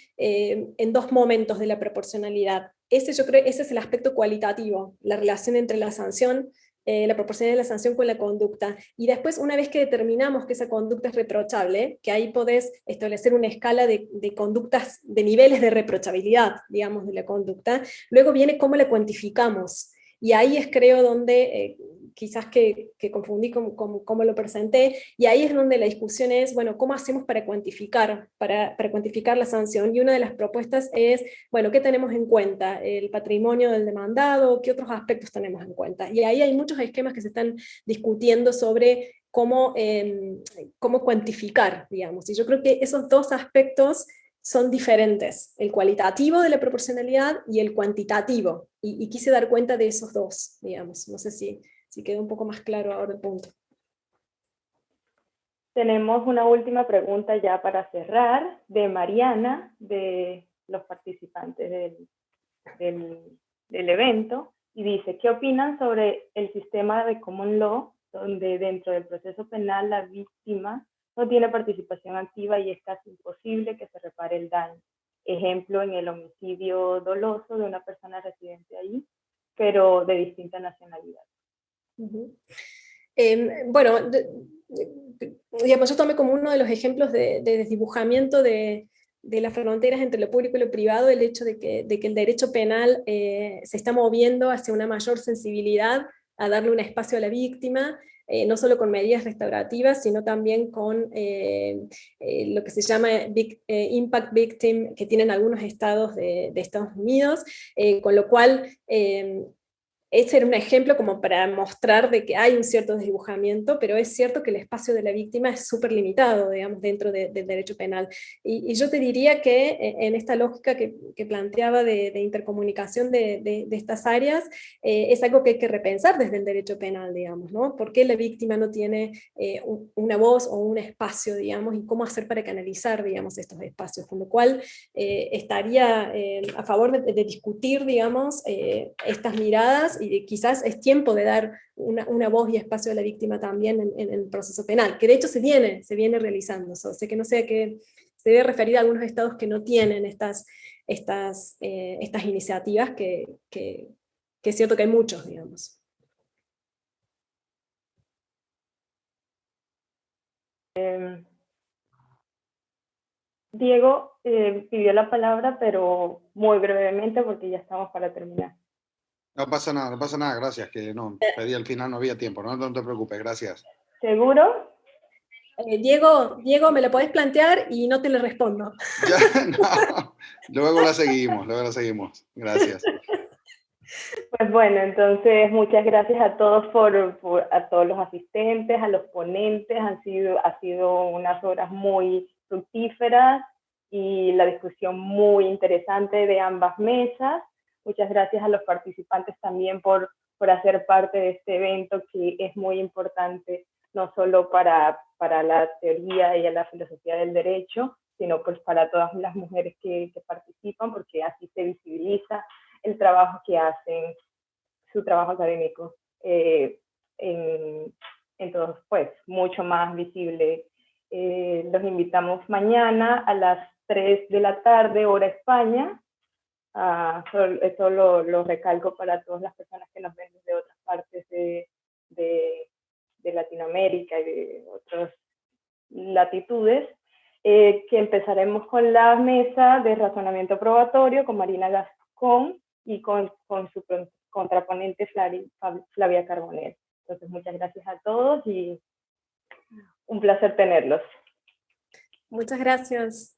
dos momentos de la proporcionalidad. Yo creo ese es el aspecto cualitativo, la relación entre la sanción, la proporcionalidad de la sanción con la conducta. Y después, una vez que determinamos que esa conducta es reprochable, que ahí podés establecer una escala de conductas, de niveles de reprochabilidad, digamos, de la conducta, luego viene cómo la cuantificamos. Y ahí es, creo, donde quizás que confundí cómo lo presenté, y ahí es donde la discusión es, bueno, ¿cómo hacemos para cuantificar la sanción? Y una de las propuestas es, bueno, ¿qué tenemos en cuenta? El patrimonio del demandado, ¿qué otros aspectos tenemos en cuenta? Y ahí hay muchos esquemas que se están discutiendo sobre cómo cuantificar, digamos. Y yo creo que esos dos aspectos son diferentes, el cualitativo de la proporcionalidad y el cuantitativo, y quise dar cuenta de esos dos, digamos. No sé si quedó un poco más claro ahora el punto.
Tenemos una última pregunta ya para cerrar, de Mariana, de los participantes del evento, y dice, ¿qué opinan sobre el sistema de common law, donde dentro del proceso penal la víctima no tiene participación activa y es casi imposible que se repare el daño? Ejemplo, en el homicidio doloso de una persona residente ahí, pero de distinta nacionalidad.
Bueno, digamos, yo tomé como uno de los ejemplos de desdibujamiento de las fronteras entre lo público y lo privado, el hecho de que el derecho penal se está moviendo hacia una mayor sensibilidad a darle un espacio a la víctima, no solo con medidas restaurativas, sino también con lo que se llama Impact Victim, que tienen algunos estados de Estados Unidos, con lo cual ese era un ejemplo como para mostrar de que hay un cierto desdibujamiento, pero es cierto que el espacio de la víctima es súper limitado, digamos, dentro del derecho penal. Y yo te diría que en esta lógica que planteaba de intercomunicación de estas áreas, es algo que hay que repensar desde el derecho penal, digamos, ¿no? ¿Por qué la víctima no tiene una voz o un espacio, digamos, y cómo hacer para canalizar, digamos, estos espacios? Con lo cual, estaría a favor de discutir, digamos, estas miradas, y quizás es tiempo de dar una voz y espacio a la víctima también en el proceso penal, que de hecho se viene realizando. O sea, que no sea que se debe referir a algunos estados que no tienen estas iniciativas, que es cierto que hay muchos, digamos.
Diego pidió la palabra, pero muy brevemente porque ya estamos para terminar.
No pasa nada, gracias, que no, pedí al final, no había tiempo, no te preocupes, gracias.
¿Seguro?
Diego, me lo podés plantear y no te le respondo.
Ya, no, luego la seguimos, gracias.
Pues bueno, entonces muchas gracias a todos a todos los asistentes, a los ponentes. Ha sido unas horas muy fructíferas y la discusión muy interesante de ambas mesas. Muchas gracias a los participantes también por hacer parte de este evento, que es muy importante, no solo para la teoría y la filosofía del derecho, sino pues para todas las mujeres que participan, porque así se visibiliza el trabajo que hacen, su trabajo académico, en todos, pues, mucho más visible. Los invitamos mañana a las 3 de la tarde, hora España. Eso lo recalco para todas las personas que nos ven desde otras partes de Latinoamérica y de otras latitudes. Que empezaremos con la mesa de razonamiento probatorio con Marina Gascón y con su contraponente Flavia Carbonell. Entonces, muchas gracias a todos y un placer tenerlos.
Muchas gracias.